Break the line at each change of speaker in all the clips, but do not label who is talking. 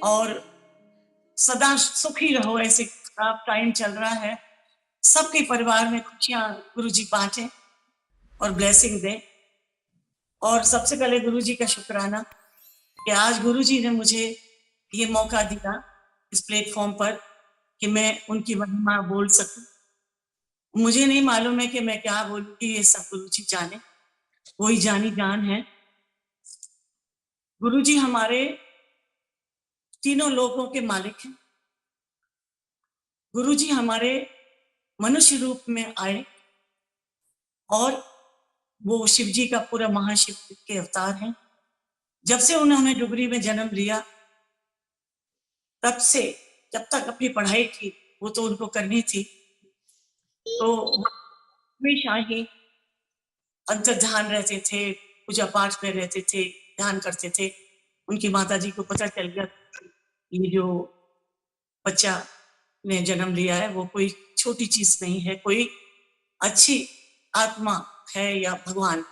और सदा सुखी रहो। ऐसे खराब टाइम चल रहा है, सबके परिवार में खुशियां गुरुजी बांटे और ब्लेसिंग दे। और सबसे पहले गुरुजी का शुक्राना कि आज गुरुजी ने मुझे ये मौका दिया इस प्लेटफॉर्म पर कि मैं उनकी महिमा बोल सकूं। मुझे नहीं मालूम है कि मैं क्या बोलूंगी, ये सब गुरुजी जाने, वही जानी जान है। गुरुजी हमारे तीनों लोकों के मालिक हैं। गुरुजी हमारे मनुष्य रूप में आए और वो शिव जी का पूरा महाशिव के अवतार हैं। जब से उन्होंने डुगरी में जन्म लिया तब से जब तक अपनी पढ़ाई की वो तो उनको करनी थी, तो हमेशा ही अंतर्ध्यान रहते थे, पूजा पाठ में रहते थे, ध्यान करते थे। उनकी माता जी को पता चल गया ये जो बच्चा ने जन्म लिया है वो कोई छोटी चीज नहीं है, कोई अच्छी आत्मा है या भगवान।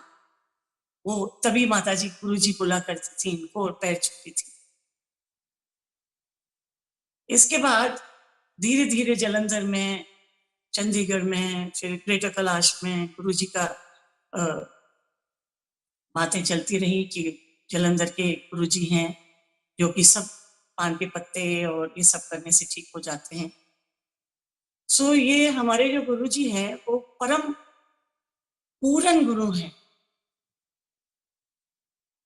वो तभी माता जी गुरु जी बोला करती थी इनको और पैर छूती थी। इसके बाद धीरे धीरे जलंधर में, चंडीगढ़ में, फिर ग्रेटर कैलाश में गुरु जी का बातें चलती रही कि जलंधर के गुरु जी हैं जो कि सब पान के पत्ते और ये सब करने से ठीक हो जाते हैं। सो ये हमारे जो गुरु जी हैं वो परम पूर्ण गुरु हैं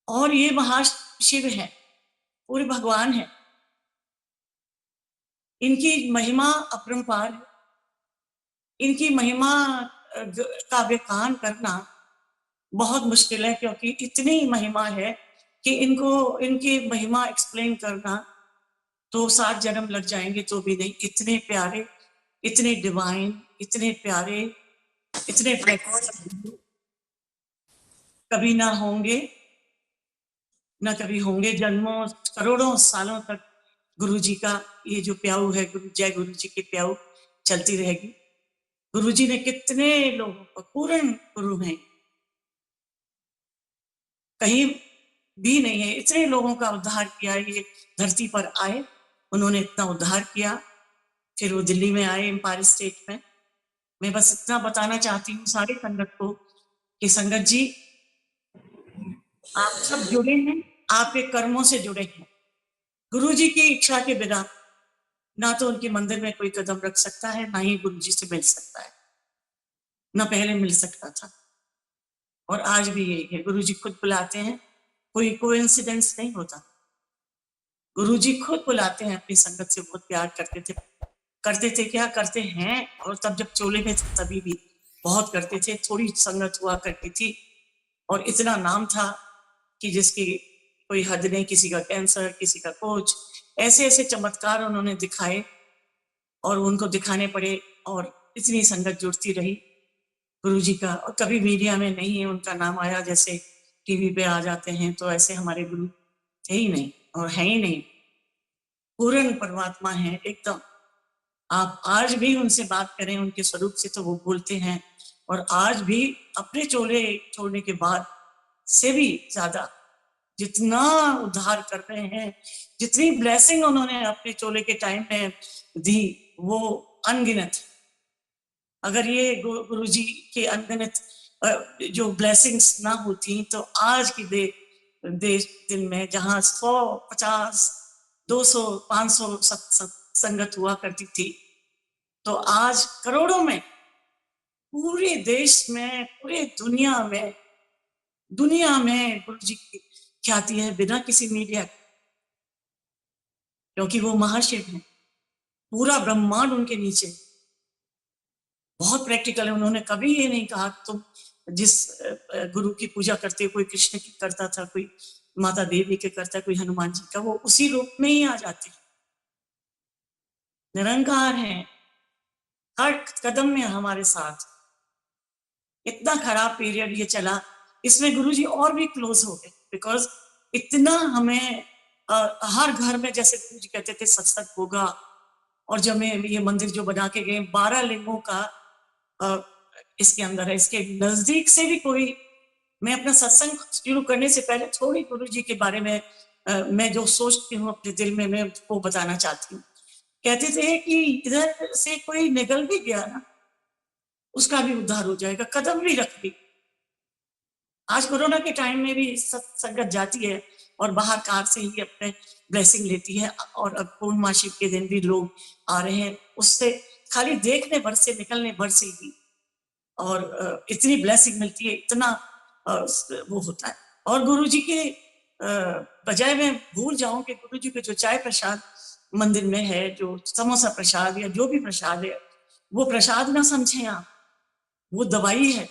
और ये महाशिव है, पूरे भगवान है। इनकी महिमा अपरंपार है। इनकी महिमा का व्याख्यान करना बहुत मुश्किल है क्योंकि इतनी महिमा है कि इनकी महिमा एक्सप्लेन करना तो 7 जन्म लग जाएंगे तो भी नहीं। इतने प्यारे, इतने डिवाइन, इतने प्यारे, इतने कभी ना होंगे, ना कभी होंगे। जन्मों करोड़ों सालों तक गुरु जी का ये जो प्याऊ है, जय गुरु जी की प्याऊ चलती रहेगी। गुरु जी ने कितने लोगों को, पूर्ण गुरु हैं, कहीं भी नहीं है, इतने लोगों का उद्धार किया। ये धरती पर आए, उन्होंने इतना उद्धार किया। फिर वो दिल्ली में आए, एम्पायर स्टेट में। मैं बस इतना बताना चाहती हूँ सारे संगत को कि संगत जी आप सब जुड़े हैं, आपके कर्मों से जुड़े हैं। गुरु जी की इच्छा के बिना ना तो उनके मंदिर में कोई कदम रख सकता है, ना ही गुरु जी से मिल सकता है, ना पहले मिल सकता था और आज भी यही है। गुरु जी खुद बुलाते हैं, कोई कोइंसिडेंस नहीं होता। गुरु जी खुद बुलाते हैं, अपनी संगत से बहुत प्यार करते थे, क्या करते हैं। और तब जब चोले में थे तभी भी बहुत करते थे। थोड़ी संगत हुआ करती थी और इतना नाम था कि जिसकी कोई हद नहीं। किसी का कैंसर, किसी का कुछ, ऐसे ऐसे चमत्कार उन्होंने दिखाए और उनको दिखाने पड़े और इतनी संगत जुड़ती रही गुरु जी का। और कभी मीडिया में नहीं उनका नाम आया, जैसे टीवी पे आ जाते हैं, तो ऐसे हमारे गुरु थे ही नहीं और हैं ही नहीं। पूर्ण परमात्मा है एकदम। आप आज भी उनसे बात करें उनके स्वरूप से तो वो बोलते हैं। और आज भी अपने चोले छोड़ने के बाद से भी ज्यादा जितना उद्धार कर रहे हैं, जितनी ब्लेसिंग उन्होंने अपने चोले के टाइम में दी, वो अनगिनत। अगर ये गुरु जी के अनगिनत जो ब्लेसिंग्स ना होती तो आज की देश दिन में जहाँ 100, 50, 200, 500 संगत हुआ करती थी, तो आज करोड़ों में, पूरे देश में, पूरे दुनिया में गुरु जी की ख्याति है बिना किसी मीडिया, क्योंकि वो महाशिव हैं। पूरा ब्रह्मांड उनके नीचे। बहुत प्रैक्टिकल है। उन्होंने कभी ये नहीं कहा कि तुम जिस गुरु की पूजा करते हो, कोई कृष्ण की करता था, कोई माता देवी के करता, कोई हनुमान जी का, वो उसी रूप में ही आ जाते। निरंकार है हर कदम में हमारे साथ। इतना खराब पीरियड ये चला, इसमें गुरुजी और भी क्लोज हो गए, बिकॉज इतना हमें हर घर में, जैसे गुरुजी कहते थे, सत्संग होगा। और जब मैं ये मंदिर जो बना के गए, 12 लिंगों का इसके अंदर है। इसके नजदीक से भी कोई, मैं अपना सत्संग शुरू करने से पहले थोड़ी गुरु जी के बारे में मैं जो सोचती हूँ अपने दिल में, मैं वो बताना चाहती हूँ। कहते थे कि इधर से कोई निकल भी गया ना, उसका भी उद्धार हो जाएगा, कदम भी रख दी। आज कोरोना के टाइम में भी संगत जाती है और बाहर कार से ही अपने ब्लेसिंग लेती है, और अब पूर्णमासी के दिन भी लोग आ रहे हैं, उससे खाली देखने भर से, निकलने भर से ही, और इतनी ब्लेसिंग मिलती है, इतना वो होता है। और गुरुजी के बजाय मैं भूल जाऊं कि गुरुजी के जो चाय प्रसाद मंदिर में है, जो समोसा प्रसाद या जो भी प्रसाद है, वो प्रसाद ना समझें आप, वो दवाई है,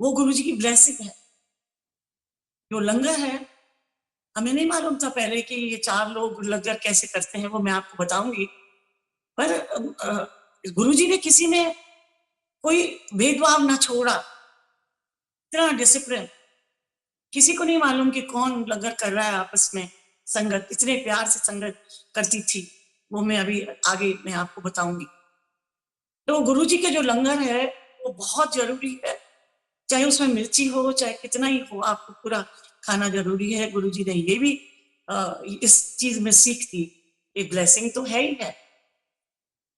वो गुरुजी की ब्लेसिंग है। जो लंगर है, हमें नहीं मालूम था पहले कि ये 4 लोग लंगर कैसे करते हैं, वो मैं आपको बताऊंगी। पर गुरुजी ने किसी में कोई भेदभाव ना छोड़ा, इतना डिसिप्लिन, किसी को नहीं मालूम कि कौन लंगर कर रहा है आपस में। संगत इतने प्यार से संगत करती थी, वो मैं अभी आगे मैं आपको बताऊंगी। तो गुरुजी के जो लंगर है वो बहुत जरूरी है, चाहे उसमें मिर्ची हो, चाहे कितना ही हो, आपको पूरा खाना जरूरी है। गुरुजी ने ये भी इस चीज में सीख दी, ये ब्लेसिंग तो है ही है,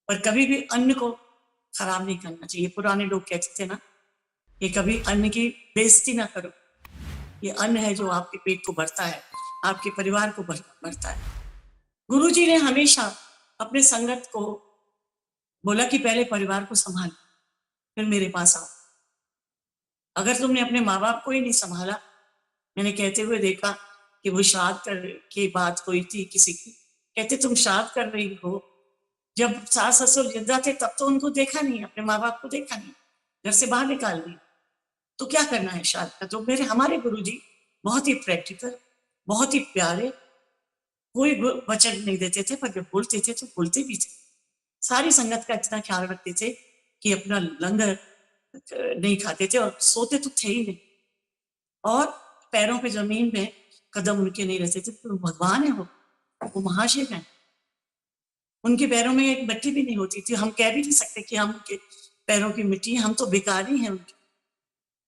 पर कभी भी अन्न को खराब नहीं करना चाहिए। पुराने लोग कहते थे ना कि कभी अन्न की बेइज्जती ना करो, ये अन्न है जो आपके पेट को भरता है, आपके परिवार को भरता है। गुरुजी ने हमेशा अपने संगत को बोला कि पहले परिवार को संभाल, फिर मेरे पास आओ। अगर तुमने अपने माँ बाप को ही नहीं संभाला, मैंने कहते हुए देखा कि वो श्राद्ध कर की बात हुई थी किसी की, कहते तुम श्राद्ध कर रही हो, जब सास ससुर जिंदा थे तब तो उनको देखा नहीं, अपने माँ बाप को देखा नहीं, घर से बाहर निकाल दिया, तो क्या करना है श्राद्ध का। तो हमारे गुरुजी बहुत ही प्रैक्टिकल, बहुत ही प्यारे, कोई वचन नहीं देते थे, पर जब बोलते थे तो बोलते भी थे। सारी संगत का इतना ख्याल रखते थे कि अपना लंगर नहीं खाते थे, और सोते तो थे ही नहीं, और पैरों पे जमीन में कदम उनके नहीं रहते थे। तो भगवान है वो महाशिव है, उनके पैरों में एक मिट्टी भी नहीं होती थी। हम कह भी नहीं सकते कि हम उनके पैरों की मिट्टी, हम तो भिखारी हैं उनकी।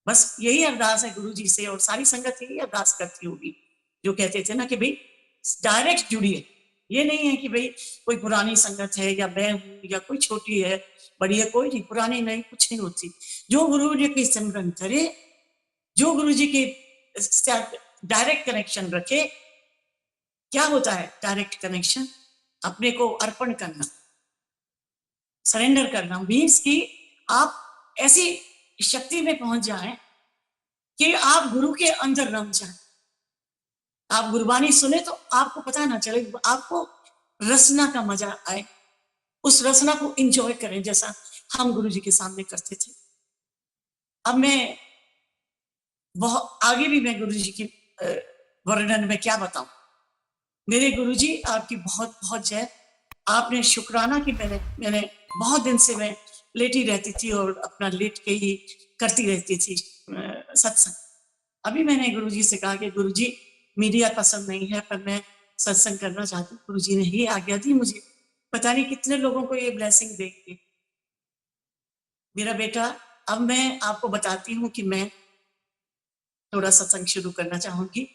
बस यही अरदास है गुरु जी से, और सारी संगत यही अरदास करती होगी, जो कहते थे ना कि भाई डायरेक्ट जुड़िए। ये नहीं है कि भाई कोई पुरानी संगत है या मैं हूँ या कोई छोटी है बड़ी है, कोई नहीं, पुरानी नहीं, कुछ नहीं होती। जो गुरु जी की सिमरन करे, जो गुरु जी के डायरेक्ट कनेक्शन रखे, क्या होता है डायरेक्ट कनेक्शन? अपने को अर्पण करना, सरेंडर करना, मीन्स कि आप ऐसी शक्ति में पहुंच जाएं कि आप गुरु के अंदर रम जाएं। आप गुरबानी सुने तो आपको पता ना चले, आपको रसना का मजा आए, उस रसना को एंजॉय करें जैसा हम गुरु जी के सामने करते थे। अब मैं बहुत आगे भी मैं गुरु जी की वर्णन में क्या बताऊं। मेरे गुरु जी आपकी बहुत बहुत जय। आपने शुक्राना कि मैंने बहुत दिन से मैं लेटी रहती थी और अपना लेट के ही करती रहती थी सत्संग। अभी मैंने गुरुजी से कहा कि गुरुजी मीडिया पसंद नहीं है, पर मैं सत्संग करना चाहती हूँ। गुरुजी ने ही आज्ञा दी मुझे, पता नहीं कितने लोगों को ये ब्लेसिंग देगी मेरा बेटा। अब मैं आपको बताती हूँ कि मैं थोड़ा सत्संग शुरू करना चाहूंगी।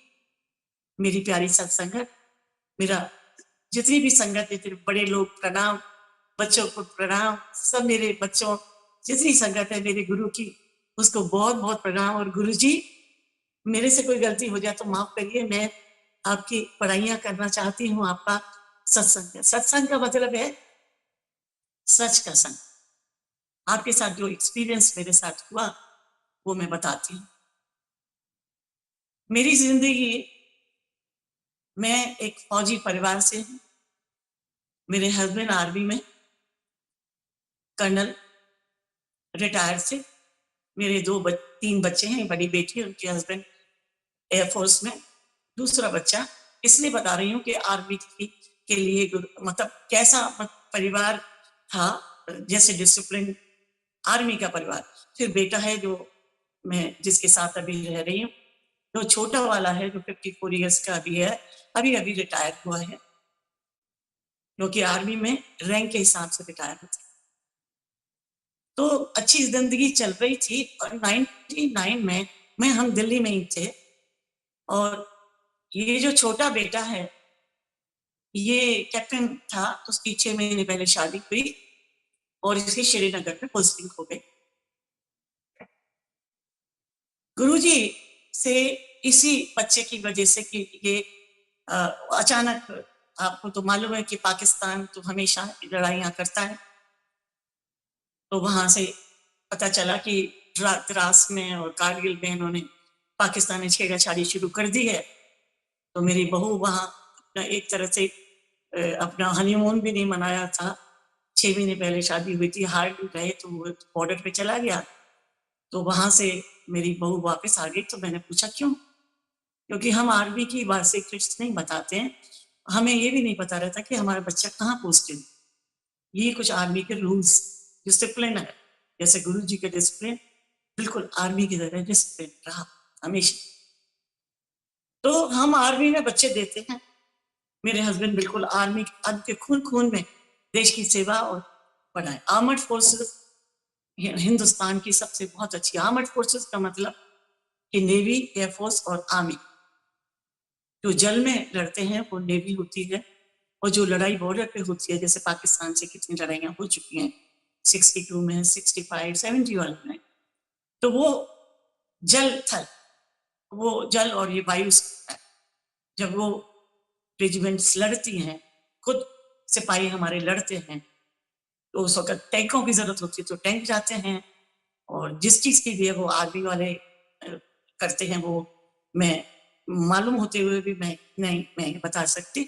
मेरी प्यारी सत्संग, मेरा जितनी भी संगत है, बड़े लोग प्रणाम, बच्चों को प्रणाम, सब मेरे बच्चों, जितनी संगत है मेरे गुरु की, उसको बहुत बहुत प्रणाम। और गुरु जी मेरे से कोई गलती हो जाए तो माफ करिए, मैं आपकी पढ़ाइयां करना चाहती हूँ। आपका सत्संग, सत्संग का मतलब है सच का संग। आपके साथ जो एक्सपीरियंस मेरे साथ हुआ वो मैं बताती हूँ। मेरी जिंदगी, मैं एक फौजी परिवार से हूँ। मेरे हस्बैंड आर्मी में कर्नल रिटायर से, मेरे 3 बच्चे हैं, बड़ी बेटी, उनके हस्बैंड एयरफोर्स में, दूसरा बच्चा। इसलिए बता रही हूँ कि आर्मी के लिए मतलब कैसा परिवार था, जैसे डिसिप्लिन आर्मी का परिवार। फिर बेटा है जो मैं जिसके साथ अभी रह रही हूँ, जो छोटा वाला है जो 54 ईयर्स का अभी है, अभी अभी रिटायर हुआ है, क्योंकि आर्मी में रैंक के हिसाब से रिटायर होता है। तो अच्छी जिंदगी चल रही थी, और 99 में हम दिल्ली में ही थे, और ये जो छोटा बेटा है, ये कैप्टन था, तो उसकी 6 महीने पहले शादी हुई और इसकी श्रीनगर में पोस्टिंग हो गई। गुरुजी से इसी बच्चे की वजह से कि ये अचानक, आपको तो मालूम है कि पाकिस्तान तो हमेशा लड़ाइयां करता है, तो वहां से पता चला कि द्रास में और कारगिल में इन्होंने पाकिस्तानी छेड़छाड़ी शुरू कर दी है। तो मेरी बहू वहां अपना एक तरह से अपना हनीमून भी नहीं मनाया था। 6 महीने पहले शादी हुई थी, हार गए तो वो बॉर्डर पे चला गया। तो वहां से मेरी बहू वापस आ गई। तो मैंने पूछा क्यों? क्योंकि हम आर्मी की वार्षिक लिस्ट नहीं बताते हैं, हमें ये भी नहीं पता रहता कि हमारा बच्चा कहाँ पोस्टेड। ये कुछ आर्मी के रूल्स, डिसिप्लिन है। जैसे गुरु जी के डिसिप्लिन, बिल्कुल आर्मी की तरह डिसिप्लिन रहा हमेशा। तो हम आर्मी में बच्चे देते हैं। मेरे हस्बैंड बिल्कुल आर्मी के खून खून में देश की सेवा और बढ़ाए। आर्मड फोर्सेस हिंदुस्तान की सबसे बहुत अच्छी, आर्मड फोर्सेस का मतलब कि नेवी, एयरफोर्स और आर्मी। जो जल में लड़ते हैं वो नेवी होती है, और जो लड़ाई बॉर्डर पे होती है, जैसे पाकिस्तान से कितनी लड़ाइयां हो चुकी हैं, 62 में, 65, 71 में, तो वो जल थल, वो जल और ये वायु, जब वो रेजिमेंट्स लड़ती हैं, खुद सिपाही हमारे लड़ते हैं, तो उस वक्त टैंकों की जरूरत होती है, तो टैंक जाते हैं। और जिस चीज के लिए वो आर्मी वाले करते हैं, वो मैं मालूम होते हुए भी मैं बता सकती,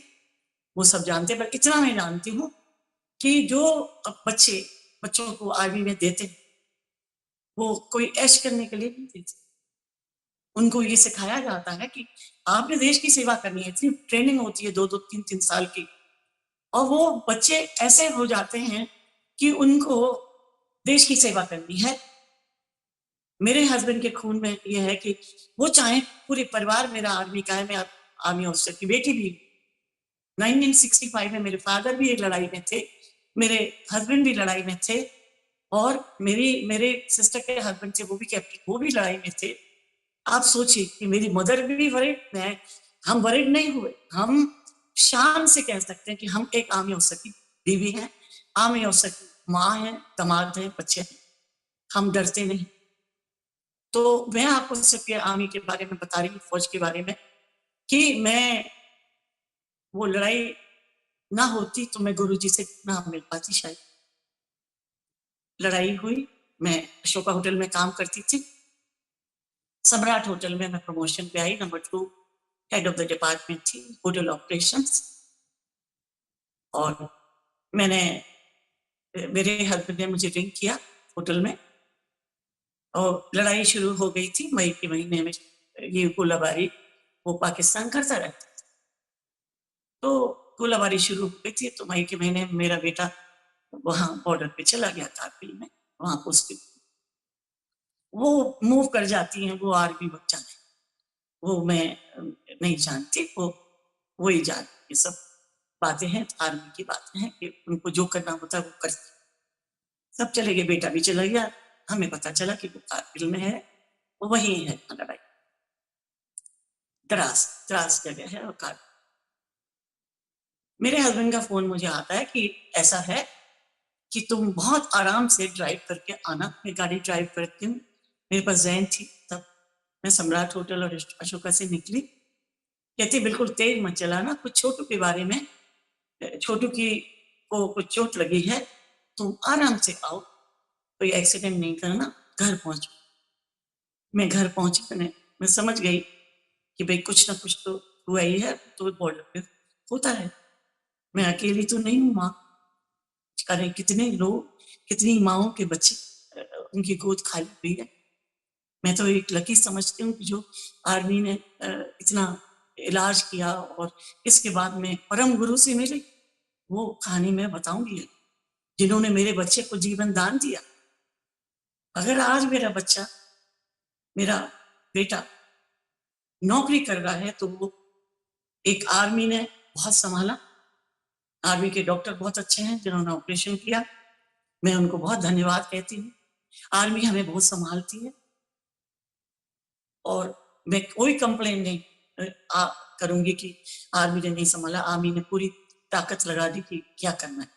वो सब जानते। पर इतना मैं जानती हूँ कि जो बच्चों को आर्मी में देते हैं, वो कोई ऐश करने के लिए नहीं देते। उनको ये सिखाया जाता है कि आपने देश की सेवा करनी है। इतनी ट्रेनिंग होती है 2-2, 3-3 साल की, और वो बच्चे ऐसे हो जाते हैं कि उनको देश की सेवा करनी है। मेरे हस्बैंड के खून में ये है कि वो चाहे पूरे परिवार मेरा आर्मी का है, मैं आर्मी ऑफिसर की बेटी भी। 1965 में मेरे फादर भी एक लड़ाई में थे, मेरे हस्बैंड भी लड़ाई में थे, और मेरे सिस्टर के हस्बैंड थे, वो भी कैप्टन, वो भी लड़ाई में थे। आप सोचिए कि मेरी मदर भी वरिड में, हम वरिड नहीं हुए। हम शान से कह सकते हैं कि हम एक आर्मी ऑफिसर की बीवी हैं, आर्मी ऑफिसर की माँ है, दामाद है, बच्चे हैं। हम डरते नहीं। तो मैं आपको सिर्फ ये आर्मी के बारे में बता रही हूँ, फौज के बारे में, कि मैं वो लड़ाई ना होती तो मैं गुरुजी से ना मिल पाती शायद। लड़ाई हुई, मैं अशोका होटल में काम करती थी, सम्राट होटल में मैं प्रमोशन पे आई, number 2 head of the department थी, होटल ऑपरेशंस। और मेरे हस्बैंड ने मुझे रिंग किया होटल में, और लड़ाई शुरू हो गई थी मई के महीने में। ये गोलाबारी वो पाकिस्तान करता रहता था, तो गोलाबारी शुरू हो गई थी। तो मई के महीने में मेरा बेटा वहां बॉर्डर पे चला गया, कारगिल में, वहां पोस्टिंग। वो मूव कर जाती हैं, वो आर्मी बच्चा है, वो मैं नहीं जानती, वो ही जानती। ये सब बातें हैं, आर्मी की बातें हैं कि उनको जो करना होता है वो करते। सब चले गए, बेटा भी चला गया। हमें पता चला कि वो कारगिल में है, वो वही है लड़ाई, द्रास द्रास जगह है। और कारगिल, मेरे हस्बैंड का फोन मुझे आता है कि ऐसा है कि तुम बहुत आराम से ड्राइव करके आना। मैं गाड़ी ड्राइव करती हूँ, मेरे पास वैन थी तब। मैं सम्राट होटल और अशोका से निकली, कहती बिल्कुल तेज मत चलाना, कुछ छोटू के बारे में, छोटू की को कुछ चोट लगी है, तुम आराम से आओ, कोई एक्सीडेंट नहीं करना, घर पहुंचो। मैं घर पहुंची, मैं समझ गई कि भाई कुछ ना कुछ तो हुआ ही है, तो बॉर्डर पे होता है। मैं अकेली तो नहीं हूँ माँ, अरे कितने लोग, कितनी माओं के बच्चे उनकी गोद खाली हुई है। मैं तो एक लकी समझती हूँ कि जो आर्मी ने इतना इलाज किया, और इसके बाद में परम गुरु से मिली, वो कहानी मैं बताऊंगी, जिन्होंने मेरे बच्चे को जीवन दान दिया। अगर आज मेरा बच्चा, मेरा बेटा नौकरी कर रहा है, तो वो एक आर्मी ने बहुत संभाला। आर्मी के डॉक्टर बहुत अच्छे हैं जिन्होंने ऑपरेशन किया, मैं उनको बहुत धन्यवाद कहती हूँ। आर्मी हमें बहुत संभालती है, और मैं कोई कंप्लेन नहीं, करूंगी कि आर्मी ने नहीं संभाला, आर्मी ने पूरी ताकत लगा दी कि क्या करना है।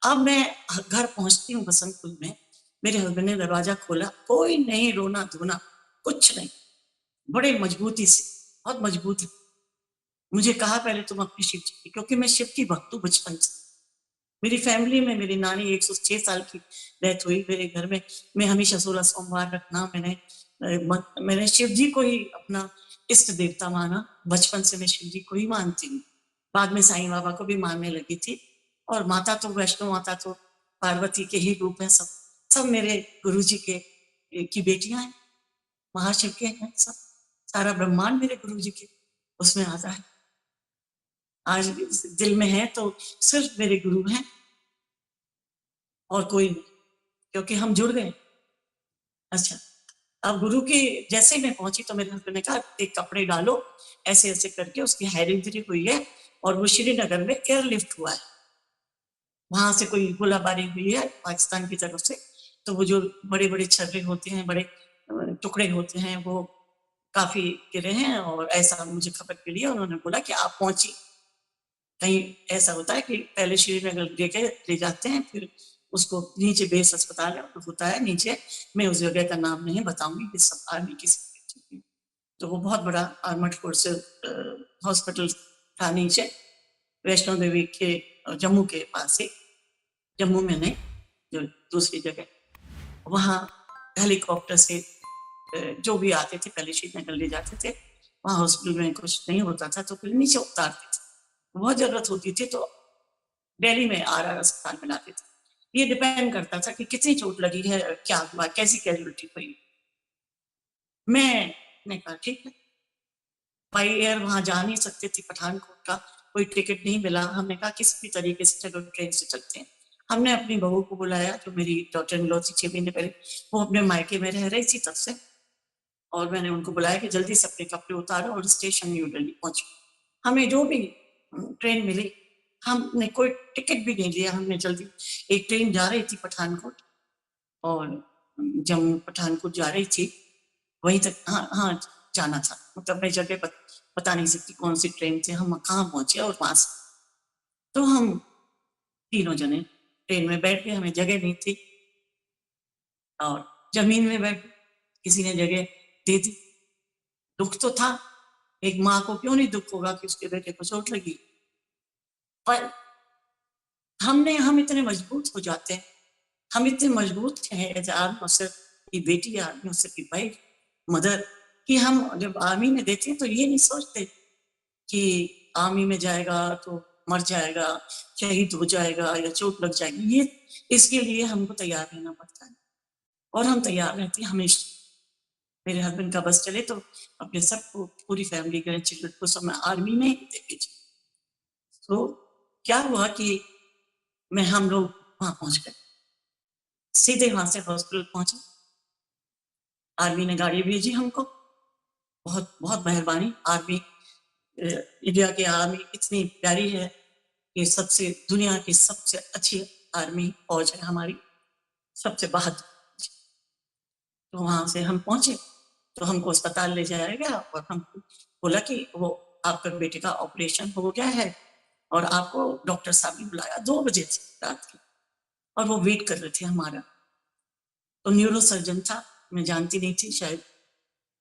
अब मैं घर पहुंचती हूँ बसंतपुर में, मेरे हस्बैंड ने दरवाजा खोला, कोई नहीं रोना धोना, कुछ नहीं, बड़े मजबूती से, बहुत मजबूत है। मुझे कहा पहले तुम अपनी शिव जी की, क्योंकि मैं शिव की भक्त हूँ बचपन से। मेरी फैमिली में मेरी नानी 106 साल की डेथ हुई मेरे घर में। मैं हमेशा 16 सोमवार रखना, मैंने शिव जी को ही अपना इष्ट देवता माना। बचपन से मैं शिव जी को ही मानती हूँ। बाद में साईं बाबा को भी मानने लगी थी। और माता तो वैष्णो माता तो पार्वती के ही रूप है। सब सब मेरे गुरु जी के की बेटियां हैं, महाशिव के हैं सब। सारा ब्रह्मांड मेरे गुरु जी के उसमें आता है। आज दिल में है तो सिर्फ मेरे गुरु हैं और कोई नहीं, क्योंकि हम जुड़ गए। अच्छा, अब गुरु की जैसे मैं पहुंची तो मेरे हस्बैंड ने कहा एक कपड़े डालो, ऐसे ऐसे करके उसकी हेड इंजरी हुई है और वो श्रीनगर में एयरलिफ्ट हुआ है, वहां से कोई गोलाबारी हुई है पाकिस्तान की तरफ से। तो वो जो बड़े बड़े छर्रे होते हैं, बड़े टुकड़े होते हैं, वो काफी गिरे हैं। और ऐसा मुझे खबर मिली, उन्होंने बोला कि आप पहुंची। कहीं ऐसा होता है कि पहले श्रीनगर ले जाते हैं, फिर उसको नीचे बेस अस्पताल होता है नीचे, मैं उस जगह का नाम नहीं बताऊंगी, कि सब आर्मी की। तो वो बहुत बड़ा आर्मड फोर्सेस हॉस्पिटल था नीचे, वैष्णो देवी के जम्मू के पास ही, जम्मू में नहीं, जो दूसरी जगह, वहाँ हेलीकॉप्टर से जो भी आते थे पहले श्रीनगर ले जाते थे। वहाँ हॉस्पिटल में कुछ नहीं होता था तो फिर नीचे उतारते थे, बहुत जरूरत होती थी तो दिल्ली में RR अस्पताल में लाते थे। ये डिपेंड करता था कि कितनी चोट लगी है, क्या हुआ, कैसी कैजुअलिटी हुई। मैंने कहा ठीक है, बाई एयर वहां जा नहीं सकते थे, पठानकोट का कोई टिकट नहीं मिला। हमने कहा किसी भी तरीके से चलो ट्रेन से चलते हैं। हमने अपनी बहू को बुलाया, जो मेरी डॉटर इन लॉ थी 6 महीने पहले, वो अपने मायके में रह रही थी तब से, और मैंने उनको बुलाया कि जल्दी से अपने कपड़े उतारो और स्टेशन न्यू दिल्ली पहुंचो। हमें जो भी ट्रेन मिली, हमने कोई टिकट भी नहीं लिया, हमने जल्दी, एक ट्रेन जा रही थी पठानकोट, और जम्मू पठानकोट जा रही थी, वहीं तक हाँ जाना था। मतलब मैं जगह बता नहीं सकती कौन सी ट्रेन थी, हम कहाँ पहुंचे और वहां से। तो हम तीनों जने ट्रेन में बैठ गए, हमें जगह नहीं थी और जमीन में बैठ, किसी ने जगह दे दी। दुख तो था, एक माँ को क्यों नहीं दुख होगा कि उसके बेटे को चोट लगी, पर हम इतने मजबूत हो जाते हैं, हम इतने मजबूत हैं एज आर्मी ऑफिसर की बेटी, आर्मी ऑफिसर की वाइफ, मदर, कि हम जब आर्मी में देते हैं तो ये नहीं सोचते कि आर्मी में जाएगा तो मर जाएगा, शहीद हो जाएगा या चोट लग जाएगी। ये इसके लिए हमको तैयार रहना पड़ता है और हम तैयार रहते हैं हमेशा। मेरे हस्बैंड का बस चले तो अपने सबको, पूरी फैमिली के चिल्ड्रन को सब मैं आर्मी में ही देखे। तो क्या हुआ कि हम लोग वहां पहुंच गए, सीधे वहां से हॉस्पिटल पहुंचे। आर्मी ने गाड़ी भेजी हमको, बहुत बहुत मेहरबानी। आर्मी, इंडिया की आर्मी इतनी प्यारी है कि सबसे, दुनिया की सबसे अच्छी आर्मी फौज है हमारी, सबसे बहादुर। तो वहां से हम पहुंचे तो हमको अस्पताल ले जाया गया और हमको बोला कि वो आपके बेटे का ऑपरेशन हो गया है और आपको डॉक्टर साहब ने बुलाया 2 बजे रात के, और वो वेट कर रहे थे हमारा। तो न्यूरो सर्जन था, मैं जानती नहीं थी, शायद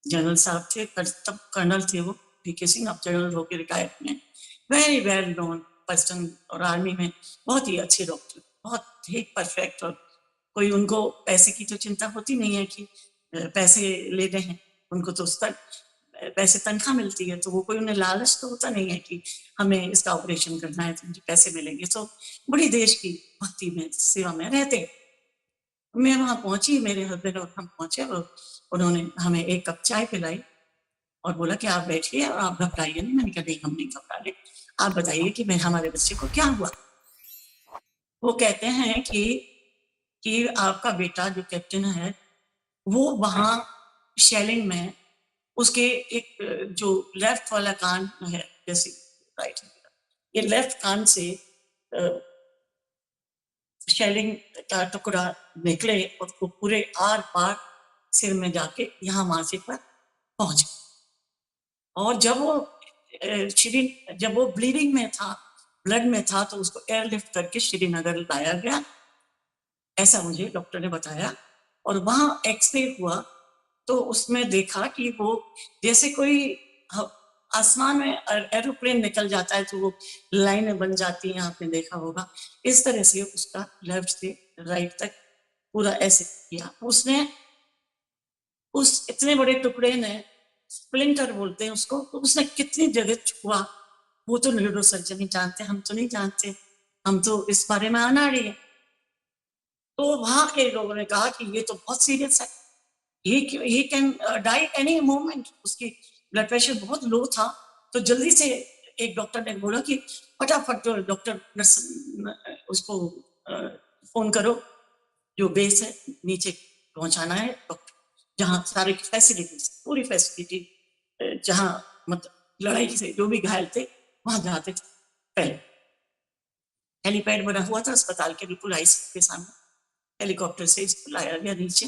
जनरल साहब थे, तब कर्नल थे वो, VK सिंह, अब जनरल होकर रिटायर्ड में, वेरी वेल नोन पर्सन, और आर्मी में बहुत ही अच्छे डॉक्टर, बहुत ही परफेक्ट। और कोई उनको पैसे की तो चिंता होती नहीं है कि पैसे ले रहे हैं, उनको तो उस तक पैसे तनख्वाह मिलती है, तो वो कोई उन्हें लालच तो होता नहीं है कि हमें इसका ऑपरेशन करना है तो मुझे पैसे मिलेंगे। तो बड़ी देश की भक्ति में, सेवा में रहते हैं। मैं वहां पहुंची, मेरे हस्बैंड और हम पहुंचे और उन्होंने हमें एक कप चाय पिलाई और बोला कि आप बैठिए और आप घबराइए नहीं। मैंने कहा नहीं, हम नहीं घबरा रहे, आप बताइए कि मैं, हमारे बच्चे को क्या हुआ। वो कहते हैं कि आपका बेटा जो कैप्टन है, वो वहां शेलिंग में, उसके एक जो लेफ्ट वाला कान है, जैसे राइट, ये लेफ्ट कान से शेलिंग का टुकड़ा निकले और वो पूरे आर पार सिर में जाके यहाँ माथे पर पहुंच गए। और जब वो जब वो ब्लीडिंग में था, ब्लड में था, तो उसको एयरलिफ्ट करके श्रीनगर लाया गया, ऐसा मुझे डॉक्टर ने बताया। और वहां एक्सरे हुआ तो उसमें देखा कि वो जैसे कोई आसमान में एरोप्लेन निकल जाता है तो वो लाइनें बन जाती हैं, आपने देखा होगा, इस तरह से उसका लेफ्ट से राइट तक पूरा ऐसे किया उसने। उस इतने बड़े टुकड़े ने, स्प्लिंटर बोलते हैं उसको, तो उसने कितनी जगह छुआ वो तो न्यूरोसर्जन ही जानते, हम तो नहीं जानते, हम तो इस बारे में अनाड़ी है। तो वहां के लोगों ने कहा कि ये तो बहुत सीरियस है, he can die any moment. उसकी ब्लड प्रेशर बहुत लो था, तो जल्दी से एक डॉक्टर ने बोला कि फटाफट डॉक्टर नर्स उसको फोन करो, जो बेस है नीचे पहुंचाना है डॉक्टर, जहाँ सारी फैसिलिटीज, पूरी फैसिलिटी, जहाँ मतलब लड़ाई से जो भी घायल थे वहां जाते थे। पहले हेलीपैड बना हुआ था अस्पताल के बिल्कुल आईसीयू के सामने, हेलीकॉप्टर से इसको लाया गया नीचे।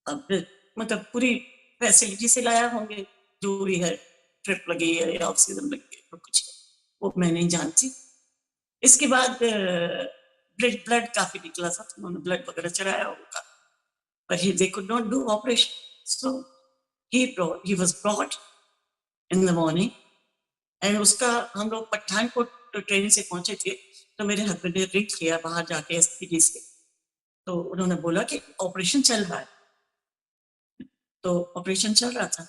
अब मतलब पूरी फैसिलिटी से लाया होंगे, जो भी है, ट्रिप लगी है या ऑक्सीजन लगी है, कुछ वो मैं नहीं जानती। इसके बाद ब्लड काफी निकला था, तो उन्होंने ब्लड वगैरह चढ़ाया होगा, but they could not do operation, so he was brought in the morning, and उसका हम लोग पठानकोट ट्रेन से पहुंचे थे, तो मेरे हस्बैंड ने रिंग किया बाहर जाके एसपीडी से, तो उन्होंने बोला कि ऑपरेशन चल रहा है, तो ऑपरेशन चल रहा था।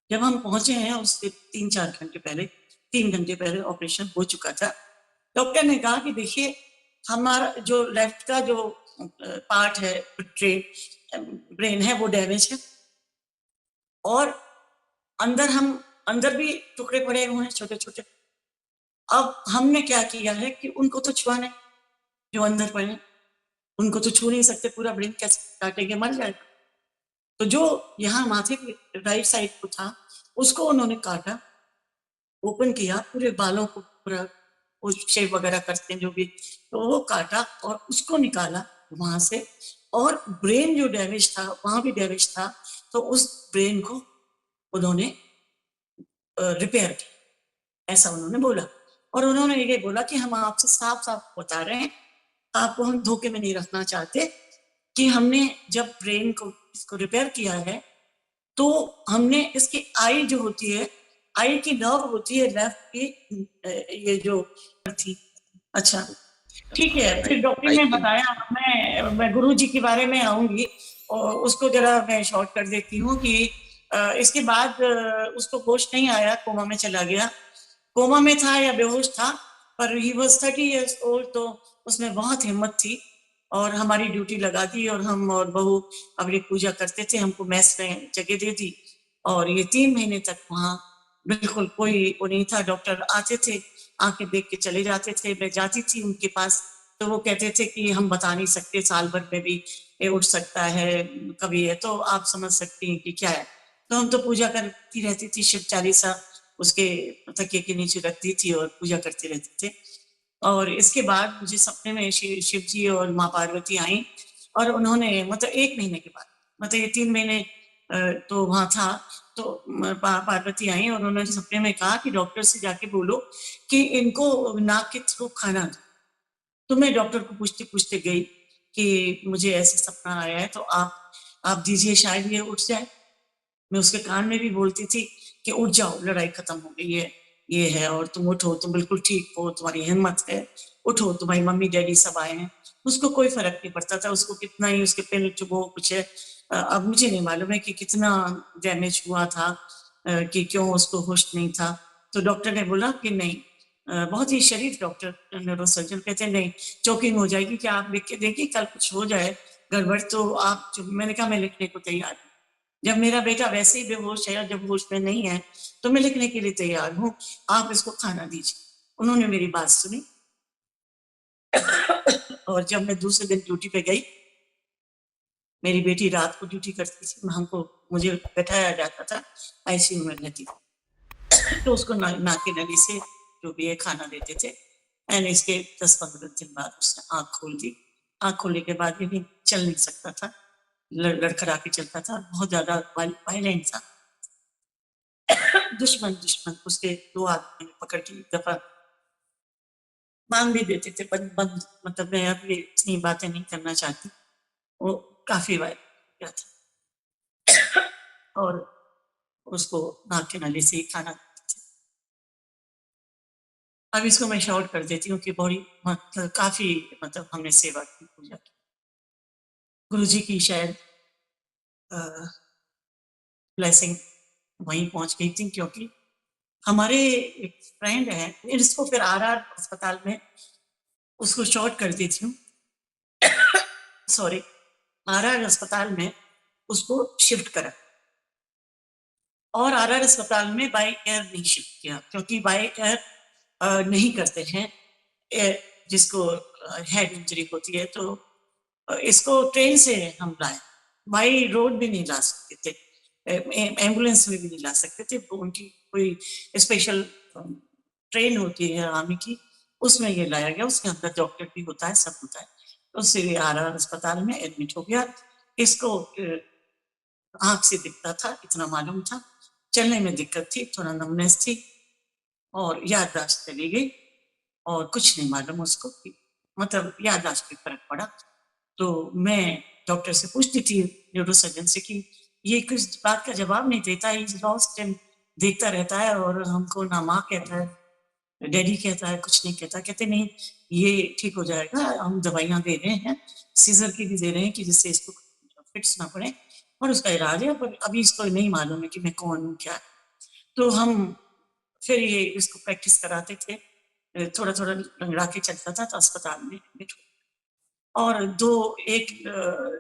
जब हम पहुंचे हैं उसके 3-4 घंटे पहले, 3 घंटे पहले ऑपरेशन हो चुका था। डॉक्टर ने कहा कि देखिए हमारा जो लेफ्ट का जो पार्ट है, ब्रेन है, वो डैमेज है, और अंदर भी टुकड़े पड़े हुए हैं छोटे छोटे। अब हमने क्या किया है कि उनको तो छुआ नहीं, जो अंदर पड़े उनको तो छू नहीं सकते, पूरा ब्रेन कैसे काटेंगे, मर जाएगा। तो जो यहाँ माथे के राइट साइड को था उसको उन्होंने काटा, ओपन किया, पूरे बालों को पूरा वो शेव वगैरह करते हैं जो भी, तो वो काटा और उसको निकाला वहां से। और ब्रेन जो डैमेज था वहां भी डैमेज था, तो उस ब्रेन को उन्होंने रिपेयर किया, ऐसा उन्होंने बोला। और उन्होंने ये बोला कि हम आपसे साफ साफ बता रहे हैं, आपको हम धोखे में नहीं रखना चाहते, कि हमने जब ब्रेन को इसको रिपेयर किया है तो हमने इसकी आई जो होती है, आई की नर्व होती है लेफ्ट की, ये जो थी। अच्छा ठीक है, फिर डॉक्टर ने बताया, मैं गुरुजी के बारे में आऊंगी और उसको जरा मैं शॉर्ट कर देती हूँ कि इसके बाद उसको होश नहीं आया, कोमा में चला गया, कोमा में था या बेहोश था, पर ही वाज 30 इयर्स ओल्ड, तो उसमें बहुत हिम्मत थी और हमारी ड्यूटी लगा दी, और हम और बहू अपनी पूजा करते थे, हमको मैस में जगह दे दी, और ये 3 महीने तक वहाँ बिल्कुल कोई वो नहीं था। डॉक्टर आते थे, आके देख के चले जाते थे, मैं जाती थी उनके पास, तो वो कहते थे कि हम बता नहीं सकते, साल भर में भी ये उठ सकता है, कभी है, तो आप समझ सकती हैं कि क्या है। तो हम तो पूजा करती रहती थी, शिव चालीसा उसके तकिए के नीचे रखती थी और पूजा करते रहते थे। और इसके बाद मुझे सपने में शिव जी और माँ पार्वती आई, और उन्होंने मतलब 1 महीने के बाद, मतलब ये 3 महीने तो वहां था, तो पार्वती आई और उन्होंने सपने में कहा कि डॉक्टर से जाके बोलो कि इनको नाक के थ्रू खाना दो। तो मैं डॉक्टर को पूछते पूछते गई कि मुझे ऐसे सपना आया है, तो आप दीजिए, शायद ये उठ जाए। मैं उसके कान में भी बोलती थी कि उठ जाओ, लड़ाई खत्म हो गई है, ये है, और तुम उठो, तुम बिल्कुल ठीक हो, तुम्हारी हिम्मत है, उठो, तुम्हारी मम्मी डैडी सब आए हैं। उसको कोई फर्क नहीं पड़ता था, उसको कितना ही उसके पिल चुभो कुछ है। अब मुझे नहीं मालूम है कि कितना डैमेज हुआ था, कि क्यों उसको होश नहीं था। तो डॉक्टर ने बोला कि नहीं, बहुत ही शरीफ डॉक्टर न्यूरोसर्जन, कहते नहीं चोकिंग हो जाएगी, क्या आप लिख के देखिए, कल कुछ हो जाए गड़बड़ तो आप। मैंने कहा मैं लिखने को तैयार हूँ, जब मेरा बेटा वैसे ही बेहोश है और जब होश में नहीं है तो मैं लिखने के लिए तैयार हूँ, आप इसको खाना दीजिए। उन्होंने मेरी बात सुनी और जब मैं दूसरे दिन ड्यूटी पे गई, मेरी बेटी रात को ड्यूटी करती थी, मुझे बैठाया जाता था, आईसीयू में रहती थी, तो उसको नाक की नली से जो भी है खाना देते थे। एंड इसके 10-15 दिन बाद उसने आँख खोल दी। आँख खोलने के बाद ये भी चल नहीं सकता था, लड़खड़ा के चलता था, बहुत ज्यादा वायलेंट था। दुश्मन दुश्मन उसके 2 आदमी पकड़ के एक दफा मांग भी देते थे, बंद बंद, मतलब मैं अब ये इतनी बातें नहीं करना चाहती, वो काफी बार किया था और उसको नाक के नली से ही खाना देते थे। अब इसको मैं शॉर्ट कर देती हूँ कि बड़ी मतलब काफी मतलब हमने सेवा की, पूजा की। गुरु जी की शायद ब्लेसिंग वहीं पहुंच गई थी, क्योंकि हमारे एक फ्रेंड है, इसको फिर आरआर अस्पताल में उसको शॉर्ट कर देती हूँ, सॉरी, आरआर अस्पताल में उसको शिफ्ट करा और आरआर अस्पताल में बाय एयर नहीं शिफ्ट किया, क्योंकि बाय एयर नहीं करते हैं, जिसको हेड इंजरी होती है तो इसको ट्रेन से हम लाए, बाई रोड भी नहीं ला सकते थे, एम्बुलेंस में भी नहीं ला सकते थे, उनकी कोई स्पेशल ट्रेन होती है आर्मी की, उसमें ये लाया गया, उसके अंदर डॉक्टर भी होता है, सब होता है। तो उससे आरआर अस्पताल में एडमिट हो गया। इसको आंख से दिखता था, इतना मालूम था, चलने में दिक्कत थी, थोड़ा नमनेस थी और याददाश्त चली गई और कुछ नहीं मालूम उसको, मतलब याददाश्त पे फर्क पड़ा। तो मैं डॉक्टर से पूछती थी, न्यूरोसर्जन से, कि ये किस बात का जवाब नहीं देता, इज लॉस्ट एंड देखता रहता है और हमको ना माँ कहता है, डैडी कहता है, कुछ नहीं कहता। कहते नहीं, ये ठीक हो जाएगा, हम दवाइयाँ दे रहे हैं, सीजर की भी दे रहे हैं कि जिससे इसको फिट्स ना पड़े और उसका इलाज है, पर अभी इसको नहीं मालूम है कि मैं कौन हूँ, क्या। तो हम फिर ये इसको प्रैक्टिस कराते थे, थोड़ा थोड़ा लंगड़ा के चलता था, तो अस्पताल में एडमिट हो। और एक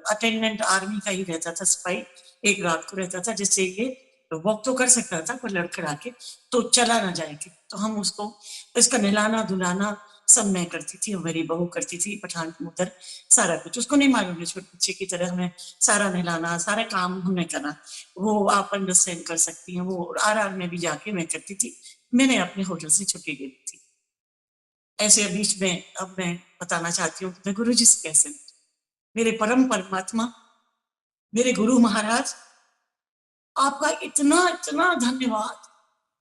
अटेंडेंट आर्मी का ही रहता था, सिपाही, एक रात को रहता था, जिससे ये वॉक तो कर सकता था पर लड़खड़ा के तो चला ना जाएगी, तो हम उसको इसका नहलाना धुलाना सब मैं करती थी, मेरी बहू करती थी, पठान उधर सारा कुछ, उसको नहीं मालूम है, छोटे बच्चे की तरह हमें सारा नहलाना सारा काम हमने करना, वो आप अंडरस्टैंड कर सकती हैं, वो आरआर में भी जाके मैं करती थी, मैंने अपने होटल से छुट्टी ले ली थी। ऐसे बीच में अब मैं बताना चाहती हूँ कि मैं गुरु जी से कैसे, मेरे परम परमात्मा, मेरे गुरु महाराज, आपका इतना इतना धन्यवाद,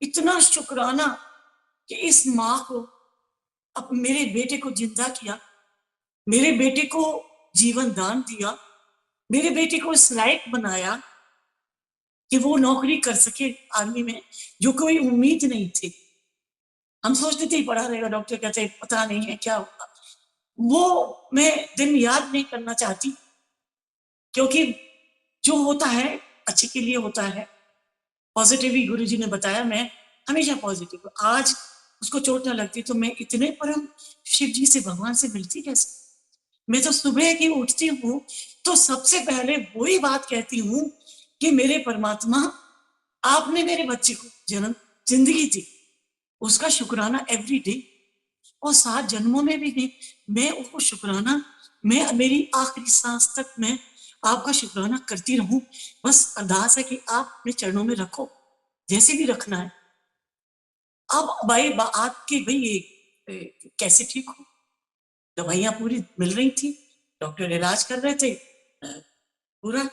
इतना शुक्राना कि इस माँ को, अब मेरे बेटे को जिंदा किया, मेरे बेटे को जीवन दान दिया, मेरे बेटे को इस लायक बनाया कि वो नौकरी कर सके आर्मी में, जो कोई उम्मीद नहीं थी। हम सोचते थे पढ़ा रहेगा डॉक्टर, कहते पता नहीं है क्या होगा, वो मैं दिन याद नहीं करना चाहती, क्योंकि जो होता है अच्छे के लिए होता है। पॉजिटिव ही गुरु जी ने बताया, मैं हमेशा पॉजिटिव। आज उसको चोट ना लगती तो मैं इतने परम शिव जी से, भगवान से मिलती कैसे। मैं तो सुबह की उठती हूँ तो सबसे पहले वही बात कहती हूँ कि मेरे परमात्मा, आपने मेरे बच्चे को जन्म जिंदगी दी, उसका शुक्राना एवरी डे, और 7 जन्मों में भी नहीं, मैं उसको शुक्राना, मैं मेरी आखिरी सांस तक मैं आपका शुक्राना करती रहूं। बस अरदास है कि आप अपने चरणों में रखो, जैसे भी रखना है। अब भाई आपके भाई ये कैसे ठीक हो, दवाइयां पूरी मिल रही थी, डॉक्टर इलाज कर रहे थे पूरा,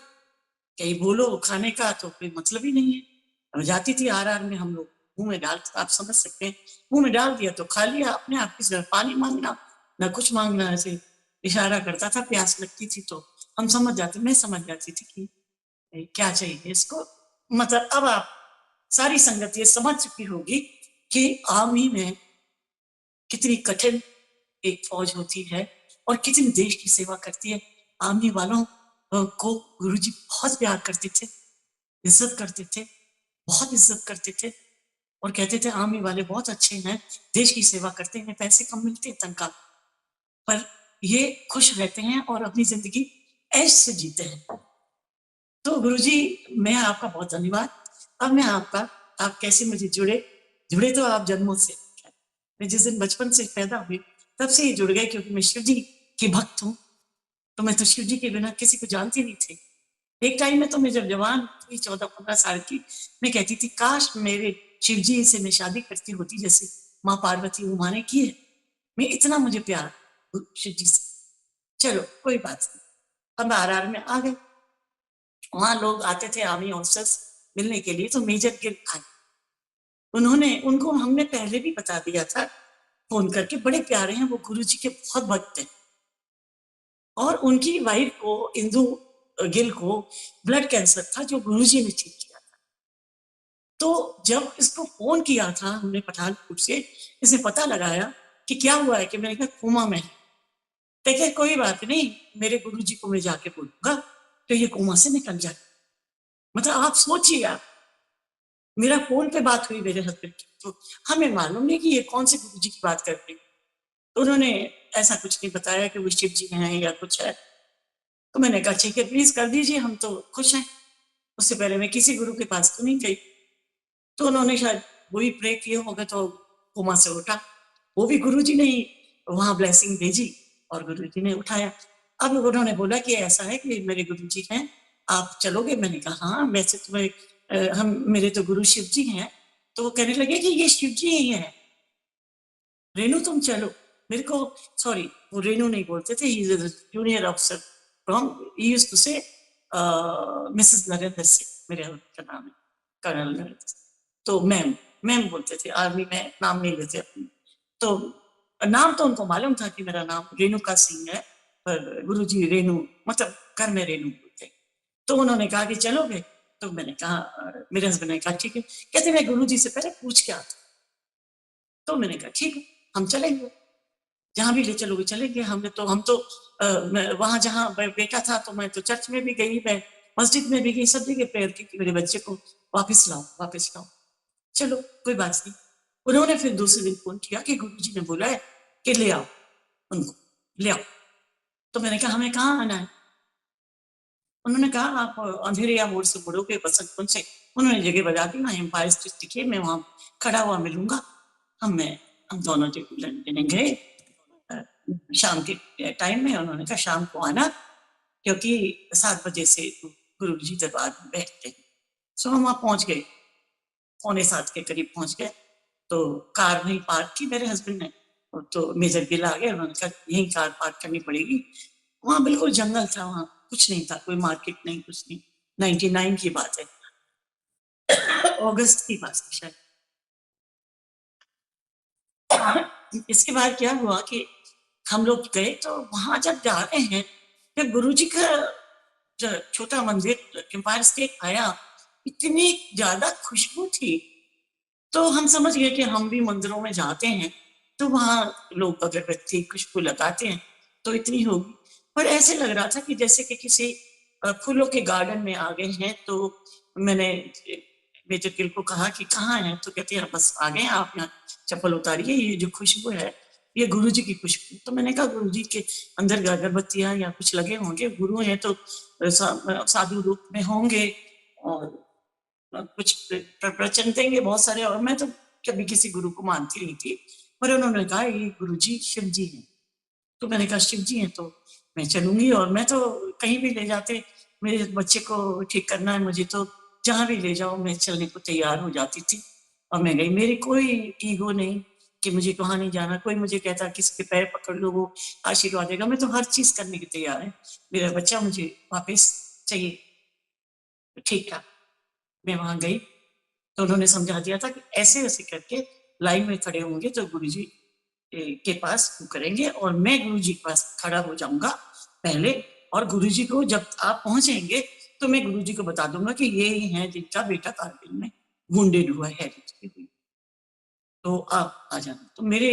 कहीं बोलो खाने का तो कोई मतलब ही नहीं है। जाती थी आरआर में, हम लोग मुंह में डाल, आप समझ सकते हैं, मुंह में डाल दिया तो खा लिया अपने आप, किसी तरह पानी मांगना ना कुछ मांगना, ऐसे इशारा करता था, प्यास लगती थी तो हम समझ जाते, मैं समझ जाती थी कि क्या चाहिए इसको। मतलब अब आप सारी संगत ये समझ चुकी होगी कि आर्मी में कितनी कठिन एक फौज होती है और कितनी देश की सेवा करती है। आर्मी वालों को गुरुजी बहुत प्यार करते थे, इज्जत करते थे, बहुत इज्जत करते थे और कहते थे आर्मी वाले बहुत अच्छे हैं, देश की सेवा करते हैं, पैसे कम मिलते हैं तनख्वाह, पर ये खुश रहते हैं और अपनी जिंदगी ऐश से जीते हैं। तो गुरुजी, मैं आपका बहुत धन्यवाद। अब मैं आपका, आप कैसे मुझे जुड़े तो आप जन्मों से, मैं जिस दिन बचपन से पैदा हुई तब से ही जुड़ गए, क्योंकि मैं शिव जी की भक्त हूँ, तो मैं तो शिव जी के बिना किसी को जानती नहीं थी। एक टाइम में तो मैं जब जवान थी 14-15 साल की, मैं कहती थी काश मेरे शिव जी से मैं शादी करती होती जैसे माँ पार्वती उमा ने की है। मैं इतना मुझे प्यार शिव जी से। चलो कोई बात नहीं, अब आरआर में आ गए, वहां लोग आते थे आर्मी ऑफिसर्स मिलने के लिए, तो मेजर गिल आए, उनको हमने पहले भी बता दिया था फोन करके, बड़े प्यारे हैं वो, गुरुजी के बहुत भक्त हैं। और उनकी वाइफ को, इंदु गिल को ब्लड कैंसर था जो गुरुजी ने ठीक किया था। तो जब इसको फोन किया था हमने पठानकोट से, इसने पता लगाया कि क्या हुआ है, कि मैंने कहा कोमा में। देखिए कोई बात नहीं, मेरे गुरुजी को मैं जाके बोलूंगा तो ये कोमा से निकल जाए। मतलब आप सोचिए, आप, मेरा फोन पे बात हुई मेरे हस्बैंड की, तो हमें मालूम नहीं कि ये कौन से गुरुजी की बात कर रही। तो उन्होंने ऐसा कुछ नहीं बताया कि वो शिव जी हैं या कुछ है। तो मैंने कहा ठीक है, प्लीज कर दीजिए, हम तो खुश हैं। उससे पहले मैं किसी गुरु के पास तो नहीं गई। तो उन्होंने शायद वही प्रे किए होगा तो कोमा से उठा। वो भी गुरुजी ने ही वहां ब्लेसिंग भेजी और गुरुजी ने उठाया। अब उन्होंने बोला कि ऐसा है कि मेरे गुरुजी हैं, आप चलोगे? मैंने कहा हाँ, वैसे तुम्हें हम, मेरे तो गुरु शिव जी हैं। तो वो कहने लगे कि ये शिव जी ही है, रेनू तुम चलो। मेरे को, सॉरी, वो रेनू नहीं बोलते थे, he is junior officer from, he used to say Mrs Narendra Singh, मेरे का नाम है कर्नल नरेंद्र सिंह। तो मैम, मैम बोलते थे, आर्मी में नाम नहीं लेते अपने। तो नाम तो उनको मालूम था कि मेरा नाम रेणुका सिंह है, पर गुरुजी रेनू, मतलब घर में रेनू बोलते। तो उन्होंने कहा कि चलोगे? तो मैंने कहा, मेरे हस्बैंड ने कहा ठीक है। कहते मैं गुरुजी से पहले पूछ के आता। तो मैंने कहा ठीक है, हम चलेंगे, जहां भी ले चलोगे चलेंगे। हम तो वहां जहां बेटा था, तो मैं तो चर्च में भी गई, मैं मस्जिद में भी गई, सब जगह प्रेयर की कि मेरे बच्चे को वापस लाओ, वापस लाओ। चलो कोई बात नहीं। उन्होंने फिर दूसरे दिन फोन किया कि गुरुजी ने बोला है कि ले आओ उनको, ले आओ। तो मैंने कहा हमें कहाँ आना है? उन्होंने कहा आप अंधेरिया मोड़ से मुड़ोगे बसंतपुर से। उन्होंने जगह बजा दी, वहां एम्पायर स्टेट दिखे, मैं वहां खड़ा हुआ मिलूंगा। हम दोनों लेने गए शाम के टाइम में। उन्होंने कहा शाम को आना, क्योंकि 7 बजे से गुरु जी दरबार में बैठते हैं। सो हम वहां पहुंच गए, 6:45 के करीब पहुंच गए। तो कार वहीं पार्क की मेरे हस्बैंड ने। तो मेजर गिल आ गए, उन्होंने कहा यहीं कार पार्क करनी पड़ेगी। वहां बिल्कुल जंगल था, वहां कुछ नहीं था, कोई मार्केट नहीं, कुछ नहीं। 99 की बात है, अगस्त की बात है शायद। इसके बाद क्या हुआ कि हम लोग गए, तो वहां जब जा रहे हैं, जब गुरुजी का जो छोटा मंदिर एम्पायर स्टेट आया, इतनी ज्यादा खुशबू थी। तो हम समझ गए कि हम भी मंदिरों में जाते हैं तो वहां लोग अगरबत्ती खुशबू लगाते हैं, तो इतनी होगी। पर ऐसे लग रहा था कि जैसे कि किसी फूलों के गार्डन में आ गए हैं। तो मैंने मेजर गिल को कहा कि कहाँ है? तो कहते हैं बस आ गए, आप यहाँ चप्पल उतारिए, ये जो खुशबू है ये गुरुजी की खुशबू। तो मैंने कहा गुरुजी के अंदर अगरबत्तियां या कुछ लगे होंगे, गुरु हैं तो साधु रूप में होंगे और कुछ प्रवचन देंगे बहुत सारे। और मैं तो कभी किसी गुरु को मानती नहीं थी, पर उन्होंने कहा ये गुरुजी शिव जी हैं। तो मैंने कहा शिव जी हैं तो मैं चलूंगी। और मैं तो कहीं भी ले जाते, मेरे बच्चे को ठीक करना है मुझे, तो जहां भी ले जाओ मैं चलने को तैयार हो जाती थी। और मैं गई, मेरी कोई ईगो नहीं कि मुझे कहाँ नहीं जाना। कोई मुझे कहता किसी के पैर पकड़ लो वो आशीर्वाद देगा, मैं तो हर चीज करने की तैयार है। मेरा बच्चा मुझे वापस चाहिए। ठीक था, मैं वहां गई तो उन्होंने समझा दिया था कि ऐसे ऐसे करके लाइन में खड़े होंगे तो गुरुजी के पास करेंगे, और मैं गुरुजी के पास खड़ा हो जाऊंगा पहले। और गुरुजी को जब आप पहुंचेंगे तो मैं गुरुजी को बता दूंगा कि ये ही हैं जिनका बेटा कारगिल में वुंडेड हुआ है। तो आप आ जाना। तो मेरे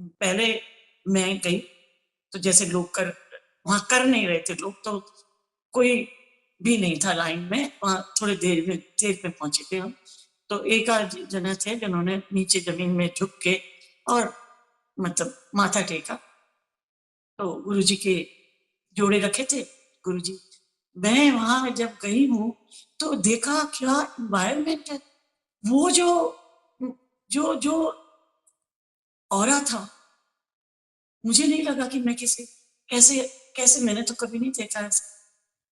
पहले मैं गई, तो जैसे लोग वहां कर नहीं रहे थे लोग, तो कोई भी नहीं था लाइन में। वहां थोड़ी देर में पहुंचे थे हम। तो एक आध जना थे जिन्होंने नीचे जमीन में झुक के और मतलब माथा टेका। तो गुरुजी के जोड़े रखे थे गुरुजी। मैं वहां जब गई हूँ तो देखा क्या इन्वायरमेंट है। वो जो जो जो औरा था, मुझे नहीं लगा कि मैं किसी कैसे कैसे, मैंने तो कभी नहीं देखा ऐसा।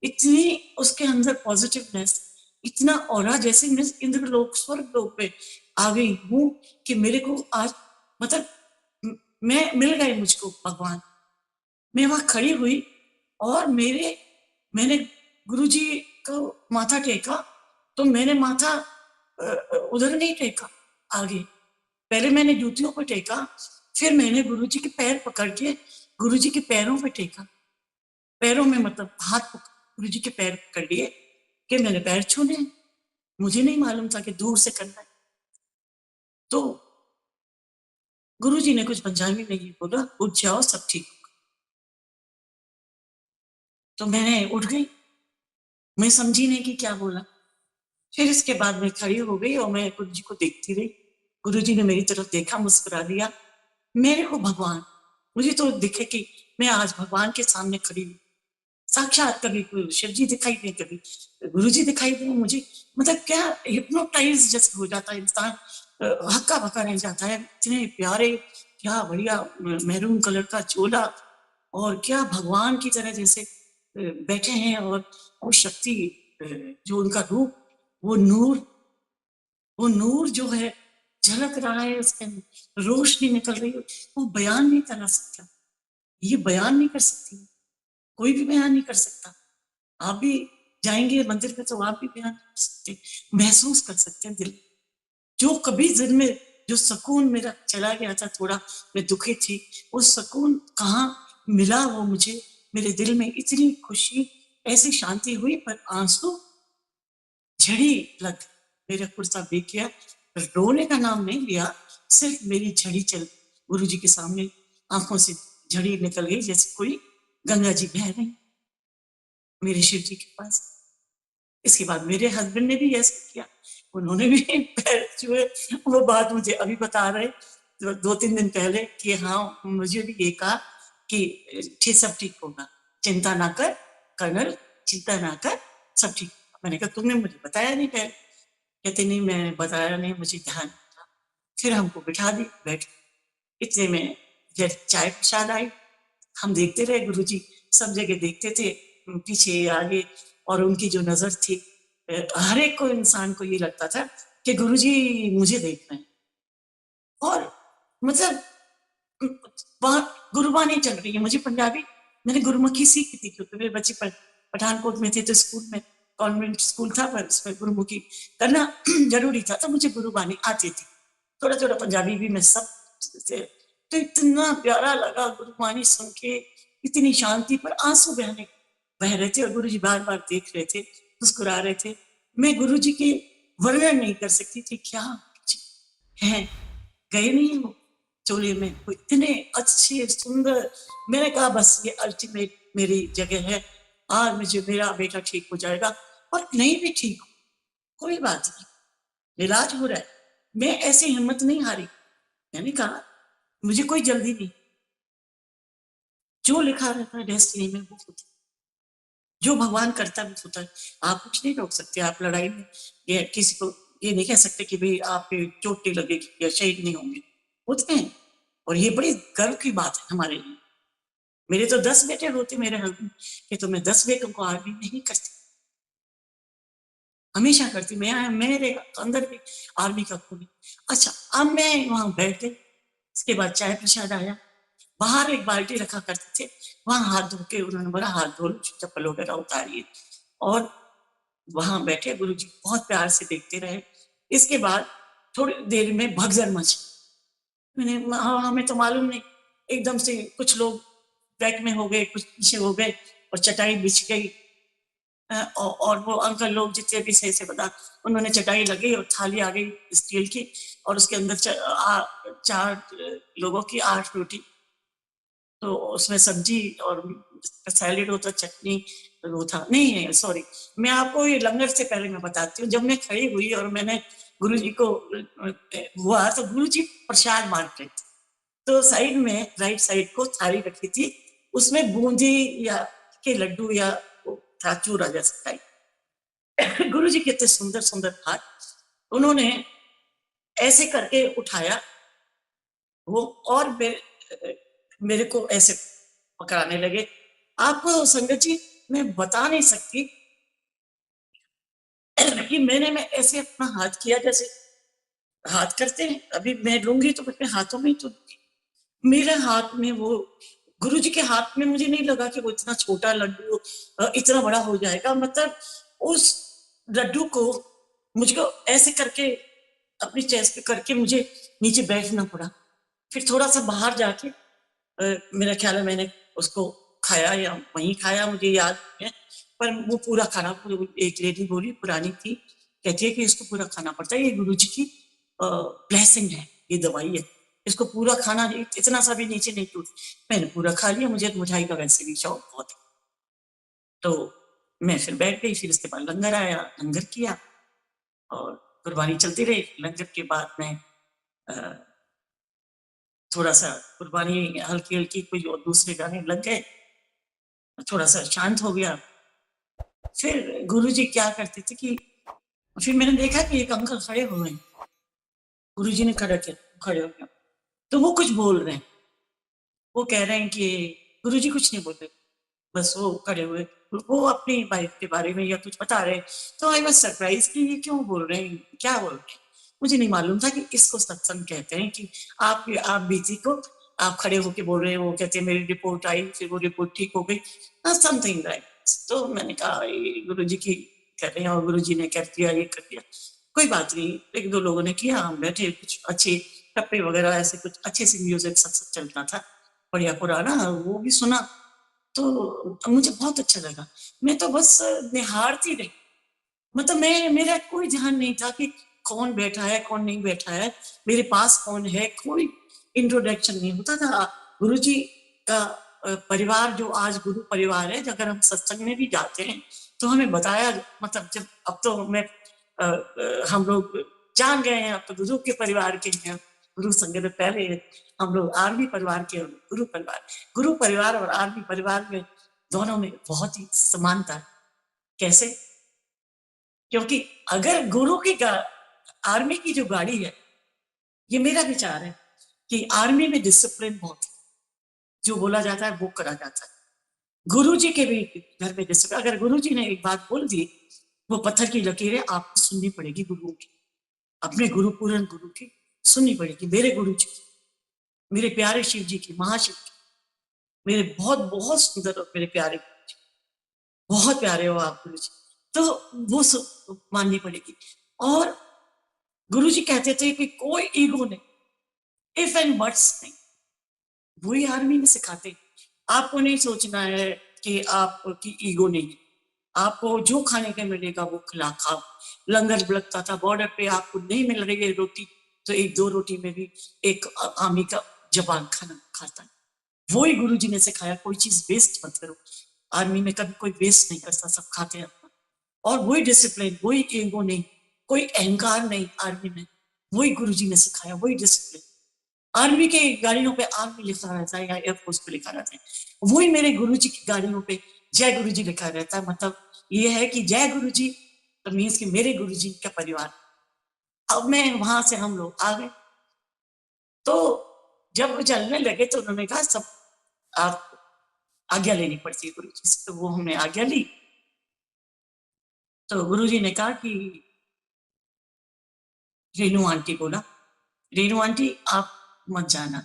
इतनी उसके अंदर पॉजिटिवनेस, इतना औरा, जैसे मैं इंद्रलोक स्वर्ग लोक पे आ गई हूँ कि मेरे को आज मतलब मैं मिल गए मुझको भगवान। मैं वहां खड़ी हुई और मैंने गुरुजी को माथा टेका। तो मैंने माथा उधर नहीं टेका, आगे पहले मैंने जूतियों पर टेका, फिर मैंने गुरुजी के पैर पकड़ के गुरुजी के पैरों पे टेका, पैरों में मतलब हाथ गुरुजी के पैर पकड़ लिए कि मैंने पैर छूने, मुझे नहीं मालूम था कि दूर से करना है। तो गुरुजी ने कुछ पंजाबी में ही बोला, उठ जाओ सब ठीक होगा। तो मैंने उठ गई, मैं समझी नहीं कि क्या बोला। फिर इसके बाद मैं खड़ी हो गई और मैं गुरुजी को देखती रही। गुरुजी ने मेरी तरफ देखा, मुस्कुरा दिया। मेरे को भगवान, मुझे तो दिखे कि मैं आज भगवान के सामने खड़ी हूँ। साक्षात कभी शिव जी दिखाई दे, कभी गुरु जी दिखाई दे मुझे, मतलब क्या हिप्नोटाइज जैसे हो जाता है इंसान, हक्का बक्का रह जाता है। इतने प्यारे, क्या बढ़िया मैरून कलर का चोला, और क्या भगवान की तरह जैसे बैठे हैं, और वो शक्ति, जो उनका रूप, वो नूर जो है झलक रहा है, उसके रोशनी निकल रही है, वो बयान नहीं कर सकता, ये बयान नहीं कर सकती, कोई भी बयान नहीं कर सकता। आप भी जाएंगे मंदिर में तो आप भी बयान कर सकते, महसूस कर सकते हैं दिल, जो कभी दिल में जो सुकून मेरा चला गया था, थोड़ा मैं दुखी थी, वो सुकून कहाँ मिला वो मुझे, मेरे दिल में इतनी खुशी, ऐसी शांति हुई, पर आंसू झड़ी लग, मेरा कुर्ता बेच गया, रोने का नाम नहीं लिया, सिर्फ मेरी झड़ी चल, गुरु जी के सामने आंखों से झड़ी निकल गई, जैसे कोई गंगा जी बह रही मेरे शिव जी के पास। इसके बाद मेरे हस्बैंड ने भी ऐसा किया, उन्होंने भी पैर छुए। वो बात मुझे अभी बता रहे, तो 2-3 दिन पहले, कि हाँ मुझे भी ये कहा कि ठीक, सब ठीक होगा, चिंता ना कर कर्नल, चिंता ना कर, सब ठीक। मैंने कहा तुमने मुझे बताया नहीं पहले। कहते नहीं, मैं बताया नहीं, मुझे ध्यान था। फिर हमको बिठा दी, बैठ, इतने में जब चाय प्रसाद आई, हम देखते रहे, गुरुजी सब जगह देखते थे, पीछे आगे, और उनकी जो नजर थी, हर एक को, इंसान को ये लगता था कि गुरुजी मुझे देख रहे हैं। और मतलब वहां गुरुबानी चल रही है, मुझे पंजाबी, मैंने गुरुमुखी सीखी थी, क्योंकि मेरे बच्चे पठानकोट में थे, तो स्कूल में, कॉन्वेंट स्कूल था, पर उसमें गुरुमुखी करना जरूरी था, तो मुझे गुरुबानी आती थी, थोड़ा थोड़ा पंजाबी भी मैं सब। तो इतना प्यारा लगा गुरुबानी सुन के, इतनी शांति, पर आंसू बह रहे थे, और गुरु जी बार बार देख रहे थे, मुस्कुरा रहे थे। मैं गुरु जी के वर्णन नहीं कर सकती थी, क्या है, गए नहीं वो चोले में, वो इतने अच्छे सुंदर। मैंने कहा बस ये अल्टीमेट मेरी जगह है, आज मुझे मेरा बेटा ठीक हो जाएगा, और नहीं भी ठीक हो, कोई बात नहीं, इलाज हो रहा है। मैं ऐसी हिम्मत नहीं हारी, मैंने कहा मुझे कोई जल्दी नहीं, जो लिखा रहता है डेस्टिनी में वो होता है, जो भगवान करता है वो होता है। आप कुछ नहीं रोक सकते, आप लड़ाई में ये किसी को ये नहीं कह सकते कि भाई आप चोट नहीं लगेगी या शहीद नहीं होंगे, होते हैं। और ये बड़ी गर्व की बात है हमारे लिए। मेरे तो 10 बेटे होते मेरे हस्बैंड के, तो मैं 10 बेटों को आर्मी नहीं करती, हमेशा करती, मैं मेरे अंदर भी आर्मी का खून। अच्छा, अब मैं वहां बैठ गई, इसके बाद चाय प्रसाद आया, बाहर एक बाल्टी रखा करते थे, वहां हाथ धो के उन्होंने बोला हाथ धो लो, चप्पल वगैरह उतारिए, और वहां बैठे गुरुजी बहुत प्यार से देखते रहे। इसके बाद थोड़ी देर में भगदड़ मची, मैंने हमें तो मालूम नहीं, एकदम से कुछ लोग बैक में हो गए, कुछ पीछे हो गए, और चटाई बिछ गई, और वो अंकल लोग जितने भी सही से बता, उन्होंने चटाई लगी और थाली आ गई स्टील की, और उसके अंदर 4 लोगों की 8 रोटी, तो उसमें सब्जी और सैलेड होता, चटनी वो था, नहीं सॉरी, मैं आपको ये लंगर से पहले मैं बताती हूँ। जब मैं खड़ी हुई और मैंने गुरुजी को हुआ, तो गुरुजी प्रसाद बांट रहे थे, तो साइड में राइट साइड को थाली रखी थी, उसमें बूंदी या के लड्डू या था चूरा जैसा टाइप। गुरुजी के इतने सुंदर सुंदर हाथ, उन्होंने ऐसे करके उठाया वो, और मेरे को ऐसे पकड़ाने लगे। आपको संगत जी मैं बता नहीं सकती कि मैं ऐसे अपना हाथ किया, जैसे हाथ करते हैं, अभी मैं लूंगी तो अपने हाथों में ही तो, मेरे हाथ में वो, गुरु जी के हाथ में मुझे नहीं लगा कि वो इतना छोटा लड्डू इतना बड़ा हो जाएगा। मतलब उस लड्डू को मुझको ऐसे करके अपनी चेस्ट पे करके मुझे नीचे बैठना पड़ा। फिर थोड़ा सा बाहर जाके मेरा ख्याल है मैंने उसको खाया या वहीं खाया, मुझे याद है, पर वो पूरा खाना, एक लेडी बोली, पुरानी थी, कहती है कि इसको पूरा खाना पड़ता है, ये गुरुजी की ब्लेसिंग है, ये दवाई है, इसको पूरा खाना, इतना सा भी नीचे नहीं टूट। मैंने पूरा खा लिया, मुझे मिठाई का वैसे भी शौक बहुत है। तो मैं फिर बैठ गई, फिर उसके बाद लंगर आया, लंगर किया और कुर्बानी चलती रही। लंगर के बाद में थोड़ा सा कुर्बानी हल्की हल्की, कोई और दूसरे गाने लग गए, थोड़ा सा शांत हो गया। फिर गुरुजी क्या करते थे कि फिर मैंने देखा कि एक अंकल खड़े हुए हैं, गुरुजी ने खड़े हो गया, तो वो कुछ बोल रहे हैं, वो कह रहे हैं कि गुरुजी कुछ नहीं बोल रहे, बस वो खड़े हुए, वो अपनी वाइफ के बारे में या कुछ बता रहे। तो आई वाज सरप्राइज कि ये क्यों बोल रहे हैं, क्या बोल रहे हैं। मुझे नहीं मालूम था कि इसको सत्संग कहते हैं, कि आप बीती को आप खड़े होके बोल रहे हैं, वो कहते हैं मेरी रिपोर्ट आई, फिर वो रिपोर्ट ठीक हो गई, समथिंग राइट। तो मैंने कहा गुरुजी की कर रहे हैं और गुरुजी ने कर दिया, ये कर दिया, कोई बात नहीं। एक दो लोगों ने किया, हम बैठे, कुछ अच्छे टप्पे वगैरह ऐसे कुछ अच्छे से म्यूजिक सत्संग चलता था, बढ़िया पुराना, वो भी सुना। तो मुझे बहुत अच्छा लगा। मैं तो बस निहारती रही, मतलब मेरा कोई ध्यान नहीं था कि कौन बैठा है कौन नहीं बैठा है, मेरे पास कौन है, कोई इंट्रोडक्शन नहीं होता था। गुरुजी का परिवार जो आज गुरु परिवार है, अगर हम सत्संग में भी जाते हैं तो हमें बताया, मतलब जब अब तो हम लोग जान गए हैं, अब तो गुरु के परिवार के हैं, गुरु संग में पहले हम लोग आर्मी परिवार के, गुरु परिवार और आर्मी परिवार में दोनों में बहुत ही समानता है। कैसे? क्योंकि अगर गुरु की आर्मी की जो गाड़ी है, ये मेरा विचार है कि आर्मी में डिसिप्लिन बहुत है, जो बोला जाता है वो करा जाता है। गुरुजी के भी घर में डिसिप्लिन, अगर गुरुजी ने एक बात बोल दी, वो पत्थर की लकीरें आपको सुननी पड़ेगी, गुरु की, अपने गुरु पूर्ण गुरु की सुननी पड़ेगी, मेरे गुरु जी, मेरे प्यारे शिव जी की, महाशिव की, मेरे बहुत बहुत सुंदर और मेरे प्यारे गुरु जी, बहुत प्यारे हो आप गुरु जी, तो वो माननी पड़ेगी। और गुरु जी कहते थे कि कोई ईगो नहीं, इफ एंड बट्स नहीं, वही आर्मी में सिखाते। आपको नहीं सोचना है कि आपकी ईगो नहीं, आपको जो खाने का मिलेगा वो खिला खाओ। लंगर लगता था बॉर्डर पे, आपको नहीं मिल रही है रोटी तो एक दो रोटी में भी एक आर्मी का जवान खाना खाता है। वही गुरु जी ने सिखाया, कोई चीज वेस्ट मत करो। आर्मी में कभी कोई वेस्ट नहीं करता, सब खाते हैं। और वही डिसिप्लिन, वही ईगो नहीं, कोई अहंकार नहीं आर्मी में, वही गुरु जी ने सिखाया, वही डिसिप्लिन। आर्मी के गाड़ियों पे आर्मी लिखा रहता है या एयरफोर्स पे लिखा रहता है, वही मेरे गुरु जी की गाड़ियों पे जय गुरु जी लिखा रहता है। मतलब ये है कि जय गुरु जी, तो मीन्स कि मेरे गुरु जी का परिवार। अब मैं वहां से हम लोग आ गए, तो जब वो चलने लगे तो उन्होंने कहा सब आप आज्ञा लेनी पड़ती है गुरु जी से, तो वो हमने आज्ञा ली। तो गुरु जी ने कहा कि रेनू आंटी बोला, रेनू आंटी आप मत जाना,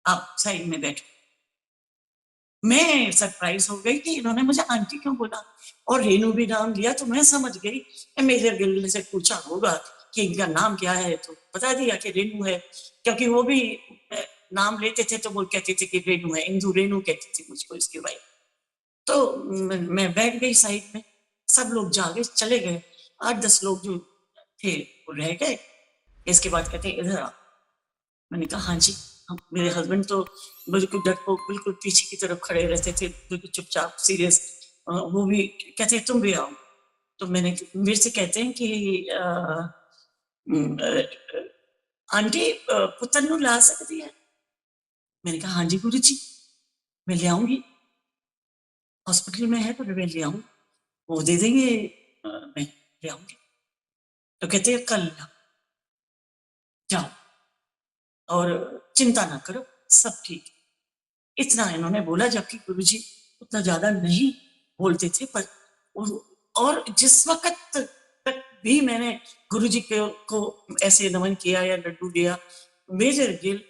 आप साइड में बैठो। मैं सरप्राइज हो गई कि इन्होंने मुझे आंटी क्यों बोला, और रेनू भी नाम लिया, तो मैं समझ गई, मेरे गिल से पूछा होगा कि इनका नाम क्या है, तो बता दिया कि रेनू है, क्योंकि वो भी नाम लेते थे तो वो कहते थे कि रेनू है, इंदू रेनू कहती थी मुझको इसकी वाइफ। तो मैं बैठ गई साइड में, सब लोग जागे चले गए, 8-10 लोग जो थे वो रह गए। इसके बाद कहते इधर आओ। मैंने कहा हाँ जी। मेरे हस्बैंड तो बिल्कुल डरपोक, बिल्कुल पीछे की तरफ खड़े रहते थे, बिल्कुल चुपचाप सीरियस। वो भी कहते तुम भी आओ। तो मेरे से कहते हैं कि आंटी पुत्र नु ला सकती है। मैंने कहा हाँ जी गुरु जी, मैं ले आऊंगी, हॉस्पिटल में है तो मैं ले आऊंगी, वो दे देंगे, मैं ले आऊंगी। तो कहते हैं कल जाओ और चिंता ना करो, सब ठीक। इतना इन्होंने बोला, जबकि गुरुजी उतना ज्यादा नहीं बोलते थे, पर और जिस वक्त तक भी मैंने गुरुजी को ऐसे नमन किया या लड्डू दिया, मेजर गिल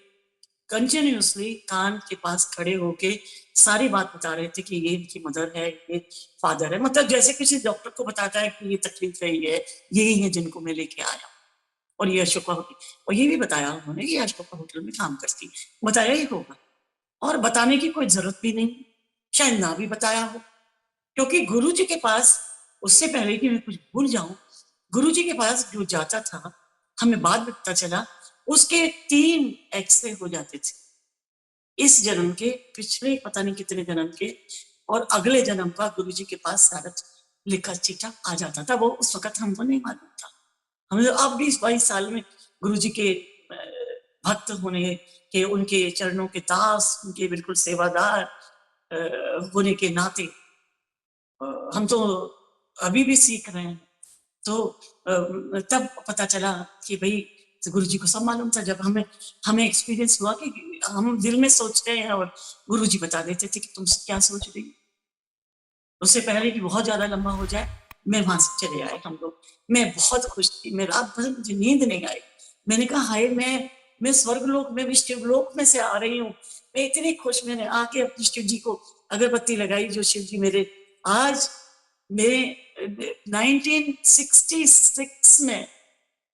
कंटिन्यूअसली कान के पास खड़े होके सारी बात बता रहे थे कि ये इनकी मदर है, ये फादर है, मतलब जैसे किसी डॉक्टर को बताता है कि ये तकलीफ है, ये यही है जिनको मैं लेके आया, और ये अशोका होटल, और ये भी बताया उन्होंने ये अशोका होटल में काम करती, बताया ही होगा, और बताने की कोई जरूरत भी नहीं, शायद ना भी बताया हो, क्योंकि गुरु जी के पास, उससे पहले कि मैं कुछ भूल जाऊं, गुरु जी के पास जो जाता था, हमें बाद में पता चला उसके 3 एक्सरे हो जाते थे, इस जन्म के, पिछले पता नहीं कितने जन्म के, और अगले जन्म का गुरु जी के पास सारा लिखा चिट्ठा आ जाता था। वो उस वक्त हमको नहीं मालूम था, हमें अब 20-22 साल में गुरु जी के भक्त होने के, उनके चरणों के दास, उनके बिल्कुल सेवादार होने के नाते हम तो अभी भी सीख रहे हैं। तो तब पता चला कि भाई गुरु जी को सब मालूम था, जब हमें एक्सपीरियंस हुआ कि हम दिल में सोच रहे हैं और गुरु जी बता देते थे कि तुम क्या सोच रही, उससे पहले कि बहुत ज्यादा लंबा हो जाए मैं वहां से चले आए हम लोग। मैं बहुत खुश थी, मैं रात भर मुझे नींद नहीं आई, मैंने कहा हाय मैं स्वर्गलोक में भी शिवलोक में से आ रही हूँ, मैं इतनी खुश। मैंने आके अपनी शिव जी को अगरबत्ती लगाई, जो शिव जी मेरे आज मेरे 1966 में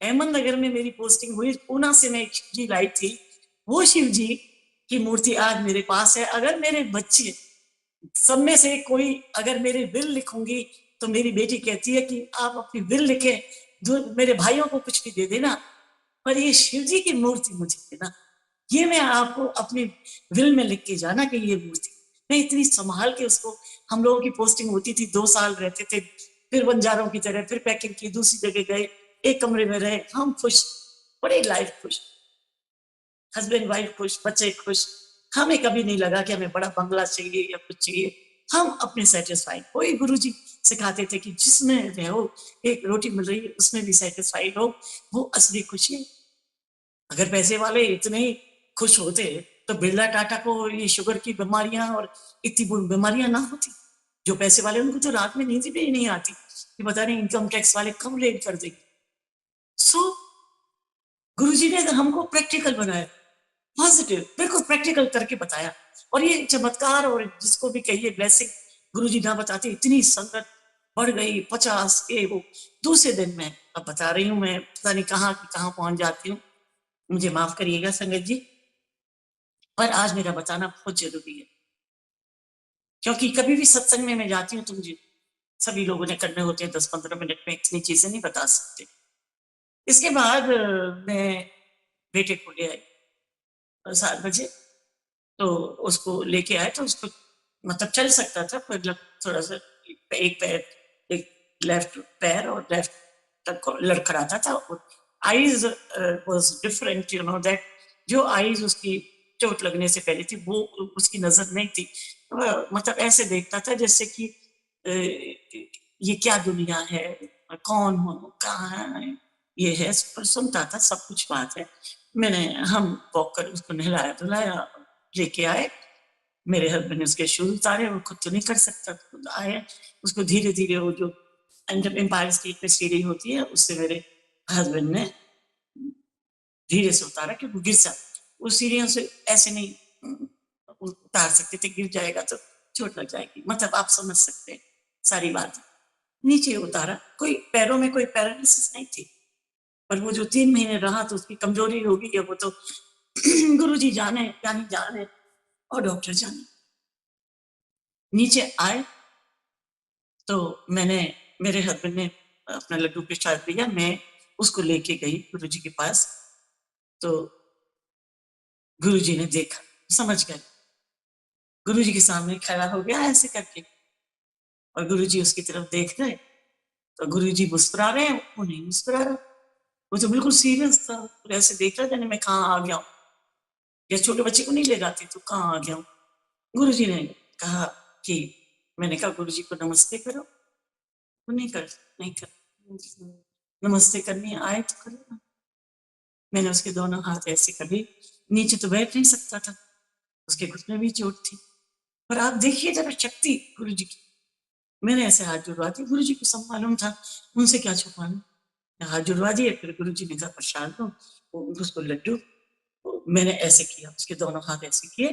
अहमदनगर में मेरी पोस्टिंग हुई, पूना से मैं एक शिव जी लाई थी, वो शिव जी की मूर्ति आज मेरे पास है। अगर मेरे बच्चे सब में से कोई अगर मेरे विल लिखूंगी तो मेरी बेटी कहती है कि आप अपनी विल लिखे, जो मेरे भाइयों को कुछ भी दे देना, पर ये शिव जी की मूर्ति मुझे देना, ये मैं आपको अपनी विल में लिख के जाना कि ये मूर्ति। मैं इतनी संभाल के उसको, हम लोगों की पोस्टिंग होती थी, 2 साल रहते थे, फिर बंजारों की तरह फिर पैकिंग की, दूसरी जगह गए, एक कमरे में रहे, हम खुश, बड़े लाइफ खुश, हस्बैंड वाइफ खुश, बच्चे खुश। हमें कभी नहीं लगा कि हमें बड़ा बंगला चाहिए या कुछ चाहिए, हम अपने सेटिस्फाइड। वही गुरु जी सिखाते थे कि जिसमें रहो, एक रोटी मिल रही है उसमें भी सेटिस्फाइड हो, वो असली खुशी है। अगर पैसे वाले इतने ही खुश होते तो बिरला टाटा को ये शुगर की बीमारियां और इतनी बीमारियां ना होती। जो पैसे वाले उनको तो रात में नींद भी नहीं आती कि पता नहीं इनकम टैक्स वाले कब रेड कर देंगे। सो गुरुजी ने हमको प्रैक्टिकल बनाया, पॉजिटिव, बिल्कुल प्रैक्टिकल करके बताया। और ये चमत्कार, और जिसको भी कहिए ब्लेसिंग, गुरुजी ना बताते इतनी संगत बढ़ गई, 50 के वो दूसरे दिन में, अब बता रही हूँ मैं, पता नहीं कहाँ पहुंच जाती हूँ, मुझे माफ करिएगा संगत जी, पर आज मेरा बताना बहुत जरूरी है, क्योंकि कभी भी सत्संग में मैं जाती हूँ तो मुझे सभी लोगों ने करने होते हैं, 10-15 मिनट में इतनी चीजें नहीं बता सकते। इसके बाद मैं बेटे को ले आई 7 बजे, तो उसको लेके आए, तो उसको मतलब चल सकता था, पर थोड़ा सा एक पैर, एक लेफ्ट पैर और लेफ्ट तक लड़खड़ाता था। Eyes was different, you know that, जो आईज उसकी चोट लगने से पहले थी वो उसकी नजर नहीं थी, मतलब ऐसे देखता था जैसे कि ये क्या दुनिया है, कौन हो, कहाँ है, ये है, पर सुनता था सब कुछ बात है। हम वॉक कर उसको नहलाया धुलाया, लेके आए, मेरे हस्बैंड ने उसके शूज उतारे, वो खुद तो नहीं कर सकता, खुद आए, उसको धीरे धीरे, वो जो एम्पायर स्टेट में सीढ़ी होती है उससे मेरे हस्बैंड ने धीरे से उतारा कि वो गिर सकता, वो सीढ़ियों से ऐसे नहीं उतार सकते थे, गिर जाएगा तो चोट लग जाएगी, मतलब आप समझ सकते हैं सारी बात। नीचे उतारा, कोई पैरों में कोई पैरालिसिस नहीं थी, पर वो जो 3 महीने रहा तो उसकी कमजोरी होगी, वो तो गुरुजी जाने यानी जाने और डॉक्टर जाने। नीचे आए तो मेरे हस्बैंड ने अपना लड्डू प्रसाद दिया, मैं उसको लेके गई गुरुजी के पास, तो गुरुजी ने देखा, समझ गए, गुरुजी के सामने खड़ा हो गया ऐसे करके, और गुरुजी उसकी तरफ देख रहे, तो गुरुजी मुस्कुरा रहे हैं, वो नहीं मुस्कुरा रहा, वो तो बिल्कुल सीरियस था, ऐसे देख रहा था, मैं कहाँ आ गया हूँ, या छोटे बच्चे को नहीं ले जाती तो कहाँ आ गया हूँ। गुरुजी ने कहा कि, मैंने कहा गुरुजी को नमस्ते करो, वो नहीं कर, नमस्ते करनी आए तो करो ना। मैंने उसके दोनों हाथ ऐसे करे, नीचे तो बैठ नहीं सकता था, उसके घुटने भी चोट थी, पर आप देखिए जरा शक्ति गुरु जी की। मैंने ऐसे हाथ जुड़वा दिए, गुरु जी को सब मालूम था, उनसे क्या छुपाना, हाथ जुड़वा दिए, फिर गुरु जी ने कहा प्रसाद दो, उसको लड्डू, मैंने ऐसे किया, उसके दोनों हाथ ऐसे किए,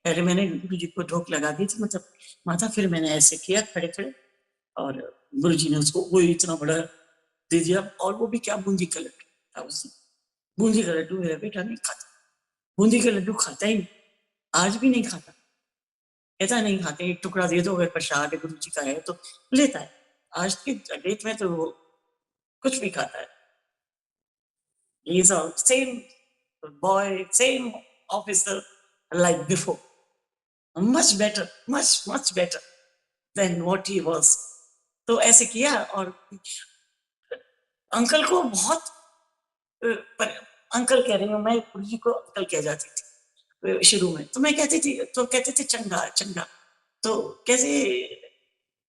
पहले मैंने गुरु जी को ढोक लगा दी थी मतलब माथा, फिर मैंने ऐसे किया खड़े खड़े, और गुरु जी ने उसको वो इतना बड़ा दे दिया, और वो भी क्या, बूंदी का लड्डू था उसमें। बूंदी का लड्डू मेरा बेटा नहीं खाता, बूंदी का लड्डू खाता ही नहीं, आज भी नहीं खाता, कहता नहीं खाते, एक टुकड़ा दे दो अगर प्रसाद गुरु जी का है तो लेता है, आज की डेट में तो वो कुछ भी खाता है। He is a same boy, same officer like before, much better, much better than what he was. तो ऐसे किया, और अंकल को बहुत अंकल कह रही हूँ मैं, गुरु जी को अंकल कह जाती थी शुरू में, तो मैं कहती थी, तो कहते थे चंगा चंगा, तो कैसे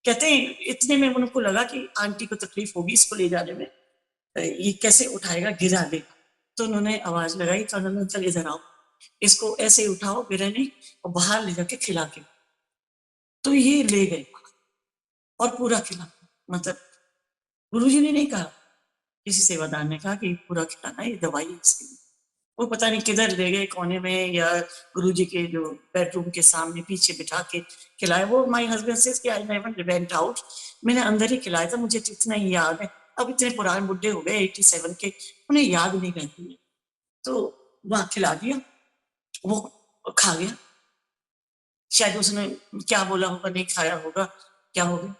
कहते हैं, इतने में उनको लगा कि आंटी को तकलीफ होगी इसको ले जाने में, ये कैसे उठाएगा, गिरा देगा, तो उन्होंने आवाज लगाई, तो उन्होंने चल इधर आओ, इसको ऐसे उठाओ बिरा नहीं, और बाहर ले जाके खिला के, तो ये ले गए और पूरा खिला, मतलब गुरुजी ने नहीं कहा, किसी सेवादार ने कहा कि पूरा खिलाना, ये दवाई है इसके लिए। वो पता नहीं किधर ले गए, कोने में, या गुरुजी के जो बेडरूम के सामने पीछे बिठा के खिलाए। वो माय हस्बैंड सेज कि आई नेवर वेंट आउट, मैंने अंदर ही खिलाया था, मुझे इतना ही याद है। अब इतने पुराने बुढ़े हो गए 87 के, उन्हें याद नहीं रहती है, तो वहां खिला दिया, वो खा गया, शायद उसने क्या बोला होगा, नहीं खाया होगा, क्या हो गया।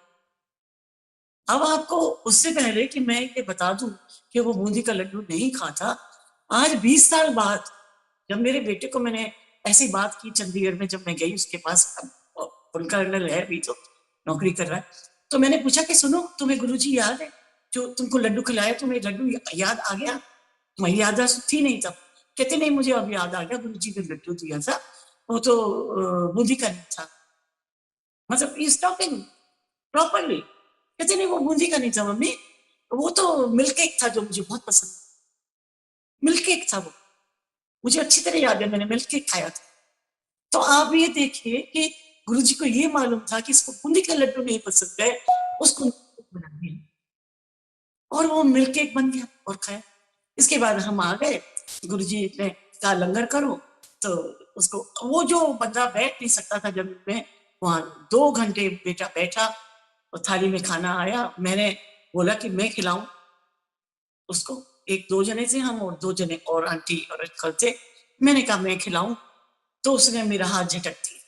अब आपको उससे पहले कि मैं ये बता दूं कि वो बूंदी का लड्डू नहीं खाता, आज 20 साल बाद जब मेरे बेटे को मैंने ऐसी बात की चंडीगढ़ में, जब मैं गई उसके पास, उनका है भी तो नौकरी कर रहा है, तो मैंने पूछा कि सुनो, तुम्हें गुरुजी याद है जो तुमको लड्डू खिलाया, तुम्हें लड्डू याद आ गया? तुम्हारी याददाश्त थी नहीं तब? कहते नहीं, मुझे अब याद आ गया, गुरुजी ने लड्डू दिया था, वो तो बूंदी का नहीं था। मतलब इज टॉकिंग प्रॉपरली। कहते नहीं, वो बूंदी का नहीं था मम्मी, वो तो मिल्क केक था जो मुझे बहुत पसंद, मिल्क केक था वो, मुझे अच्छी तरह याद है, मैंने मिल्क केक खाया था। तो आप ये देखिए कि गुरुजी को ये मालूम था कि इसको बूंदी का लड्डू नहीं पसंद है, उसको बना दिया, और वो मिल्क केक बन गया और खाया। इसके बाद हम आ गए, गुरुजी ने कहा लंगर करो, तो उसको, वो जो बंदा बैठ नहीं सकता था जमीन में, वहां 2 घंटे बेटा बैठा, और थाली में खाना आया, मैंने बोला कि मैं खिलाऊं उसको, 1-2 जने थे हम, और 2 जने और आंटी और अंकल थे, मैंने कहा मैं खिलाऊं, तो उसने मेरा हाथ झटक दिया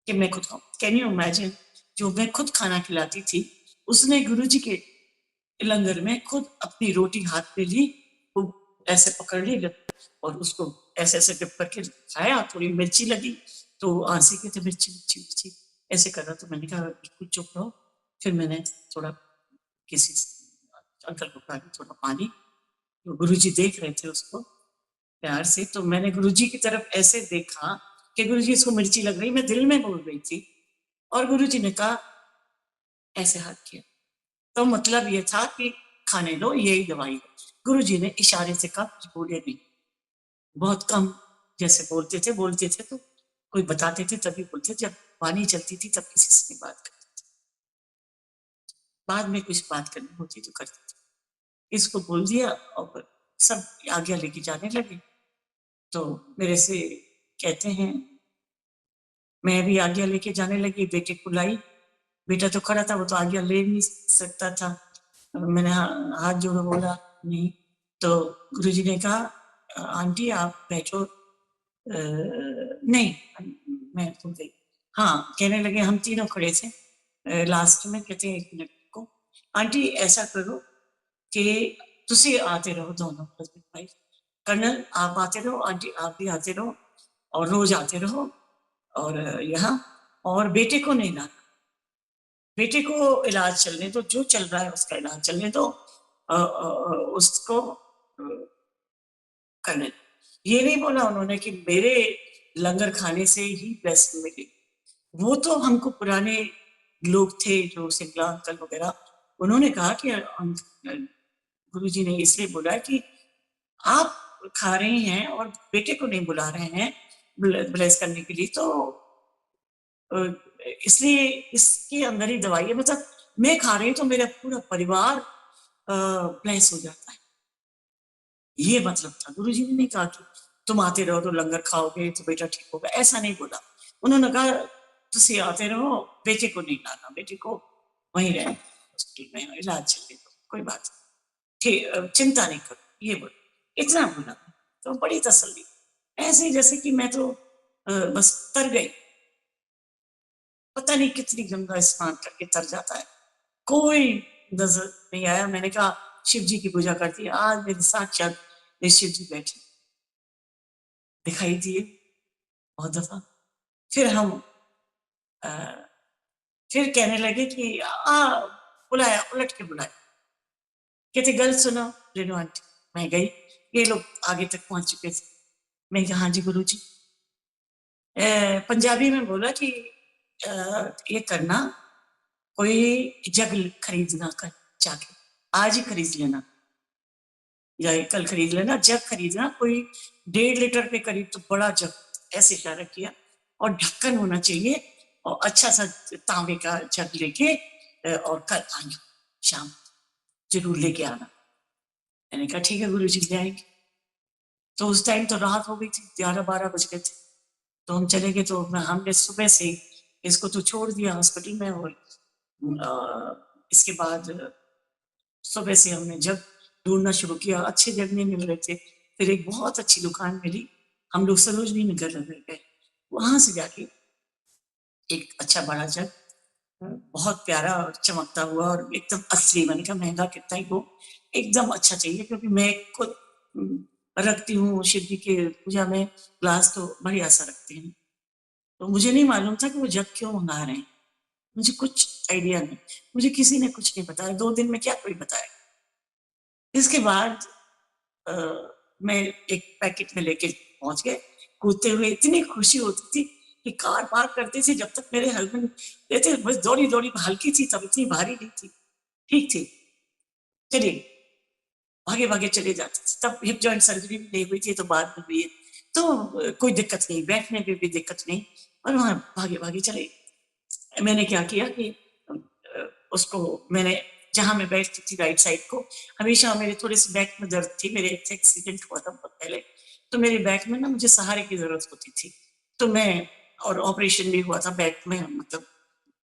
कि मैं खुद खाऊं। कैन यू इमेजिन, जो मैं खुद खाना खिलाती थी, उसने गुरुजी के लंगर में खुद अपनी रोटी हाथ में ली, वो ऐसे पकड़ ली और उसको ऐसे ऐसे डिप करके खाया, थोड़ी मिर्ची लगी तो आंसी के थे, मिर्ची मिर्ची मिर्ची ऐसे कर रहा, तो मैंने कहा बिल्कुल चुप रहो। फिर मैंने थोड़ा किसी अंकल को कहा थोड़ा पानी, तो गुरुजी देख रहे थे उसको प्यार से, तो मैंने गुरुजी की तरफ ऐसे देखा कि गुरुजी इसको मिर्ची लग रही, मैं दिल में बोल रही थी, और गुरुजी ने कहा ऐसे हाथ किया, तो मतलब ये था कि खाने दो, यही दवाई है। गुरुजी ने इशारे से कहा, कुछ बोले नहीं, बहुत कम जैसे बोलते थे तो कोई बताते थे तभी बोलते, जब वाणी चलती थी तब किसी से बात करते थे, बाद में कुछ बात करनी होती तो करते थे। इसको बोल दिया और सब आज्ञा लेके जाने लगे, तो मेरे से कहते हैं, मैं भी आज्ञा लेके जाने लगी, बेटे को लाई, बेटा तो खड़ा था, वो तो आज्ञा ले नहीं सकता था, मैंने हाथ जोड़ो, बोला नहीं, तो गुरुजी ने कहा आंटी आप बैठो, नहीं मैं तो गई, हाँ कहने लगे, हम तीनों खड़े थे लास्ट में, कहते हैं 1 मिनट को, आंटी ऐसा करो कि तुसी आते रहो दोनों हस्बैंड वाइफ, कर्नल आप आते रहो, आंटी आप भी आते रहो, और रोज आते रहो, और यहाँ, और बेटे को नहीं लाना, बेटे को इलाज चलने दो, जो चल रहा है उसका इलाज चलने दो, उसको करने दो। ये नहीं बोला उन्होंने कि मेरे लंगर खाने से ही ब्लेसिंग मिली, वो तो हमको पुराने लोग थे जो सिंगला अंकल वगैरह, उन्होंने कहा कि गुरुजी ने इसलिए बोला कि आप खा रहे हैं और बेटे को नहीं बुला रहे हैं ब्लेस करने के लिए, तो इसलिए इसके अंदर ही दवाई है, मतलब मैं खा रही हूँ तो मेरा पूरा परिवार ब्लेस हो जाता है, ये मतलब था। गुरुजी ने नहीं कहा कि तुम आते रहो तो लंगर खाओगे तो बेटा ठीक होगा, ऐसा नहीं बोला। उन्होंने कहा तुसी आते रहो, बेटे को नहीं लाना, बेटे को वहीं रहना, हॉस्पिटल में इलाज चलने दो, कोई बात नहीं, चिंता नहीं करो, ये बोल, इतना बोला। तो बड़ी तसल्ली, ऐसे जैसे कि मैं तो बस तर गई, पता नहीं कितनी गंगा स्नान करके तर जाता है, कोई नजर नहीं आया। मैंने कहा शिव जी की पूजा करती है, आज मेरे साक्षात शिव जी बैठे दिखाई दिए बहुत दफा। फिर हम आ, फिर कहने लगे कि बुलाया, उलट के बुलाया, कहते गल सुनो रेणु आंटी। मैं गई, ये लोग आगे तक पहुंच चुके थे। मैं कहा हाँ जी गुरु जी। पंजाबी में बोला कि ये करना, कोई जग खरीदना कर जाके, आज ही खरीद लेना या कल खरीद लेना, जग खरीदना कोई 1.5 लीटर के करीब, तो बड़ा जग, ऐसे इशारा किया, और ढक्कन होना चाहिए, और अच्छा सा तांबे का जग लेके, और कल आना, शाम जरूर लेके आना। मैंने कहा ठीक है गुरु जी ले आएंगे। तो उस टाइम तो रात हो गई थी, 11-12 बज गए थे। तो हम चले गए, तो हमने सुबह से इसको तो छोड़ दिया हॉस्पिटल में, और इसके बाद सुबह से हमने जग ढूंढना शुरू किया, अच्छे जग नहीं मिल रहे थे। फिर एक बहुत अच्छी दुकान मिली, हम लोग सरोजनी नगर लगे गए, वहां से जाके एक अच्छा बड़ा जग, बहुत प्यारा और चमकता हुआ और एकदम असली, मैंने कहा महंगा कितना ही हो, एकदम अच्छा चाहिए, क्योंकि मैं खुद रखती हूँ शिव जी के पूजा में ग्लास, तो बढ़िया सा रखती हूँ। तो मुझे नहीं मालूम था कि वो जग क्यों मंगा रहे हैं, मुझे कुछ आइडिया नहीं, मुझे किसी ने कुछ नहीं बताया, 2 दिन में क्या कोई बताया। इसके बाद मैं एक पैकेट में लेके पहुंच गए, कूदते हुए, इतनी खुशी होती थी कि कार पार्क करते थे, जब तक मेरे हस्बैंड देते, बस दौड़ी दौड़ी, हल्की थी तब, इतनी भारी नहीं थी, ठीक थी, चलिए भागे भागे चले जाते थे। तब हिप जॉइंट सर्जरी भी नहीं हुई थी, तो बाद में हुई है, तो कोई दिक्कत नहीं, बैठने में भी दिक्कत नहीं, और वहां भागे भागे चले। मैंने क्या किया कि उसको मैंने, जहां मैं बैठती थी राइट साइड को, हमेशा मेरे थोड़े से बैक में दर्द थी, मेरे एक एक्सीडेंट हुआ था बहुत पहले, तो मेरे बैक में ना मुझे सहारे की जरूरत होती थी। तो मैं, और ऑपरेशन भी हुआ था बैक में, मतलब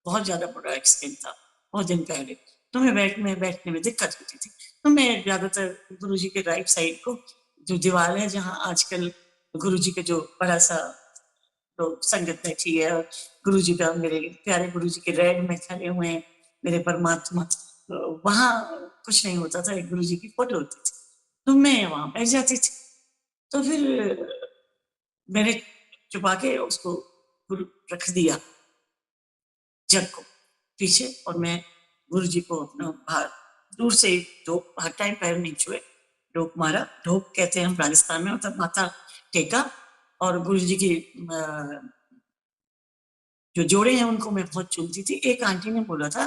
बहुत ज्यादा बड़ा एक्सीडेंट था बहुत दिन पहले, तो मैं बैक में बैठने में दिक्कत होती थी। तो मैं ज्यादातर गुरु जी के राइट साइड को, जो दीवार है जहाँ आजकल गुरु जी के जो बड़ा सा तो संगत बैठी है, और गुरु जी का, मेरे प्यारे गुरु जी के रेड में खड़े हुए हैं मेरे परमात्मा, तो वहां कुछ नहीं होता था, एक गुरु जी की फोटो होती थी, तो मैं वहां बैठ जाती थी। तो फिर मैंने छुपा के उसको गुरु रख दिया जग को पीछे, और मैं गुरु जी को अपना बाहर दूर से ढोक, हर टाइम पैर नहीं छुए, ढोक मारा, ढोक कहते हैं हम राजस्थान में, मतलब माथा टेका, और गुरु जी की जो जोड़े हैं उनको मैं बहुत चूमती थी। एक आंटी ने बोला था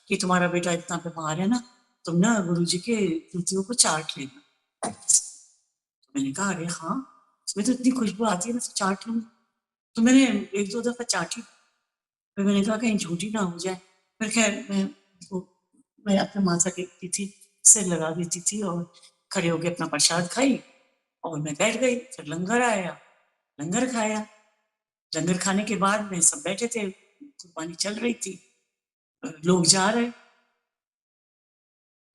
कि तुम्हारा बेटा इतना बीमार है ना, तुम ना गुरु जी के जूतियों को चाट लेना। तो मैंने कहा अरे हाँ, इसमें तो इतनी खुशबू आती है, मैं तो चाट लूंगी। तो मैंने 1-2 दफा चाटी, फिर मैंने कहा कहीं झूठी ना हो जाए। फिर खैर मैं अपने माथा टेकती थी, सिर लगा देती थी, और खड़े होके अपना प्रसाद खाई, और मैं बैठ गई। फिर लंगर आया, लंगर खाया, लंगर खाने के बाद में सब बैठे थे, कुर्बानी चल रही थी, लोग जा रहे,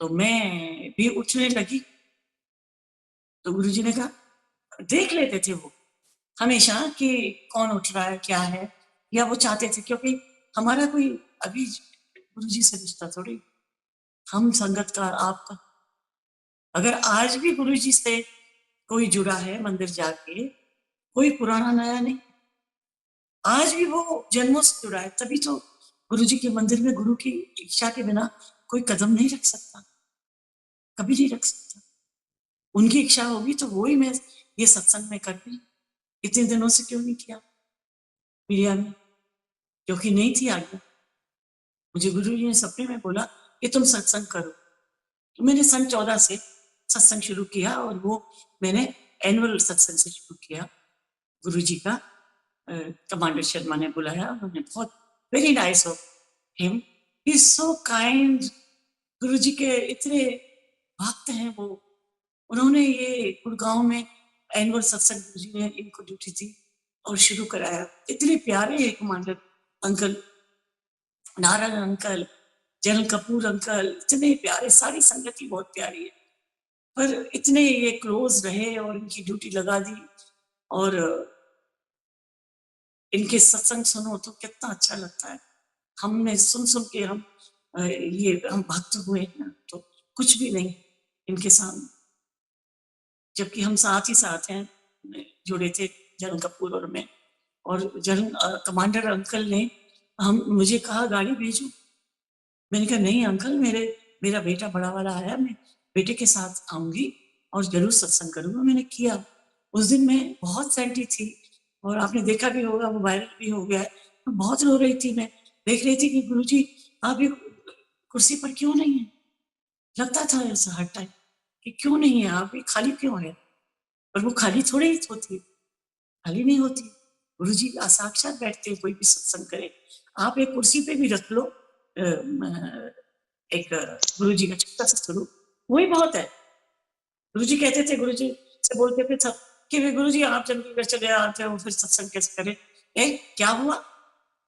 तो मैं भी उठने लगी। तो गुरुजी ने कहा, देख लेते थे वो हमेशा कि कौन उठ रहा है क्या है, या वो चाहते थे, क्योंकि हमारा कोई अभी गुरुजी से रिश्ता थोड़ी, हम संगत का, आपका, अगर आज भी गुरुजी से कोई जुड़ा है मंदिर जाके, कोई पुराना नया नहीं, आज भी वो जन्मों से जुड़ा है, तभी तो गुरुजी के मंदिर में गुरु की इच्छा के बिना कोई कदम नहीं रख सकता, कभी नहीं रख सकता। उनकी इच्छा होगी तो वो ही मैं ये सत्संग में कर रही, इतने दिनों से क्यों नहीं किया मीडिया में, क्योंकि नहीं थी आज्ञा। मुझे गुरु जी ने सपने में बोला कि तुम सत्संग करो, तो मैंने सन 14 से सत्संग शुरू किया, और वो मैंने एनुअल सत्संग से शुरू किया। गुरु जी का कमांडर शर्मा ने बुलाया, उन्होंने बहुत very nice of him, he is so kind. गुरु जी के इतने भक्त हैं वो, उन्होंने ये गुड़गांव में एनुअल सत्संग गुरुजी ने इनको ड्यूटी दी और शुरू कराया। इतने प्यारे commander uncle, Narayan uncle, general Kapoor uncle, इतने प्यारे, सारी संगत ही बहुत प्यारी है, पर इतने ये क्लोज रहे और इनकी ड्यूटी लगा दी। और इनके सत्संग सुनो तो कितना अच्छा लगता है। हमने सुन सुन के हम भक्त हुए ना, तो कुछ भी नहीं इनके सामने, जबकि हम साथ ही साथ हैं, जुड़े थे जनरल कपूर और मैं। और जनरल कमांडर अंकल ने मुझे कहा गाड़ी भेजो। मैंने कहा नहीं अंकल, मेरा बेटा बड़ा वाला आया, मैं बेटे के साथ आऊंगी और जरूर सत्संग करूंगा। मैंने किया। उस दिन मैं बहुत सैंटी थी और आपने देखा भी होगा, वो वायरल भी हो गया है। बहुत रो रही थी, मैं देख रही थी कि गुरुजी आप ये कुर्सी पर क्यों नहीं है। लगता था ऐसा हर टाइम कि क्यों नहीं है आप, ये खाली क्यों है। और वो खाली थोड़ी ही होती, खाली नहीं होती। गुरुजी साक्षात बैठते हैं, कोई भी सत्संग करे, आप एक कुर्सी पे भी रख लो एक गुरुजी का छोटा सा स्वरूप, वही बहुत है। गुरुजी कहते थे, गुरुजी से बोलते थे सब कि गुरुजी आप चंडीगढ़ चले आते हो, फिर सत्संग कैसे करें। क्या हुआ,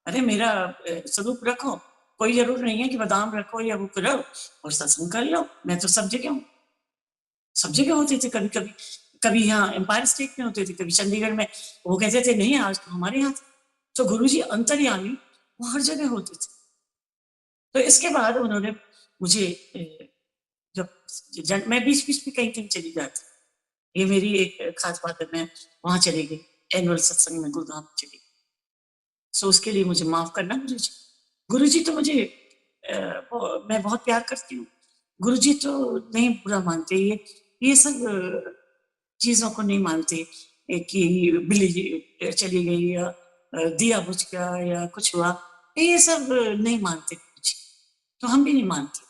अरे मेरा स्वरूप रखो, कोई जरूर नहीं है कि बादाम रखो या वो करो और सत्संग कर लो। मैं तो सब जगह हूँ, सब जगह होते थे। कभी कभी कभी यहाँ एम्पायर स्टेट में होते थे, कभी चंडीगढ़ में। वो कहते थे नहीं आज तो हमारे यहाँ थे। तो गुरुजी अंतर्यामी, वो हर जगह होते थे। तो इसके बाद उन्होंने मुझे जब मैं बीच बीच में कहीं कहीं चली जाती, ये मेरी एक खास बात है, मैं वहां चली गई एनुअल सत्संग में, गुरुधाम चली गई। सो उसके लिए मुझे माफ करना गुरुजी। गुरुजी तो मुझे मैं बहुत प्यार करती हूँ। गुरुजी तो नहीं बुरा मानते, ये सब चीजों को नहीं मानते कि बिल्ली चली गई या दिया बुझ गया या कुछ हुआ, ये सब नहीं मानते गुरुजी। तो हम भी नहीं मानते।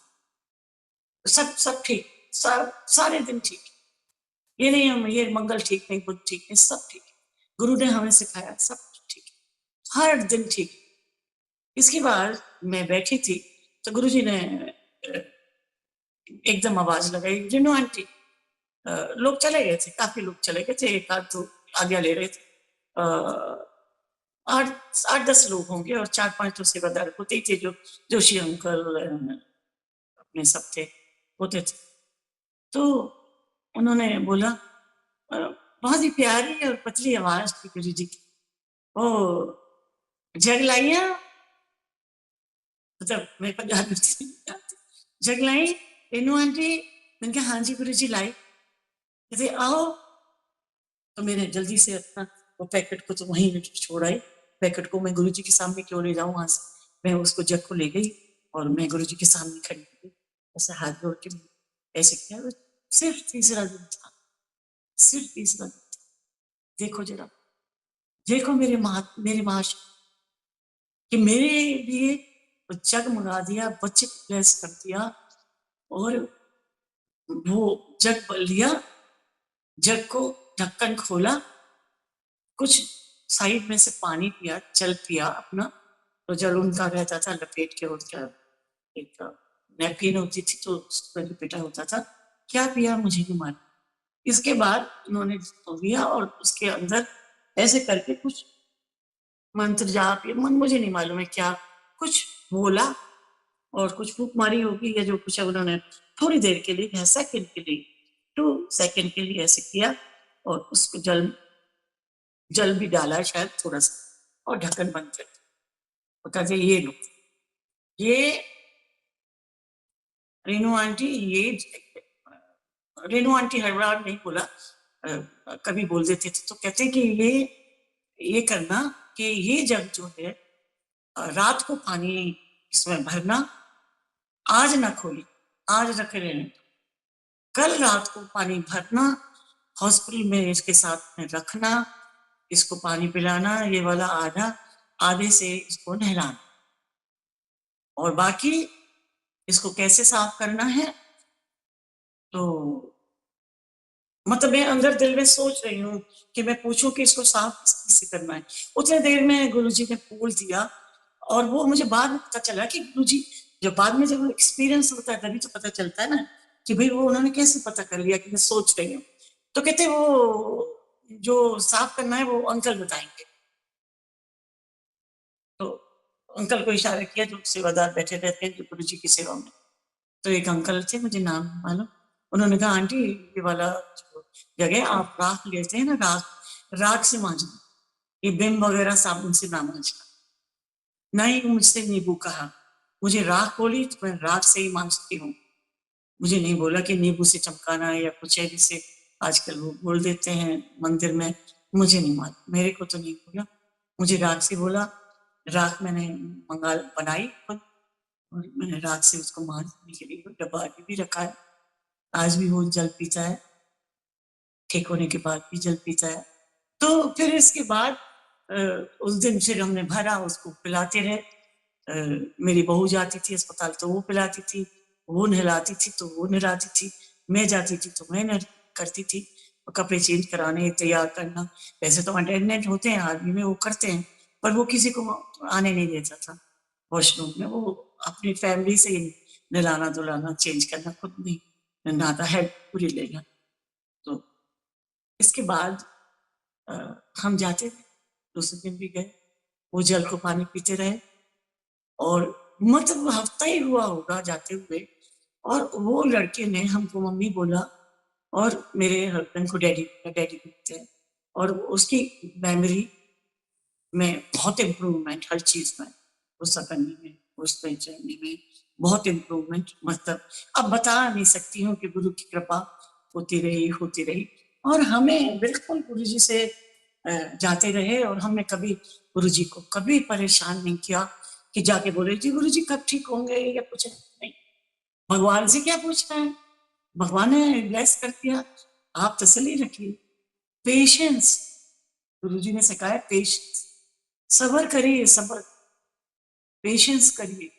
सब ठीक, सब सारे दिन ठीक, ये नहीं हम ये मंगल ठीक नहीं, बुध ठीक नहीं, सब ठीक। गुरु ने हमें सिखाया सब ठीक, हर दिन ठीक। इसके बाद मैं बैठी थी तो गुरुजी ने एकदम आवाज लगाई, जिन्नो आंटी। लोग चले गए थे, काफी लोग चले गए थे, एक आध तो आज्ञा ले रहे थे। 8-10 लोग होंगे और 4-5 तो सेवादार होते ही थे, जो जोशी अंकल अपने सब थे, होते थे। तो उन्होंने बोला, बहुत ही प्यारी और पतली आवाज थी गुरु जी की, ओ जग लाइया, मतलब मैं पंजाबी जग लाई इनू आंटी। मैंने कहा हाँ जी गुरु जी लाई। कहते आओ। तो मैंने जल्दी से अपना वो पैकेट को तो वहीं छोड़ आई। पैकेट को मैं गुरु जी के सामने क्यों ले जाऊं, वहां से मैं उसको जग को ले गई और मैं गुरु जी के सामने खड़ी हुई, ऐसे हाथ जोड़ के ऐसे किया। सिर्फ तीसरा दिन था, सिर्फ तीसरा दिन था। देखो जरा, देखो मेरे महाशय कि मेरे लिए जग मंगा दिया, बच्चे को ब्लेस कर दिया और वो जग लिया, जग को ढक्कन खोला, कुछ साइड में से पानी पिया, जल पिया अपना। तो जल उनका रहता था लपेट के, उनका एक नैपकिन होती थी तो उसमें लपेटा होता था। क्या पिया मुझे नहीं मालूम। इसके बाद उन्होंने लिया और उसके अंदर ऐसे करके कुछ मंत्र जाप, मन मुझे नहीं मालूम है क्या, कुछ बोला और कुछ फूक मारी होगी या जो कुछ उन्होंने थोड़ी देर के लिए, सेकंड के लिए, 2 सेकंड के लिए ऐसे किया और उसको जल भी डाला शायद थोड़ा सा और ढक्कन बंद कर दिया। कहते ये लो, ये रेणु आंटी, ये रेणु आंटी हर बार नहीं बोला, कभी बोल देते थे। तो कहते कि ये करना कि ये जग जो है रात को पानी इसमें भरना, आज ना खोली, आज रखे रहने, कल रात को पानी भरना, हॉस्पिटल में इसके साथ में रखना, इसको पानी पिलाना, ये वाला आधे से इसको नहलाना, और बाकी इसको कैसे साफ करना है। तो मतलब मैं अंदर दिल में सोच रही हूँ कि मैं पूछूं कि इसको साफ किससे करना है। उतने देर में गुरुजी ने बोल दिया और वो मुझे बाद में पता चला कि गुरुजी, जब बाद में जब एक्सपीरियंस होता है तभी तो पता चलता है ना कि भाई वो उन्होंने कैसे पता कर लिया कि मैं सोच रही हूँ। तो कहते वो जो साफ करना है वो अंकल बताएंगे। तो अंकल को इशारा किया, जो सेवादार बैठे रहते हैं जो गुरु जी की सेवा में। तो एक अंकल थे, मुझे नाम मालूम, उन्होंने कहा आंटी ये वाला जो जगह आप राख लेते हैं ना, राख राख से मांजना, ये बिम वगैरह साबुन से ना मांजना। ना ही मुझसे नींबू कहा, मुझे राख बोली तो मैं राख से ही मांजती हूँ। मुझे नहीं बोला कि नींबू से चमकाना है या कुछ है, जिसे आजकल वो बोल देते हैं मंदिर में, मुझे नहीं मालूम, मेरे को तो नहीं बोला, मुझे राख से बोला। राख मैंने मंगा बनाई खुद, और मैंने राख से उसको मांजने के लिए डब्बा आगे भी रखा है। आज भी वो जल पीता है, ठीक होने के बाद भी जल पीता है। तो फिर इसके बाद उस दिन फिर हमने भरा, उसको पिलाते रहे। मेरी बहू जाती थी अस्पताल तो वो पिलाती थी, वो नहलाती थी तो वो नहलाती थी, मैं जाती थी तो मैं करती थी, कपड़े चेंज कराने, तैयार करना। वैसे तो अटेंडेंट होते हैं आर्मी में, वो करते हैं, पर वो किसी को आने नहीं देता था वॉशरूम में, वो अपनी फैमिली से ही नहलाना धुलाना चेंज करना, खुद नहीं नहाता है, पूरी लेगा। तो इसके बाद हम जाते थे, दूसरे दिन भी गए, वो जल को पानी पीते रहे, और मतलब हफ्ता ही हुआ होगा जाते हुए, और वो लड़के ने हमको मम्मी बोला, और मेरे हस्बैंड को डैडी डैडी बोलते हैं, और उसकी मेमोरी में बहुत इम्प्रूवमेंट, हर चीज में, गुस्सा करने में, उसमें चढ़ने में बहुत इम्प्रूवमेंट, मतलब अब बता नहीं सकती हूँ कि गुरु की कृपा होती रही होती रही। और हमें बिल्कुल गुरु जी से जाते रहे, और हमने कभी गुरु जी को कभी परेशान नहीं किया कि जाके बोले जी गुरु जी कब ठीक होंगे या कुछ नहीं। भगवान से क्या पूछना है, भगवान ने ब्लेस कर दिया, आप तसल्ली रखिए। पेशेंस, गुरु जी ने सिखाया पेशेंस, सबर करिए, सबर, पेशेंस करिए।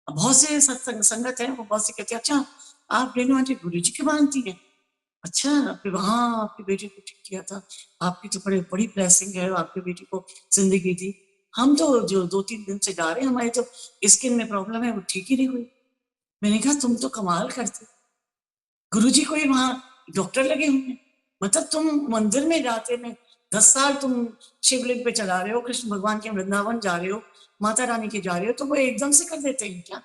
बहुत से सत्संग संगत है, वो बहुत से कहते हैं अच्छा आप रेणु आंटी गुरु जी की मानती है, अच्छा हाँ आपकी बेटी को ठीक किया था, आपकी तो बड़ी बड़ी ब्लेसिंग है, आपकी बेटी को जिंदगी दी। हम तो जो 2-3 दिन से जा रहे हैं, हमारी तो स्किन में प्रॉब्लम है, वो ठीक ही नहीं हुई। मैंने कहा तुम तो कमाल करते, गुरु जी कोई वहां डॉक्टर लगे हुए, मतलब तुम मंदिर में जाते में 10 साल तुम शिवलिंग पे चला रहे हो, कृष्ण भगवान के वृंदावन जा रहे हो, माता रानी के जा रहे हो, तो वो एकदम से कर देते हैं क्या?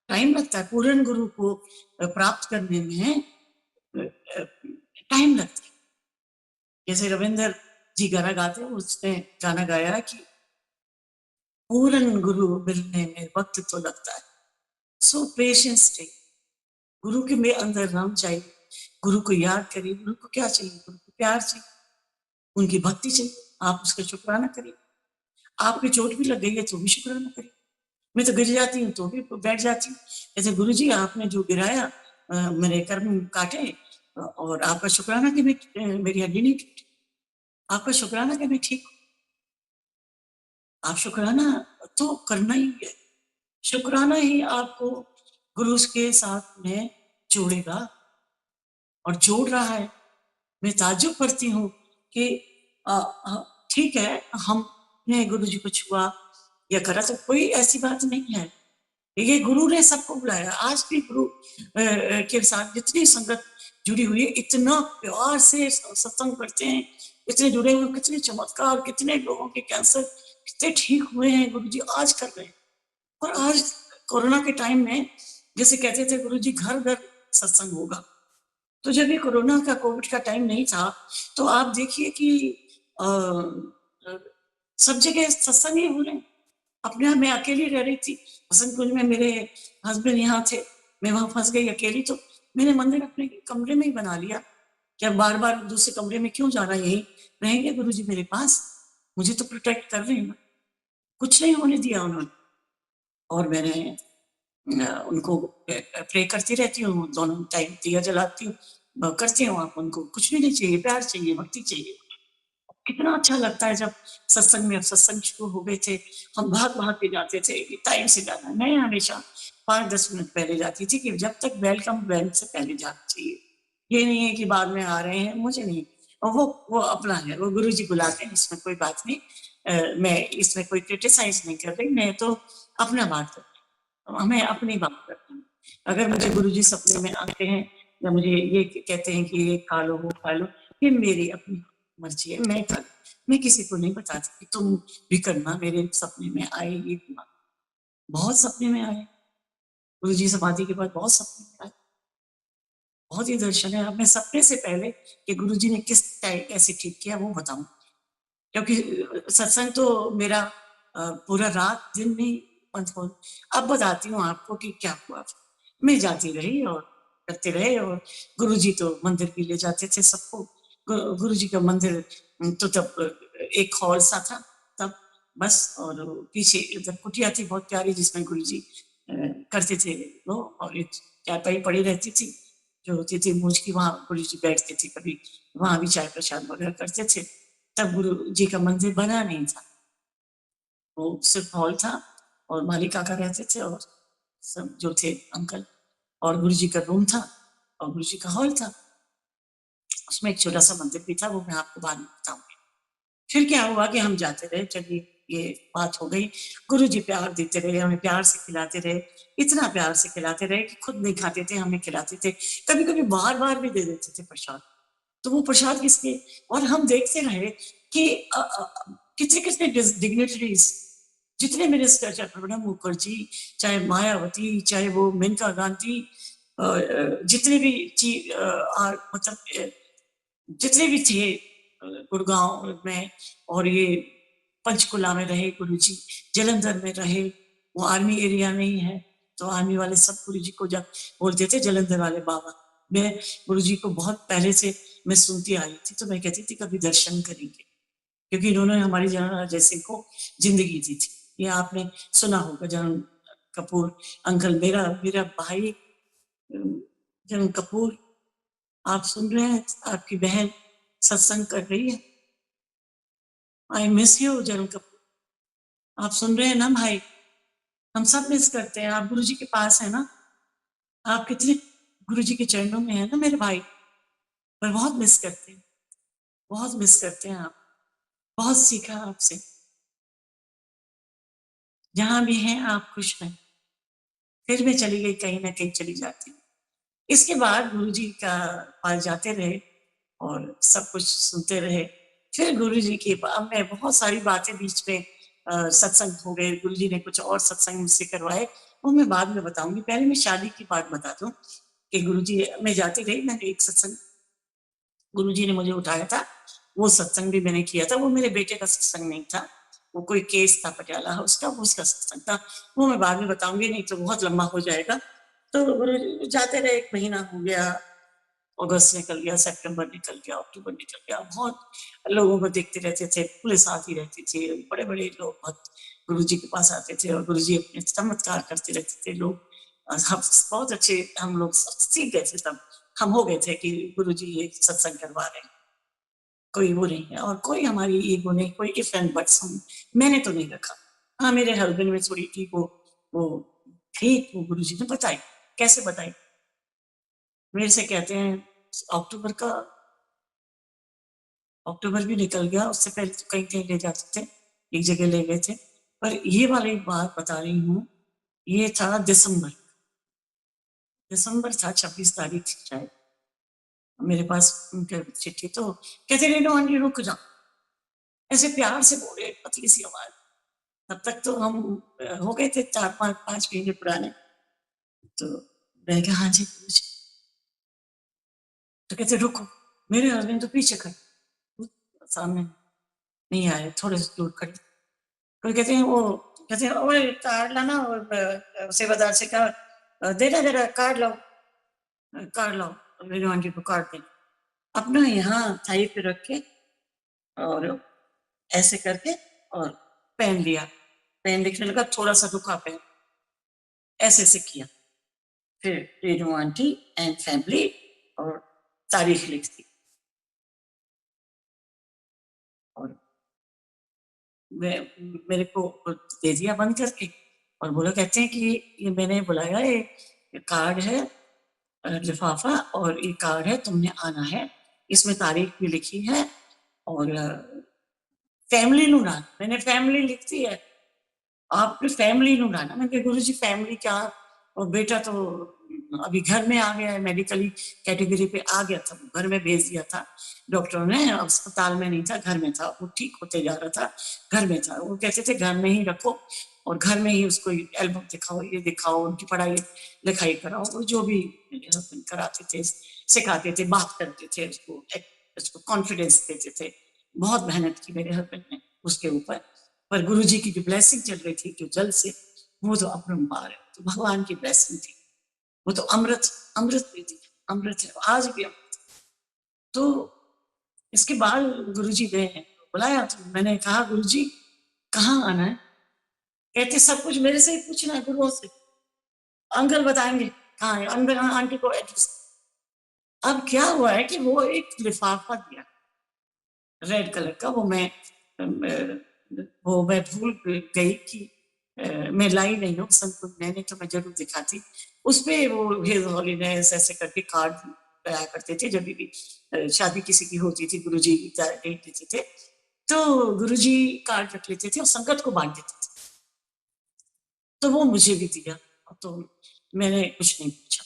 टाइम लगता है पूर्ण गुरु को प्राप्त करने में, टाइम लगता है। जैसे रविंद्र जी गाना गाते हैं, उसने गाना गाया कि पूर्ण गुरु मिलने में वक्त तो लगता है, सो पेशेंस टेक। गुरु के में अंदर राम चाहिए, गुरु को याद करिए। गुरु को क्या चाहिए? गुरु को प्यार चाहिए, उनकी भक्ति चाहिए, आप उसका शुक्राना करिए। आपकी चोट भी लग गई है तो भी शुक्राना करिए। मैं तो गिर जाती हूँ तो भी बैठ जाती हूँ, जैसे गुरु जी आपने जो गिराया मेरे कर्म काटे, और आपका शुक्राना कि मेरी हड्डी नहीं टूटी, आपका शुक्राना कि मैं ठीक हूँ। आप शुक्राना तो करना ही है, शुक्राना ही आपको गुरु के साथ में जोड़ेगा, और जोड़ रहा है। मैं ताज्जुब करती हूँ कि ठीक है हमने गुरु जी को छुआ या करा, तो कोई ऐसी बात नहीं है, ये गुरु ने सबको बुलाया। आज भी गुरु के साथ जितनी संगत जुड़ी हुई है, इतना प्यार से सत्संग करते हैं, इतने जुड़े हुए, कितने चमत्कार, कितने लोगों के कैंसर कितने ठीक हुए हैं गुरु जी आज कर रहे हैं। और आज कोरोना के टाइम में जैसे कहते थे गुरु जी घर घर सत्संग होगा, तो जब ये कोरोना का कोविड का टाइम नहीं था, तो आप देखिए कि सब जगह सत्संग ही हो रहे हैं। अपने आप मैं अकेली रह रही थी बसंत कुंज में, मेरे हस्बैंड यहाँ थे, मैं वहां फंस गई अकेली, तो मैंने मंदिर अपने कमरे में ही बना लिया। क्या बार बार दूसरे कमरे में क्यों जाना, यही रहेंगे गुरु जी मेरे पास, मुझे तो प्रोटेक्ट कर रहे हैं ना, कुछ नहीं होने दिया उन्होंने। और मैंने उनको प्रे करती रहती हूँ, दोनों टाइम दिया जलाती हूँ, करती हूँ। आप उनको कुछ भी नहीं चाहिए, प्यार चाहिए, भक्ति चाहिए। कितना अच्छा लगता है जब सत्संग में, अब सत्संग शुरू हो गए थे, हम भाग भाग के जाते थे कि टाइम से जाना। मैं हमेशा 5-10 मिनट पहले जाती थी कि जब तक वेलकम बेल से पहले जाना चाहिए, ये नहीं है कि बाद में आ रहे हैं, मुझे नहीं। और वो अपना है, वो गुरु जी बुलाते हैं, इसमें कोई बात नहीं। मैं इसमें कोई क्रिटिसाइज नहीं कर रही, मैं तो अपना बात कर रही हूँ, मैं अपनी बात करती हूँ। अगर मुझे गुरु जी सपने में आते हैं या मुझे ये कहते हैं कि ये खा लो वो खा लो, ये मेरी अपनी मर्जी है, मैं किसी को नहीं बताती कि तुम भी करना। मेरे सपने में आए ये हुआ, बहुत सपने में आए, गुरु जी समाधि के बाद बहुत सपने में आए, बहुत ही दर्शन है। अब मैं सपने से पहले कि गुरु जी ने किस कैसे ठीक किया वो बताऊं, क्योंकि सत्संग तो मेरा पूरा रात दिन नहीं बंद हो। अब बताती हूँ आपको कि क्या हुआ। मैं जाती रही और करते रहे, और गुरु जी तो मंदिर भी ले जाते थे सबको। गुरु जी का मंदिर तो तब एक हॉल सा था तब बस, और पीछे इधर कुटिया थी बहुत प्यारी जिसमें गुरु जी करते थे वो, और एक चारपाई पड़ी रहती थी जो होती थी मूछ की, वहां गुरु जी बैठते थे, कभी वहां भी चाय प्रसाद वगैरह करते थे। तब गुरु जी का मंदिर बना नहीं था, वो सिर्फ हॉल था, और मालिक काका रहते थे और सब जो थे अंकल, और गुरु जी का रूम था और गुरु जी का हॉल था। उसमें एक छोटा सा मंदिर भी था, वो मैं आपको बाद में बताऊंगी। फिर क्या हुआ कि हम जाते रहे, चलिए ये बात हो गई। गुरु जी प्यार देते रहे, हमें प्यार से खिलाते रहे, इतना प्यार से खिलाते रहे कि खुद नहीं खाते थे, हमें खिलाते थे। कभी कभी बार बार भी दे देते थे प्रसाद, तो वो प्रसाद किसके, और हम देखते रहे कि कितने कितने डिग्नेटरीज, जितने मिनिस्टर, चाहे प्रणब मुखर्जी, चाहे मायावती, चाहे वो मेनका गांधी, जितने भी मतलब जितने भी थे गुड़गांव में, और ये पंचकुला में रहे गुरु जी, जलंधर में रहे, वो आर्मी एरिया में ही है, तो आर्मी वाले सब गुरु जी को जब बोलते थे जलंधर वाले बाबा। मैं गुरु जी को बहुत पहले से मैं सुनती आई थी, तो मैं कहती थी कभी दर्शन करेंगे, क्योंकि इन्होंने हमारी जनरल अजय सिंह को जिंदगी दी थी। ये आपने सुना होगा, जनरल कपूर अंकल, मेरा मेरा भाई जनरल कपूर, आप सुन रहे हैं, आपकी बहन सत्संग कर रही है। I miss you general Kapoor, आप सुन रहे हैं ना भाई, हम सब मिस करते हैं। आप गुरु जी के पास है ना, आप कितने गुरु जी के चरणों में है ना मेरे भाई, पर बहुत मिस करते हैं, बहुत मिस करते हैं। आप बहुत सीखा आपसे, जहां भी हैं आप खुश हैं। फिर मैं चली गई, कहीं ना कहीं चली जाती हूँ। इसके बाद गुरु जी का पास जाते रहे और सब कुछ सुनते रहे। फिर गुरु जी के अब मैं बहुत सारी बातें बीच में सत्संग हो गए, गुरु जी ने कुछ और सत्संग मुझसे करवाए, वो मैं बाद में बताऊंगी। पहले मैं शादी की बात बता दूं कि गुरु जी, मैं जाती रही, मैंने एक सत्संग गुरु जी ने मुझे उठाया था, वो सत्संग भी मैंने किया था। वो मेरे बेटे का सत्संग नहीं था, वो कोई केस था पटियाला हाउस का, वो उसका सत्संग था, वो मैं बाद में बताऊंगी, नहीं तो बहुत लंबा हो जाएगा। तो गुरु जाते रहे, 1 महीना हो गया, अगस्त निकल गया, सितंबर निकल गया, अक्टूबर निकल गया, बहुत लोगों को देखते रहते थे, पुलिस आती रहती थी, बड़े बड़े लोग बहुत गुरु जी के पास आते थे, और गुरु जी अपने चमत्कार करते रहते थे। लोग हम बहुत अच्छे, हम लोग सीख गए थे तब, हम हो गए थे कि गुरु जी ये सत्संग करवा रहे हैं, कोई वो नहीं है, और कोई हमारी ईगो नहीं, कोई इफ एंड बट्स हम मैंने तो नहीं रखा। हाँ, मेरे हस्बैंड में थोड़ी थी वो थी, वो गुरु जी ने बताई। कैसे बताई, मेरे से कहते हैं अक्टूबर का, अक्टूबर भी निकल गया, उससे पहले तो कहीं कहीं ले जाते थे, एक जगह ले गए थे, पर ये वाली बात बता रही हूँ, ये था दिसंबर था, 26 तारीख थी शायद, मेरे पास उनके चिट्ठी, तो कहते रेनो आंटी रुक जा, ऐसे प्यार से बोले, पतली सी आवाज। तब तक तो हम हो गए थे 4-5 महीने पुराने, तो मैंने कहा हाँ जी गुरु जी, तो कहते रुको। मेरे हस्बैंड तो पीछे खड़े, सामने नहीं आए, थोड़े से दूर खड़े, कोई कहते हैं वो, कहते हैं ओए कार्ड लाना, और सेवादार से कहा देना जरा कार्ड लाओ, कार्ड लाओ, मेरे आंटी को कार्ड देना, अपना यहाँ थाई पे रख के और ऐसे करके, और पेन लिया, पेन लिखने लगा, थोड़ा सा रुका पेन, ऐसे से किया, फिर रेनू आंटी एंड फैमिली, और तारीख लिख दी, और मेरे को दे दिया बंद करके, और बोला, कहते हैं कि ये मैंने बुलाया, ये कार्ड है, लिफाफा, और ये कार्ड है, तुमने आना है, इसमें तारीख भी लिखी है, और फैमिली नु ना, मैंने फैमिली लिख दी है, आपकी फैमिली नु ना। मैंने गुरु जी फैमिली क्या, और बेटा तो अभी घर में आ गया है, मेडिकली कैटेगरी पे आ गया था, घर में भेज दिया था डॉक्टरों ने, अस्पताल में नहीं था, घर में था, वो ठीक होते जा रहा था, घर में था। वो कहते थे घर में ही रखो और घर में ही उसको एल्बम दिखाओ, ये दिखाओ, उनकी पढ़ाई लिखाई कराओ, और जो भी कराते थे, सिखाते थे, बात करते थे, उसको कॉन्फिडेंस देते थे। बहुत मेहनत की मेरे हस्बैंड ने उसके ऊपर, पर गुरुजी की जो ब्लेसिंग चल रही थी जो जल से, वो तो अपरंपार है, तो भगवान की ब्लेसिंग थी, वो तो अमृत, अमृत भी थी, अमृत है आज भी अमृत। तो इसके बाद गुरुजी गए हैं, बुलाया, तो मैंने कहा गुरुजी कहाँ आना है? कहते सब कुछ मेरे से ही पूछना है, गुरुओं से, अंकल बताएंगे कहाँ है, अंकल आंटी को एड्रेस। अब क्या हुआ है कि वो एक लिफाफा दिया रेड कलर का, वो मैं भूल गई कि मैं लाई नहीं हूँ, संत मैंने तो मैं जरूर दिखाती। उस पे वो हिज हॉलीनेस ऐसे करके कार्ड लाया करते थे, जब भी शादी किसी की होती थी गुरुजी डेट देते थे, तो गुरुजी कार्ड रख लेते थे और संगत को बांट देते थे। तो वो मुझे भी दिया, तो मैंने कुछ नहीं पूछा।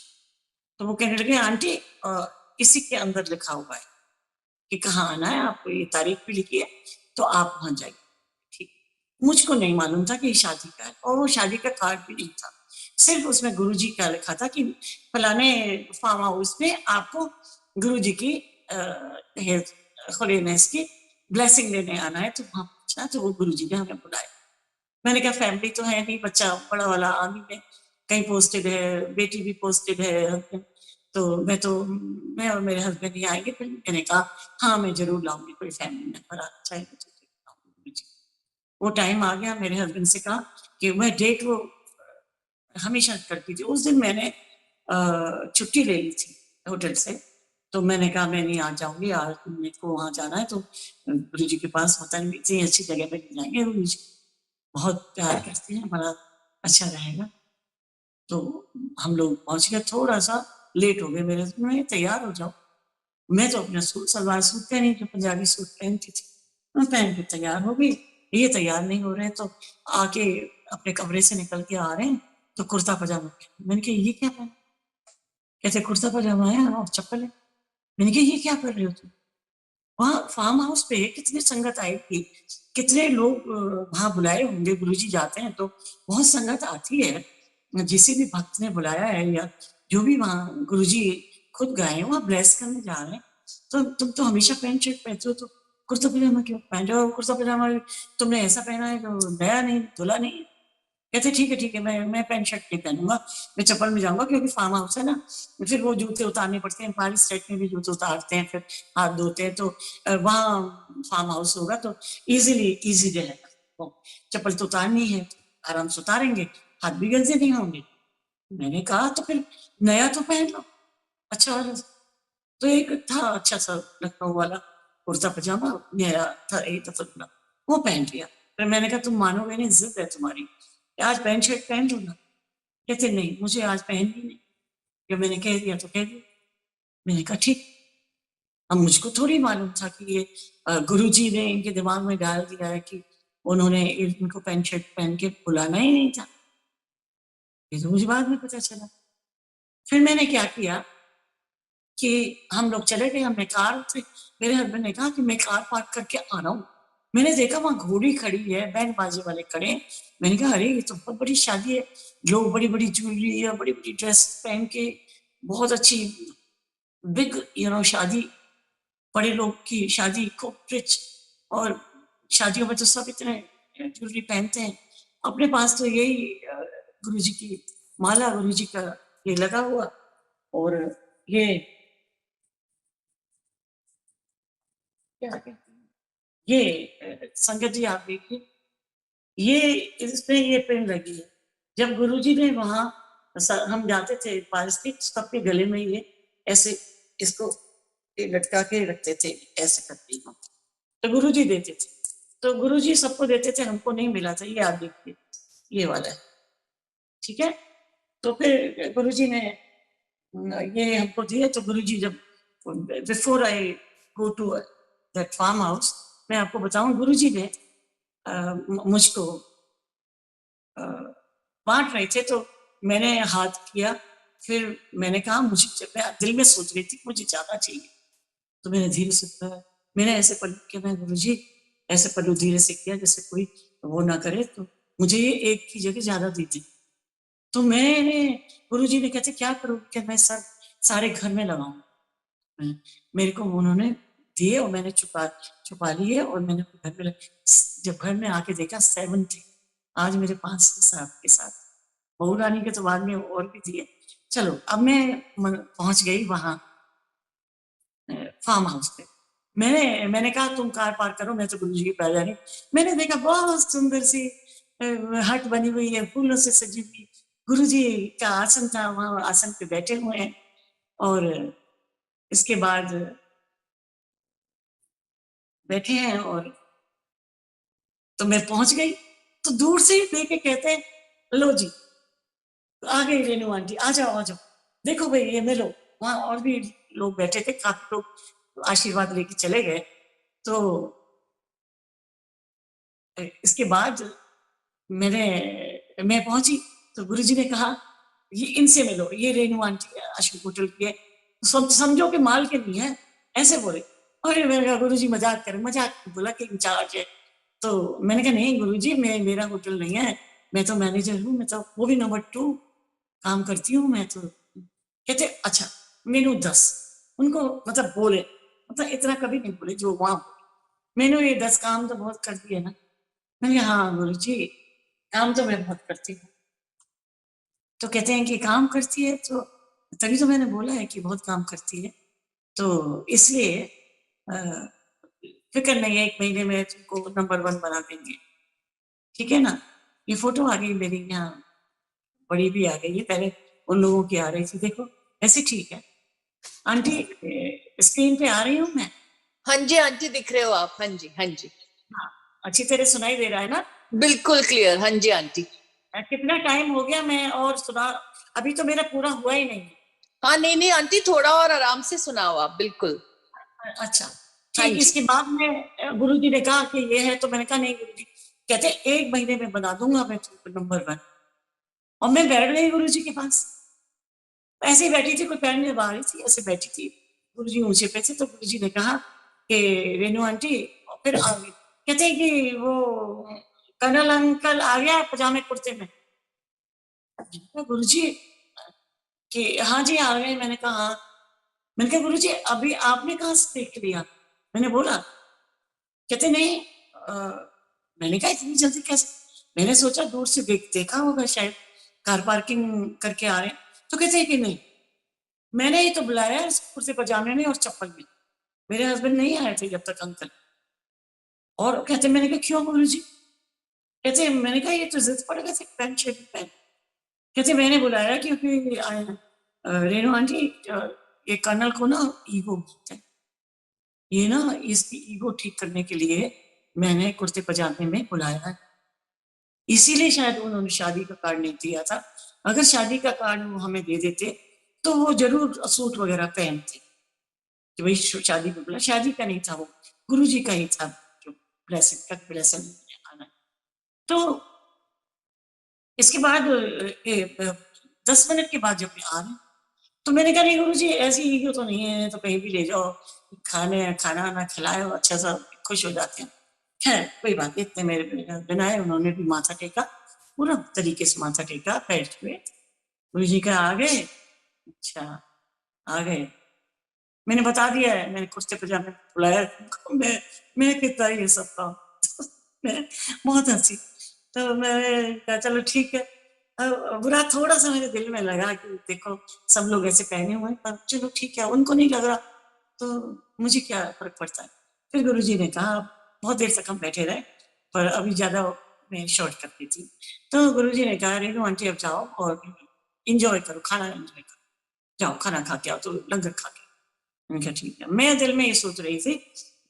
तो वो कहने लगे आंटी इसी के अंदर लिखा हुआ है कि कहाँ आना है, आपको ये तारीख भी लिखी है, तो आप वहां जाइए। ठीक, मुझको नहीं मालूम था कि शादी का है, और वो शादी का कार्ड भी नहीं था, सिर्फ उसमें गुरुजी का लिखा था कि फलाने फार्म हाउस में आपको गुरुजी की होलीनेस की ब्लेसिंग लेने आना है, तो वहां पूछना। तो वो गुरुजी ने हमें बुलाया। मैंने कहा फैमिली तो है नहीं, बच्चा बड़ा वाला आर्मी में कहीं पोस्टेड है, बेटी भी पोस्टेड है, तो मैं और मेरे हस्बैंड ही आएंगे। फिर मैंने कहा हाँ मैं जरूर लाऊंगी, कोई फैमिली मेंबर आना चाहिए मुझे। वो टाइम आ गया, मेरे हस्बैंड से कहा कि मैं डेट वो हमेशा करती थी, उस दिन मैंने छुट्टी ले ली थी होटल से, तो मैंने कहा मैं नहीं आ जाऊंगी, आज मेरे को वहां जाना है, तो गुरु जी के पास पता नहीं इतनी अच्छी जगह पे जाएंगे, गुरु जी बहुत प्यार करते हैं, बड़ा अच्छा रहेगा। तो हम लोग पहुंच गए, थोड़ा सा लेट हो गए, मेरे में तैयार हो जाओ। मैं तो अपना सूट सलवार सूट पहनी, जो पंजाबी सूट पहनती थी, मैं पहन के तैयार हो गई। ये तैयार नहीं हो रहे, तो आके अपने कमरे से निकल के आ रहे हैं, तो कुर्ता पजामा। मैंने कहा ये क्या पहना? कहते कुर्ता पजामा है और चप्पल है। मैंने कहा ये क्या कर रहे हो तुम? वहाँ फार्म हाउस पे कितनी संगत आई थी, कितने लोग वहां बुलाए होंगे, गुरुजी जाते हैं तो बहुत संगत आती है, जिसे भी भक्त ने बुलाया है या जो भी वहाँ गुरुजी खुद गए वहां ब्लेस करने जा रहे हैं, तो तुम तो हमेशा पैंट शर्ट पहनते हो, तो कुर्ता पजामा क्यों पहन रहे हो? कुर्ता पजामा तुमने ऐसा पहना है जो नया नहीं, धुला नहीं। कहते ठीक है, मैं पैंट शर्ट नहीं पहनूंगा, मैं चप्पल में जाऊंगा, क्योंकि फार्म हाउस है ना, फिर वो जूते उतारने पड़ते हैं, पहाड़ी स्टेट में भी जूते उतारते हैं, फिर हाथ धोते हैं, तो वहाँ फार्म हाउस होगा तो इजी रहेगा। तो चप्पल तो उतारनी है, तो आराम से उतारेंगे, हाथ भी गंदे नहीं होंगे। मैंने कहा तो फिर नया तो पहन लो, अच्छा वाला। तो एक था अच्छा सा लखनऊ वाला कुर्ता पजामा, नया था एक दफा, वो पहन लिया। फिर मैंने कहा तुम मानोगे नहीं, जिद है तुम्हारी, आज पैंट शर्ट पहन लो ना। कहते नहीं मुझे आज पहननी नहीं, जब मैंने कह दिया तो कह दिया। मैंने कहा ठीक। अब मुझको थोड़ी मालूम था कि ये गुरुजी ने इनके दिमाग में डाल दिया है कि उन्होंने इनको पैंट शर्ट पहन के बुलाना ही नहीं था, ये तो मुझे बाद में पता चला। फिर मैंने क्या किया कि हम लोग चले गए, हमने कार से, मेरे हस्बैंड ने कहा कि मैं कार पार्क करके आ रहा हूँ। मैंने देखा वहां घोड़ी खड़ी है, बैंड बाजे वाले खड़े हैं। मैंने कहा अरे ये तो बहुत बड़ी शादी है, लोग बड़ी बड़ी ज्वेलरी या बड़ी बड़ी ड्रेस पहन के, बहुत अच्छी बिग शादी, बड़े लोग की शादी, खूब रिच। और शादियों में तो सब इतने ज्वेलरी पहनते हैं, अपने पास तो यही गुरु जी की माला, गुरु जी का ये लगा हुआ, और ये क्या कहते हैं, ये संगत जी आप देखिए, ये इसमें ये पिन लगी है। जब गुरुजी ने वहां हम जाते थे पारिस्थिक, सबके गले में ये ऐसे इसको ये लटका के रखते थे, ऐसे करके तो गुरुजी देते थे, तो गुरुजी सबको देते थे, हमको नहीं मिला था। ये आप देखिए, ये वाला है, ठीक है। तो फिर गुरुजी ने ये हमको दिए, तो गुरुजी जब before I go to that farm house, मैं आपको बताऊं गुरुजी ने मुझको बांट रहे थे, तो मैंने हाथ किया, फिर मैंने कहा मुझे, मैं दिल में सोच रही थी मुझे ज्यादा चाहिए, तो मैंने धीरे से कहा, मैंने ऐसे पलट के, मैं गुरुजी ऐसे पलू धीरे से किया जैसे कोई वो ना करे, तो मुझे ये एक की जगह ज्यादा दी थी। तो मैंने, गुरुजी ने कहते क्या करूँ, क्या मैं सारे घर में लगाऊं। मेरे को उन्होंने दिए और मैंने छुपा लिए और मैंने घर में जब घर में आके देखा 7 थे, आज मेरे 5 साथ के साथ। बहू रानी के तो बाद में और भी दिए। चलो अब मैं पहुंच गई वहां फार्म हाउस पे। मैंने कहा तुम कार पार्क करो, मैं तो गुरुजी की पैर जा रही। मैंने देखा बहुत सुंदर सी हट बनी हुई है, फूलों से सजी हुई। गुरुजी का आसन था, वहां आसन पे बैठे हुए हैं। और इसके बाद बैठे हैं, और तो मैं पहुंच गई। तो दूर से ही देख के कहते हैं, लो जी आ गई रेनू आंटी, आ जाओ आ जाओ, देखो भाई ये मिलो। वहां और भी लोग बैठे थे, काफी लोग आशीर्वाद लेके चले गए। तो इसके बाद मैं पहुंची, तो गुरुजी ने कहा ये इनसे मिलो, ये रेनू आंटी अशोक होटल की है, समझो कि माल के नहीं है, ऐसे बोले। और मैंने कहा गुरुजी मजाक करें, मजाक बोला कि इंचार्ज है। तो मैंने कहा नहीं गुरुजी, मेरा होटल नहीं है, मैं तो मैनेजर हूँ, मैं तो वो भी नंबर 2 काम करती हूँ मैं तो। कहते अच्छा मेनू 10, उनको मतलब बोले, मतलब इतना कभी नहीं बोले जो वहां मैंने ये 10 काम तो बहुत कर दिए ना। मैंने कहा हाँ गुरुजी काम तो मैं बहुत करती हूँ। तो कहते हैं कि काम करती है, तो तभी तो मैंने बोला है कि बहुत काम करती है, तो इसलिए फिक्र नहीं है, 1 महीने में तुमको नंबर 1 बना देंगे, ठीक है ना। ये फोटो आ गई मेरी, यहाँ बड़ी भी आ गई है, पहले उन लोगों की आ रही थी, देखो ऐसे ठीक है। आंटी स्क्रीन पे आ रही हूँ मैं?
हाँ जी आंटी दिख रहे हो आप, हाँ जी हाँ जी।
हाँ अच्छी तरह सुनाई दे रहा है ना?
बिल्कुल क्लियर, हाँ जी आंटी।
कितना टाइम हो गया मैं और सुना, अभी तो मेरा पूरा हुआ ही नहीं।
हाँ नहीं नहीं आंटी, थोड़ा और आराम से सुनाओ आप, बिल्कुल।
अच्छा
हाँ
ठीक।
जी।
इसके बाद में गुरुजी ने कहा कि ये है, तो मैंने कहा नहीं गुरुजी, कहते 1 महीने में बना दूंगा मैं तुमको नंबर 1। और मैं बैठ गई गुरुजी के पास, ऐसे ही बैठी थी, कोई पैर नहीं दबा रही थी, ऐसे बैठी थी। गुरुजी ऊंचे पे थे, तो गुरुजी ने कहा कि रेनू आंटी, और फिर आ गई। कहते हैं कि वो कर्नल अंकल आ गया पजामे कुर्ते में। गुरुजी कि हाँ जी आ गए। मैंने कहा हाँ। मैंने कहा गुरुजी अभी आपने कहाँ से देख लिया? मैंने बोला। कहते नहीं मैंने कहा इतनी जल्दी कैसे? मैंने सोचा दूर से देखा होगा शायद, कार पार्किंग करके आ रहे हैं। तो कहते हैं कि नहीं, मैंने ही तो बुलाया कुर्ते पजामे में और चप्पल में, मेरे हस्बैंड नहीं आए थे जब तक अंकल। और कहते मैंने कहा क्यों गुरुजी? कहते मैंने कहा ये तो जिद पड़ गए थे पैंट शर्ट पहन। कहते मैंने बुलाया क्योंकि रेणु आंटी ये कर्नल को ना ईगो बहुत है, ये ना इसकी ईगो ठीक करने के लिए मैंने कुर्ते पजामे में बुलाया है, इसीलिए शायद उन्होंने शादी का कार्ड नहीं दिया था। अगर शादी का कार्ड वो हमें दे देते तो वो जरूर सूट वगैरह पहनते कि भाई शादी में बुला। शादी का नहीं था, वो गुरुजी का ही था जो ब्लेसिंग आना। तो इसके बाद 10 मिनट के बाद जब मैं आ रही, तो मैंने कहा नहीं गुरुजी ऐसी ईगो तो नहीं है, तो कहीं भी ले जाओ, खाना ना खिलाओ, अच्छा सा खुश हो जाते हैं। खैर कोई बात नहीं, इतने मेरे हस्बैंड आए, उन्होंने भी माथा टेका, पूरा तरीके से माथा टेका, बैठ हुए। गुरुजी का आ गए, अच्छा आ गए, मैंने बता दिया है, मैंने कुर्ते पजामे बुलाया, मैं कितना ये सब काम मैं बहुत हंसी। तो मैंने कहा चलो ठीक है। बुरा थोड़ा सा मेरे दिल में लगा कि देखो सब लोग ऐसे पहने हुए हैं, पर चलो ठीक है, उनको नहीं लग रहा तो मुझे क्या फर्क पड़ता है। फिर गुरुजी ने कहा, बहुत देर तक हम बैठे रहे, पर अभी ज्यादा मैं शॉर्ट करती थी। तो गुरुजी ने कहा रेनू आंटी अब जाओ और इंजॉय करो, खाना इंजॉय करो, जाओ खाना खा के आओ, तो लंगर खा के। मैंने कहा ठीक है। मैं दिल में ये सोच रही थी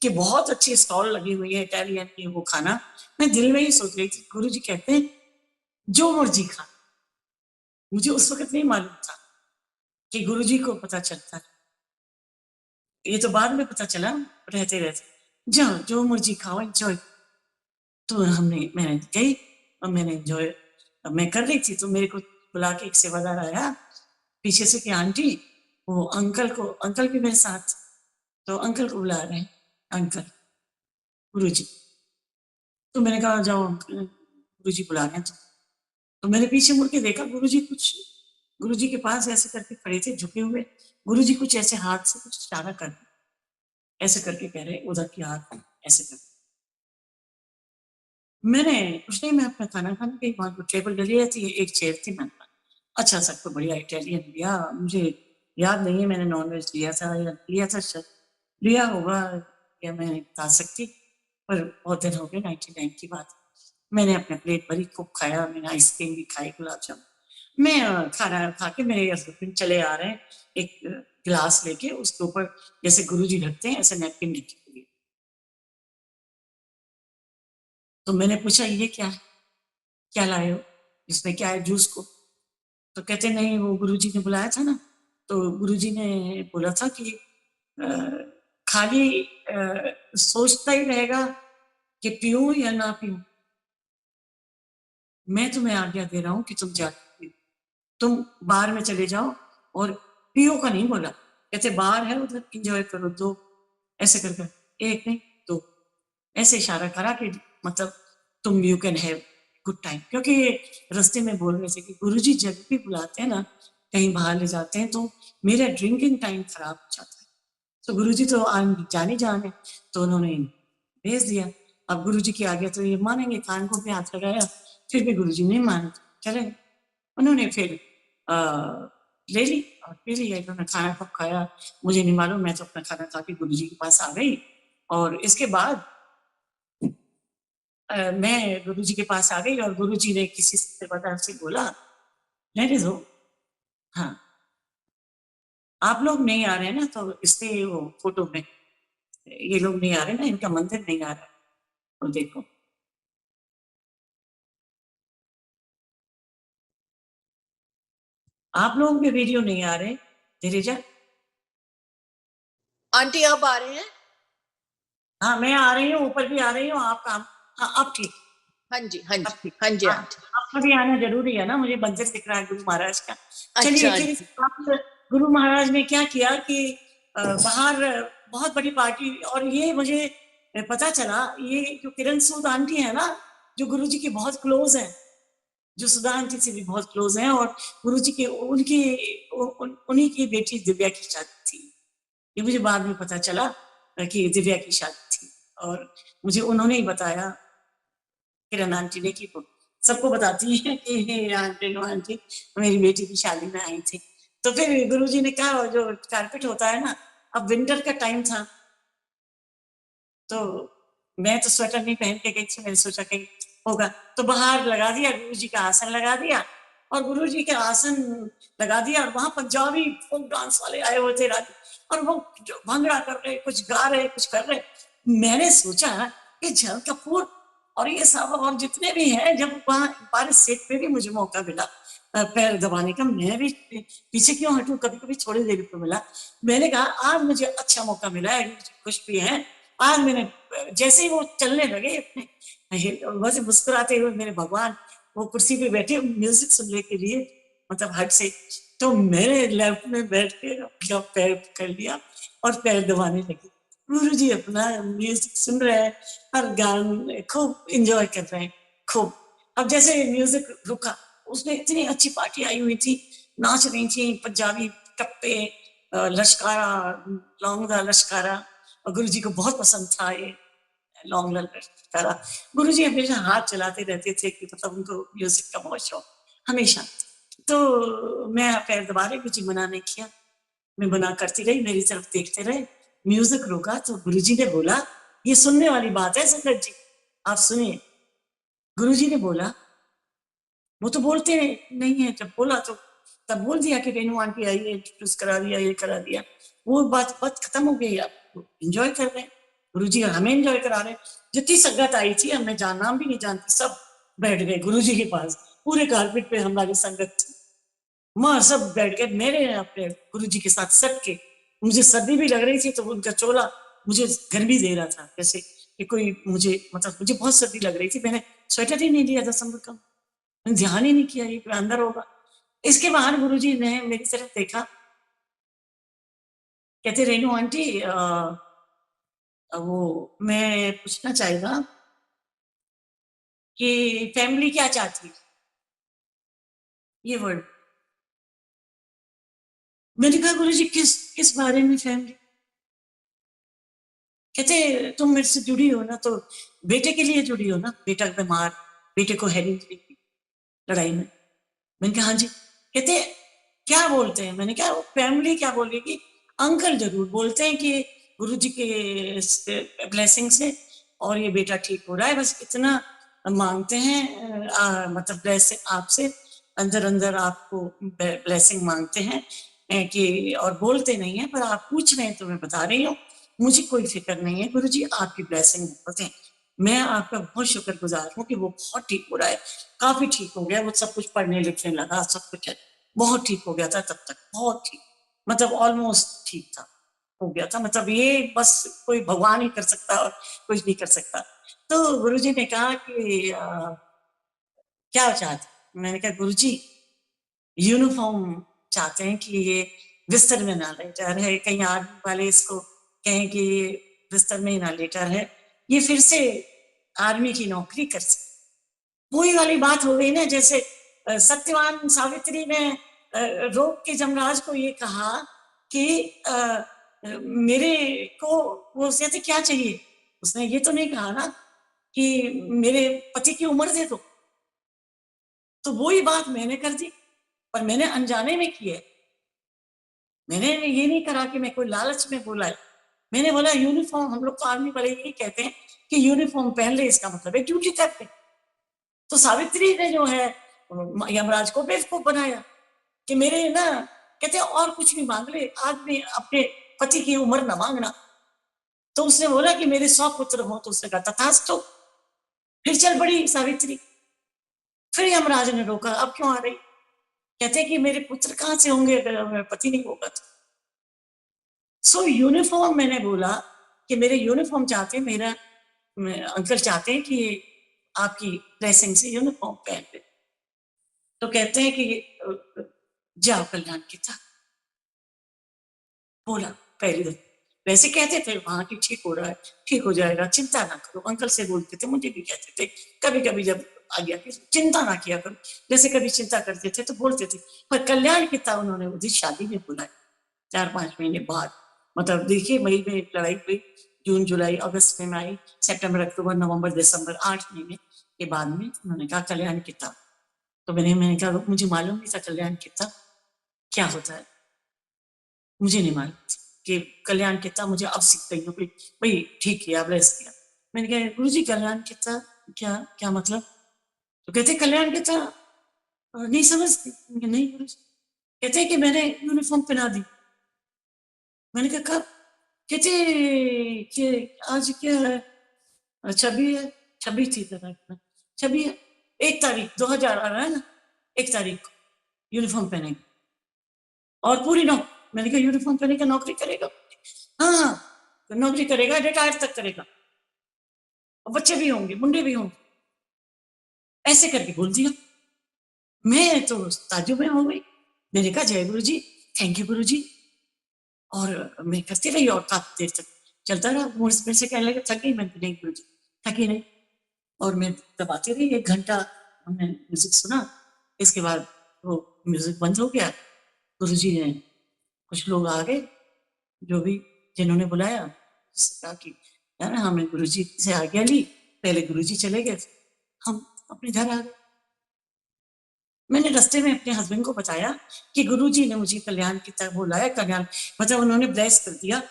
कि बहुत अच्छी स्टॉल लगी हुई है इटालियन की, वो खाना, मैं दिल में ही सोच रही थी। गुरुजी कहते हैं जो मर्जी खा। मुझे उस वक्त नहीं मालूम था कि गुरुजी को पता चलता है, ये तो बाद में पता चला रहते रहते। जाओ जो मर्जी खाओ, एंजॉय। तो मैंने गई और मैंने एंजॉय मैं कर रही थी, तो मेरे को बुला के एक सेवादार आया, पीछे से कि आंटी वो अंकल भी मेरे साथ, तो अंकल को बुला रहे हैं, अंकल गुरुजी। तो मैंने कहा जाओ अंकल, गुरुजी बुला रहे हैं। तो मैंने पीछे मुड़ के देखा, गुरुजी के पास ऐसे करके खड़े थे झुके हुए। गुरुजी कुछ ऐसे हाथ से कुछ इशारा कर ऐसे करके कह रहे उधर की हाथ ऐसे कर। मैंने कुछ नहीं, मैं अपना खाना खाने गई, वहां पर टेबल डली रहती है, एक चेयर थी, मैंने कहा अच्छा सबको बढ़िया इटालियन लिया। मुझे याद नहीं है मैंने नॉनवेज लिया था या लिया था, शायद लिया होगा या मैं नहीं बता सकती, पर बहुत दिन हो गए, 99 की बात। मैंने अपने प्लेट भरी, खूब खाया, मैंने आइसक्रीम भी खाई, गुलाब जामुन। मैं खाना खा के मेरे हस्बैंड चले आ रहे हैं, एक गिलास लेके, उसके ऊपर जैसे गुरुजी रखते हैं ऐसे नैपकिन रखी हुई है। तो मैंने पूछा ये क्या है, क्या लाए हो, इसमें क्या है जूस को? तो कहते नहीं वो गुरुजी ने बुलाया था ना, तो गुरुजी ने बोला था कि खाली सोचता ही रहेगा कि पीऊं या ना पीऊं, मैं तुम्हें आज्ञा दे रहा हूं कि तुम जाके पियो, तुम बाहर में चले जाओ, और पियो का नहीं बोला, कहते बाहर है उधर इंजॉय करो, दो ऐसे कर कर, एक नहीं दो, ऐसे इशारा करा कि मतलब तुम you can have good time. क्योंकि रास्ते में बोल रहे थे कि गुरुजी जब भी बुलाते हैं ना, कहीं बाहर ले जाते हैं, तो मेरा ड्रिंकिंग टाइम खराब हो जाता है। तो गुरुजी तो जाने जान है, तो उन्होंने भेज दिया। अब गुरुजी की आज्ञा तो ये मानेंगे, कान को भी हाथ लगाया, फिर भी गुरुजी नहीं माने, चले। उन्होंने फिर ले ली और पी लिया, इन्होंने खाना कब खाया मुझे नहीं मालूम, मैं तो अपना खाना खा के गुरुजी के पास आ गई। और इसके बाद मैं गुरुजी के पास आ गई और गुरुजी ने किसी से पता से बोला रहने दो, हाँ आप लोग नहीं आ रहे हैं ना, तो इसलिए वो फोटो में ये लोग नहीं आ रहे ना, इनका मंदिर नहीं आ रहा, और देखो आप लोग भी वीडियो नहीं आ रहे, धीरेजा।
आंटी अब आ रहे हैं?
हाँ मैं आ रही हूँ, ऊपर भी आ रही हूँ, आप काम, हाँ अब ठीक,
हाँ जी, हाँ
अब
जी,
ठीक,
हाँ जी
हाँ
आंटी।
आपका भी आना जरूरी है ना, मुझे मंदिर दिख रहा है गुरु महाराज का। चलिए
अच्छा
फिर
आंटी।
इसके बाद गुरु महाराज ने क्या किया कि बाहर बहुत बड़ी पार्टी, और ये मुझे पता चला, ये जो किरण सूद आंटी है ना, जो गुरुजी की बहुत क्लोज है, जो सुधा आंटी से भी बहुत क्लोज हैं, और गुरुजी के उनकी उन्हीं की बेटी दिव्या की शादी थी। ये मुझे बाद में पता चला कि दिव्या की शादी थी, और मुझे उन्होंने ही बताया, किरण आंटी ने, कि सबको बताती है कि ये आंटी नो आंटी मेरी बेटी की शादी में आई थी। तो फिर गुरुजी ने कहा जो कारपेट होता है ना, अब विंटर का टाइम था, तो मैं तो स्वेटर नहीं पहन के गई थी, मैंने सोचा कि होगा, तो बाहर लगा दिया, गुरुजी का आसन लगा दिया, और गुरुजी के आसन लगा दिया, और वहां पंजाबी फोक डांस वाले आए हुए थे और वो भंगड़ा कर रहे, कुछ गा रहे, कुछ कर रहे। मैंने सोचा कि झल कपूर और ये सब और जितने भी हैं, जब वहां बारिश सेट पे भी मुझे मौका मिला पैर दबाने का, मैं भी पीछे क्यों हटूं, कभी कभी थोड़ी देर को मिला। मैंने कहा आज मुझे अच्छा मौका मिला है, खुश भी है आज। मैंने जैसे ही वो चलने लगे अपने वैसे मुस्कुराते हुए, मेरे भगवान वो कुर्सी पे बैठे म्यूजिक सुनने के लिए, मतलब हट से, तो मैंने लेफ्ट में बैठ के अपना पैर कर लिया और पैर दबाने लगी। गुरु जी अपना म्यूजिक सुन रहे हैं और गान खूब इंजॉय कर रहे हैं, खूब। अब जैसे म्यूजिक रुका, उसमें इतनी अच्छी पार्टी आई हुई थी, नाच रही थी पंजाबी टप्पे, लश्कारा, लौंगदा लश्कारा, और गुरु जी को बहुत पसंद था ये लौंग लश्कारा। गुरु जी हमेशा हाथ चलाते रहते थे, कि मतलब उनको म्यूजिक का बहुत शौक हमेशा। तो मैं पैर दबा रही, कुछ मना नहीं किया, मैं मना करती रही, मेरी तरफ देखते रहे। म्यूजिक रुका तो गुरुजी ने बोला, ये सुनने वाली बात है संगत जी, आप सुनिए। गुरुजी ने बोला, वो तो बोलते नहीं है, जब बोला तो तब बोल दिया कि रेनू आंटी आई है, इंट्रोड्यूस करा दिया, ये करा दिया, वो बात खत्म हो गई। आप एंजॉय कर रहे हैं, गुरुजी हमें एंजॉय करा रहे हैं। जितनी संगत आई थी, हमें नाम भी नहीं जानती, सब बैठ गए गुरुजी के पास, पूरे कारपेट पे हमारी संगत थी, माँ सब बैठ गए मेरे अपने गुरुजी के साथ सट के। मुझे सर्दी भी लग रही थी, तो उनका चोला मुझे गर्मी दे रहा था, जैसे कि कोई मुझे, मतलब मुझे बहुत सर्दी लग रही थी, मैंने स्वेटर ही नहीं लिया था, समझ का ध्यान ही नहीं किया ये अंदर होगा। इसके बाद गुरुजी ने मेरी तरफ देखा, कहते रेनू आंटी वो मैं पूछना चाहेगा कि फैमिली क्या चाहती है, ये वर्ड। मैंने कहा गुरुजी किस किस बारे में फैमिली? कहते तुम मेरे से जुड़ी हो ना तो बेटे के लिए जुड़ी हो ना, बेटा बीमार, बेटे को हेरिंग लड़ाई में। मैंने कहा हाँ जी। कहते क्या बोलते हैं? मैंने कहा फैमिली क्या बोलेगी, अंकल जरूर बोलते हैं कि गुरुजी के ब्लेसिंग से और ये बेटा ठीक हो रहा है, बस इतना मांगते हैं, मतलब ब्लेसिंग आपसे, अंदर अंदर आपको ब्लेसिंग मांगते हैं कि, और बोलते नहीं है, पर आप पूछ रहे हैं तो मैं बता रही हूँ, मुझे कोई फिक्र नहीं है गुरुजी, आपकी ब्लेसिंग बहुत है। मैं आपका बहुत शुक्रगुजार हूँ कि वो बहुत ठीक हो रहा है, काफी ठीक हो गया, वो सब कुछ पढ़ने लिखने लगा, सब कुछ है, बहुत ठीक हो गया था तब तक, बहुत ठीक, मतलब ऑलमोस्ट ठीक था, हो गया था, मतलब ये बस कोई भगवान ही कर सकता और कुछ नहीं कर सकता। तो गुरुजी ने कहा कि क्या चाहते? मैंने कहा गुरुजी यूनिफॉर्म चाहते हैं कि ये बिस्तर में ना लेटा रहे, कहीं आर्मी वाले इसको कहें कि ये बिस्तर में ही ना लेटा रहे, ये फिर से आर्मी की नौकरी कर सके। वही वाली बात हो गई ना, जैसे सत्यवान सावित्री ने रोक के जमराज को ये कहा कि मेरे को, वो उससे क्या चाहिए, उसने ये तो नहीं कहा ना कि मेरे पति की उम्र दे दो। तो वही बात मैंने कर दी, पर मैंने अनजाने में की है, मैंने ये नहीं करा कि मैं कोई लालच में बोला है, मैंने बोला यूनिफॉर्म, हम लोग तो आर्मी वाले यही कहते हैं कि यूनिफॉर्म पहन ले, इसका मतलब है ड्यूटी करते। तो सावित्री ने जो है यमराज को बेवकूफ बनाया कि मेरे ना, कहते और कुछ भी मांग ले, आदमी अपने पति की उम्र ना मांगना। तो उसने बोला कि मेरे 100 पुत्र हो, तो उसने कहा तथास्तु। फिर चल पड़ी सावित्री। फिर यमराज ने रोका, अब क्यों आ रही? कहते कि मेरे पुत्र कहां से होंगे अगर मेरा पति नहीं होगा तो। सो यूनिफॉर्म, मैंने बोला कि मेरे यूनिफॉर्म चाहते हैं, मेरा अंकल चाहते हैं कि आपकी ब्लेसिंग से यूनिफॉर्म पहन ले। तो कहते हैं कि जाओ कल्याण की था, बोला पहली दफा, वैसे कहते थे वहां की ठीक हो रहा है, ठीक हो जाएगा, चिंता ना करो, अंकल से बोलते थे, मुझे भी कहते थे कभी कभी जब आ गया कि चिंता ना किया करो, जैसे कभी चिंता करते थे तो बोलते थे। पर कल्याण की था उन्होंने उधर शादी में बुलाया 4-5 महीने बाद, मतलब देखिए मई में लड़ाई हुई, जून जुलाई अगस्त में आई, सितंबर अक्टूबर नवंबर दिसंबर, 8 महीने के बाद में उन्होंने कहा कल्याण की था। तो मैंने कहा मुझे मालूम नहीं था कल्याण की था क्या होता है, मुझे नहीं मालूम कि कल्याण कितना, मुझे अब सीख गई हूँ भाई ठीक किया, ब्लेस किया। मैंने कहा गुरुजी कल्याण कितना क्या क्या मतलब? तो कहते कल्याण कितना नहीं समझती? नहीं गुरुजी। कहते कि मैंने यूनिफॉर्म पहना दी। मैंने कहा कब? कहते कि आज क्या है, 26 है, 26 थी तरह 26 1 तारीख 2000 आ रहा है ना, 1 तारीख को यूनिफॉर्म पहनेंगे और पूरी मैंने कहा यूनिफॉर्म पहने का नौकरी करेगा? हाँ हाँ, तो नौकरी करेगा, रिटायर तक करेगा, और बच्चे भी होंगे, मुंडे भी होंगे, ऐसे करके बोल दिया। मैं तो ताज्जुब में हो गई। मैंने कहा जय गुरु जी, थैंक यू गुरु जी, और मैं करती रही और काफी देर तक चलता रहा। मेरे से कहने लगे थक गई? मैं नहीं गुरु जी थकी नहीं, और मैं दबाती रही 1 घंटा, हमने म्यूजिक सुना, इसके बाद वो म्यूजिक बंद हो गया। गुरु जी ने, कुछ लोग आ गए जो भी जिन्होंने बुलाया, कहा कि यार हमें गुरुजी से आज्ञा ली, पहले गुरुजी चले गए, हम अपने घर आ गए। मैंने रास्ते में अपने हस्बैंड को बताया कि गुरुजी ने मुझे कल्याण की तरफ बुलाया, कल्याण मतलब उन्होंने ब्लेस कर दिया।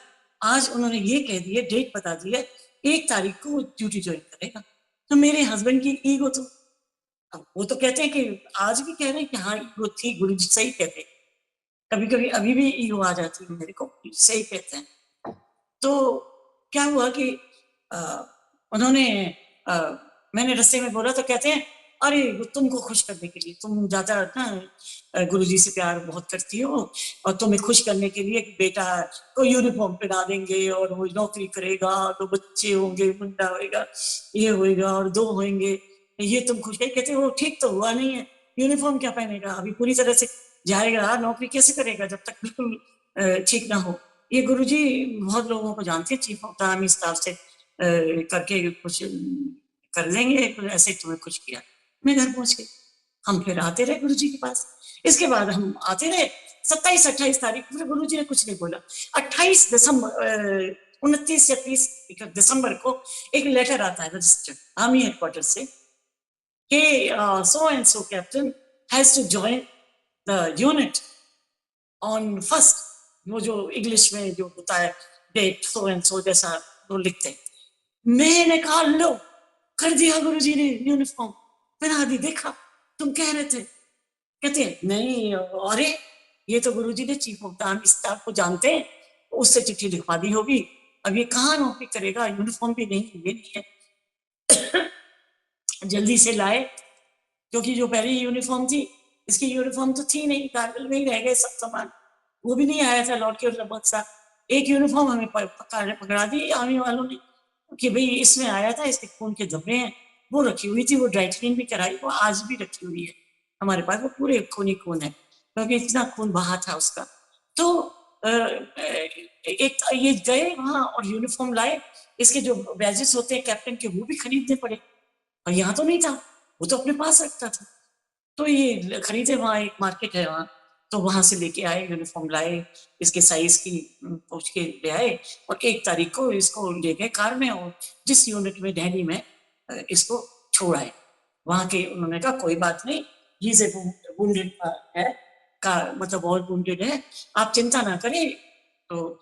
आज उन्होंने ये कह दिया, डेट बता दी है 1 तारीख को वो ड्यूटी ज्वाइन करेगा। तो मेरे हस्बैंड की ईगो तो, अब वो तो कहते हैं कि आज भी कह रहे हैं कि हाँ ईगो थी, गुरुजी सही कहते हैं, कभी कभी अभी भी ईगो आ जाती है मेरे को, सही कहते हैं। तो क्या हुआ कि उन्होंने मैंने रस्ते में बोला तो कहते हैं अरे तुमको खुश करने के लिए, तुम ज्यादा ना गुरुजी से प्यार बहुत करती हो, और तुम्हें खुश करने के लिए बेटा को यूनिफॉर्म पहना देंगे और वो नौकरी करेगा, तो बच्चे होंगे, मुंडा होएगा, ये होएगा और 2 होंगे, ये तुम खुश है। कहते वो ठीक तो हुआ नहीं है, यूनिफॉर्म क्या पहनेगा, अभी पूरी तरह से जाएगा, नौकरी कैसे करेगा जब तक बिल्कुल ठीक ना हो। ये गुरुजी बहुत लोगों को जानते हैं, chief of the army staff से करके कुछ कर लेंगे, ऐसे तुम्हें कुछ किया। मैं घर पहुंच गई, हम फिर आते रहे गुरुजी के पास। इसके बाद हम आते रहे, 27-28 तारीख को फिर गुरुजी ने कुछ नहीं बोला। 28 दिसंबर 29 या 30 दिसंबर को एक लेटर आता है रजिस्टर्ड आर्मी हेडक्वार्टर से कि so and so captain has to join the unit on first। वो जो इंग्लिश में जो होता है डेट so and so जैसा वो लिखते हैं। मैंने कहा लो, कर दिया गुरुजी ने यूनिफॉर्म पहना दी। देखा तुम कह रहे थे, कहते हैं नहीं, अरे ये तो गुरुजी ने chief of the army staff को जानते हैं, उससे चिट्ठी लिखवा दी होगी। अब ये कहाँ नौकरी करेगा, यूनिफॉर्म भी नहीं, ये नहीं है। जल्दी से लाए, क्योंकि जो पहली यूनिफॉर्म थी, इसकी यूनिफॉर्म तो थी नहीं, कारगिल में ही रह गए सब सामान, वो भी नहीं आया था लौट के। लगभग सा एक यूनिफॉर्म हमें पकड़ा दी आर्मी वालों ने कि भाई इसमें आया था, इसके खून के धब्बे हैं। वो रखी हुई थी, वो ड्राई क्लीन भी कराई, वो आज भी रखी हुई है हमारे पास, वो पूरे खून ही खून है, क्योंकि इतना खून बहा था उसका। तो एक ये गए वहां और यूनिफॉर्म लाए, इसके जो बैजेस होते हैं कैप्टन के वो भी खरीदने पड़े, और यहाँ तो नहीं था, वो तो अपने पास रखता था। तो ये खरीदे, वहाँ एक मार्केट है वहाँ, तो वहां से लेके आए, यूनिफॉर्म लाए, इसके साइज की पूछ के ले आए, और 1 तारीख को इसको ले गए कार में, और जिस यूनिट में दिल्ली में इसको छोड़ आए। वहां के उन्होंने कहा कोई बात नहीं, ये से वुंडेड है का मतलब बहुत वुंडेड है, आप चिंता ना करें, तो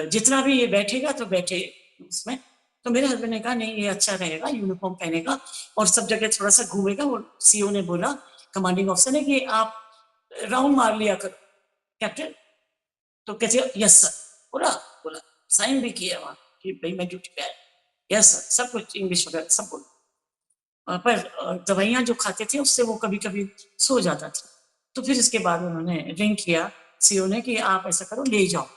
जितना भी ये बैठेगा तो बैठे उसमें। तो मेरे हस्बैंड ने कहा नहीं, ये अच्छा रहेगा, यूनिफॉर्म पहनेगा और सब जगह थोड़ा सा घूमेगा। वो सीओ ने बोला, कमांडिंग ऑफिसर ने, कि आप राउंड मार लिया करो कैप्टन। तो कहते यस सर, बोला बोला साइन भी किया वहां कि भाई मैं ड्यूटी पे आया, यस सर, सब कुछ इंग्लिश वगैरह सब बोला। पर दवाइयां जो खाते थे उससे वो कभी कभी सो जाता था। तो फिर इसके बाद उन्होंने रिंग किया सीओ ने कि आप ऐसा करो, ले जाओ।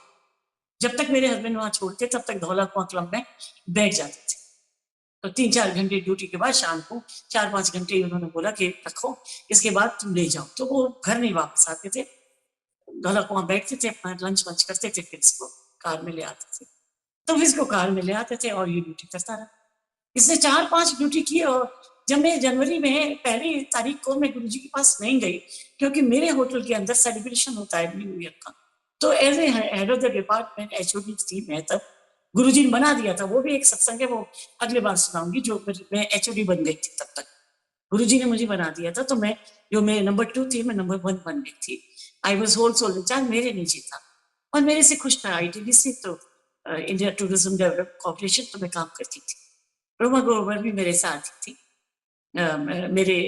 जब तक मेरे हस्बैंड वहां छोड़ते तब तक धौला कुआं क्लब में बैठ जाते थे। तो 3-4 घंटे ड्यूटी के बाद शाम को 4-5 घंटे उन्होंने बोला कि रखो, इसके बाद तुम ले जाओ। तो वो घर नहीं वापस आते थे, धौला कुआं बैठते थे, अपना लंच वंच करते थे, फिर इसको कार में ले आते थे। तो फिर इसको कार में ले आते थे और ये ड्यूटी करता रहा। इसने 4-5 ड्यूटी की, और जब मैं जनवरी में 1 तारीख को मैं गुरुजी के पास नहीं गई, क्योंकि मेरे होटल के अंदर सेलिब्रेशन होता है न्यू ईयर का। तो as a head of the department HOD थी मैं तब, गुरुजी ने बना दिया था, वो भी एक सत्संग है, वो अगले बार सुनाऊंगी, जो मैं एचओडी बन गई थी तब तक। गुरुजी ने मुझे बना दिया था, तो मैं जो मैं नंबर 2 थी, मैं नंबर 1 बन गई थी। आई वॉज होलसेल इंचार्ज, मेरे नीचे था, और मेरे से खुश था आईटीडीसी, तो इंडिया टूरिज्म डेवलप कॉर्पोरेशन, तो मैं काम करती थी। रोमा ग्रोवर भी मेरे साथ थी, मेरे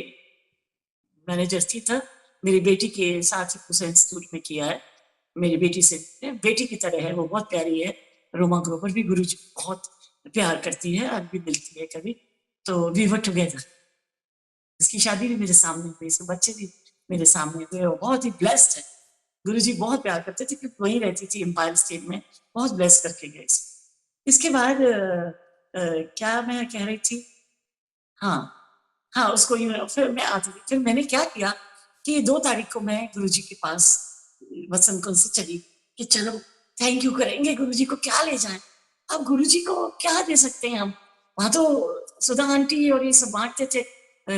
मैनेजर थी था। मेरी बेटी के साथ ही उस इंस्टीट्यूट में किया है, मेरी बेटी से बेटी की तरह है, वो बहुत प्यारी है। रोमा ग्रोवर भी गुरुजी बहुत प्यार करती है, आज भी मिलती है कभी, तो वी वर टुगेदर। इसकी शादी भी मेरे सामने हुई, इसके बच्चे भी मेरे सामने हुए, और बहुत ही ब्लेस्ड है। गुरुजी बहुत प्यार करते थे, क्योंकि वहीं रहती थी एम्पायर स्टेट में, बहुत ब्लेस करके गए। इसके बाद क्या मैं कह रही थी, हाँ उसको फिर मैं आती थी। फिर मैंने क्या किया कि 2 तारीख को मैं गुरुजी के पास वसंत कुंज से चली कि चलो थैंक यू करेंगे, गुरुजी को क्या ले जाएं। अब गुरुजी को क्या दे सकते हैं हम, वहां तो सुधा आंटी और ये सब बांटते थे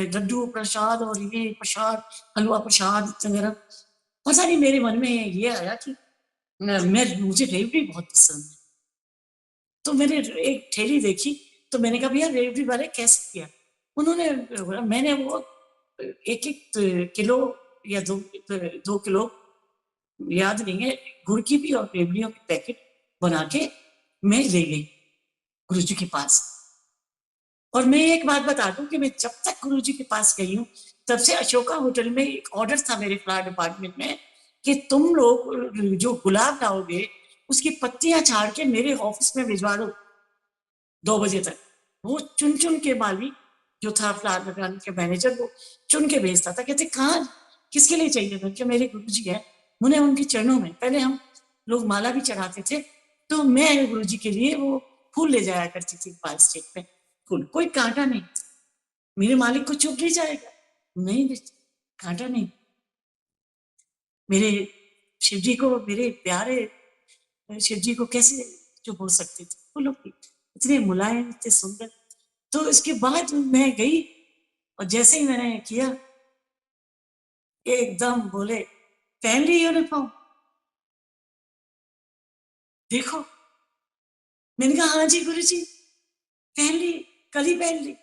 लड्डू प्रसाद, और ये प्रसाद, हलवा प्रसाद वगैरह। पता नहीं मेरे मन में ये आया कि मुझे रेवड़ी बहुत पसंद है। तो मैंने एक ठेली देखी, तो मैंने कहा भैया रेवड़ी वाले कैसे किया। उन्होंने, मैंने वो 1-1 किलो या 2 किलो, याद नहीं है, गुड़ की भी और रेवड़ियों के पैकेट बना के मैं ले गई गुरुजी के पास। और मैं एक बात बता दूं कि मैं जब तक गुरुजी के पास गई हूँ, तब से अशोका होटल में एक ऑर्डर था मेरे फ्लावर डिपार्टमेंट में कि तुम लोग जो गुलाब लाओगे उसकी पत्तियां छाड़ के मेरे ऑफिस में भिजवा दो 2 बजे तक। वो चुन चुन के माली जो था फ्लावर दुकान के मैनेजर, वो चुन के भेजता था। कहते कहाँ, किसके लिए चाहिए था, कि मेरे गुरुजी है, उन्हें उनके चरणों में, पहले हम लोग माला भी चढ़ाते थे, तो मैं गुरुजी के लिए वो फूल ले जाया करती थी पाल स्टेट पे। फूल कोई कांटा नहीं, मेरे मालिक को चुभ नहीं जाएगा, नहीं कांटा नहीं। मेरे शिव जी को, मेरे प्यारे शिव जी को कैसे जो बोल सकते थे वो लोग, इतने मुलायम, इतने सुंदर। तो इसके बाद मैं गई और जैसे ही मैंने किया, एकदम बोले पहन ली यूनिफॉर्म, देखो। मैंने कहा हाँ जी गुरुजी, पहन ली, कल ही पहन ली।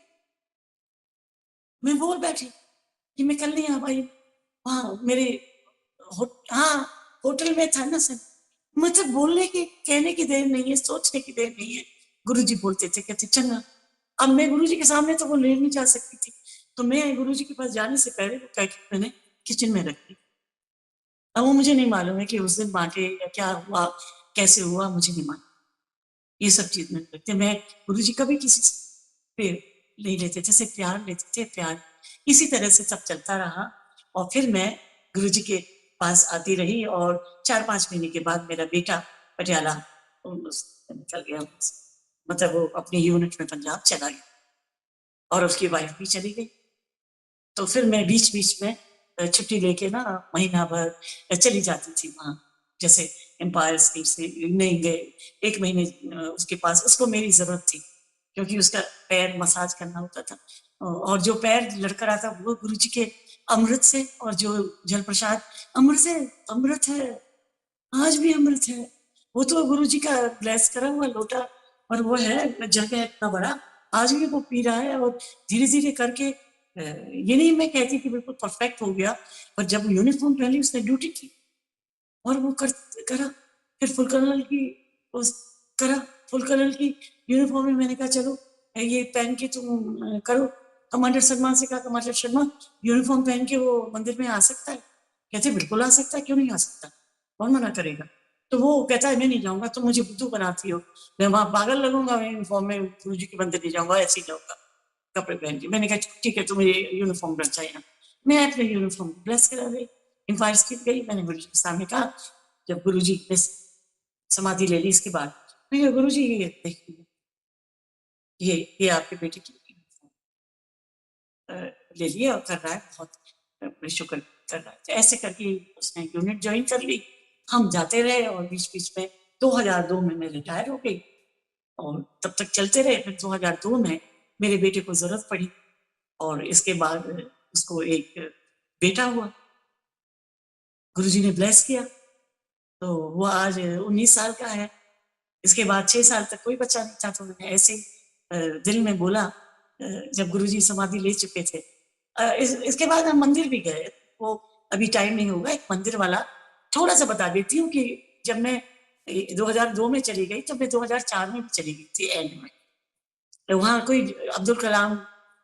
मैं बोल बैठी कि मैं कल नहीं आ पाई, वहाँ मेरे हाँ होटल में था ना सर। मतलब बोलने की, कहने की देर नहीं है, सोचने की देर नहीं है। गुरुजी बोलते थे, कहते चंगा। अब मैं गुरुजी के सामने तो वो ले नहीं जा सकती थी, तो मैं गुरुजी के पास जाने से पहले वो पैकेट मैंने किचन में रख दी। अब वो मुझे नहीं मालूम है कि उस दिन बांटे या क्या हुआ, कैसे हुआ, मुझे नहीं मालूम। ये सब चीज में रखते। मैं गुरुजी कभी किसी से पे नहीं लेते, जैसे प्यार लेते थे, प्यार इसी तरह से सब चलता रहा। और फिर मैं गुरुजी के पास आती रही और 4-5 महीने के बाद मेरा बेटा पटियाला निकल गया, मतलब वो अपनी यूनिट में पंजाब चला गया और उसकी वाइफ भी चली गई। तो फिर मैं बीच बीच में छुट्टी लेके ना महीना भर चली जाती थी वहाँ, जैसे एम्पायर स्टेट से नहीं गए 1 महीने उसके पास। उसको मेरी जरूरत थी क्योंकि उसका पैर मसाज करना होता था, और जो पैर लड़का रहा था वो गुरुजी के अमृत से, और जो जल प्रसाद अमृत से, अमृत है, आज भी अमृत है। वो तो गुरुजी का ब्लेस करा हुआ लोटा, और वो है जगह इतना बड़ा, आज भी वो पी रहा है। और धीरे धीरे करके ये नहीं मैं कहती कि बिल्कुल परफेक्ट हो गया, पर जब यूनिफॉर्म पहनी उसने ड्यूटी की और वो करा। फिर फुल कर्नल की उस करा, फुल कर्नल की यूनिफॉर्म में मैंने कहा चलो ये पहन के तुम करो। कमांडर शर्मा से कहा, कमांडर शर्मा यूनिफॉर्म पहन के वो मंदिर में आ सकता है? कहते बिल्कुल आ सकता है, क्यों नहीं आ सकता, कौन मना करेगा। तो वो कहता है मैं नहीं जाऊंगा, तुम मुझे बुद्धू बनाती हो, मैं वहां पागल लगूंगा, मैं यूनिफॉर्म में गुरु जी के मंदिर नहीं जाऊंगा, ऐसे ही जाऊंगा कपड़े पहन के। मैंने कहा ठीक है, तुम्हें यूनिफॉर्म रख चाहिए। मैं अपने यूनिफॉर्म ब्लेस करा गई, एम्पायर स्टेट गई। मैंने गुरु जी के सामने कहा, जब गुरु जी ने समाधि ले ली इसके बाद, मैं गुरु जी ये देखिए, ये आपके बेटे की ले लिया और कर रहा है, बहुत शुक्र कर रहा है। ऐसे करके उसने यूनिट ज्वाइन कर ली, हम जाते रहे और बीच बीच में 2002 में मैं रिटायर हो गई और तब तक चलते रहे। फिर 2002 में मेरे बेटे को जरूरत पड़ी और इसके बाद उसको एक बेटा हुआ, गुरुजी ने ब्लेस किया, तो वो आज 19 साल का है। इसके बाद 6 साल तक कोई बच्चा नहीं था, तो मैंने ऐसे दिल में बोला, जब गुरुजी समाधि ले चुके थे। इसके बाद हम मंदिर भी गए, वो अभी टाइम नहीं होगा, एक मंदिर वाला थोड़ा सा बता देती हूँ कि जब मैं 2002 में चली गई, तो मैं 2004 में भी चली गई थी एंड में। तो वहाँ कोई अब्दुल कलाम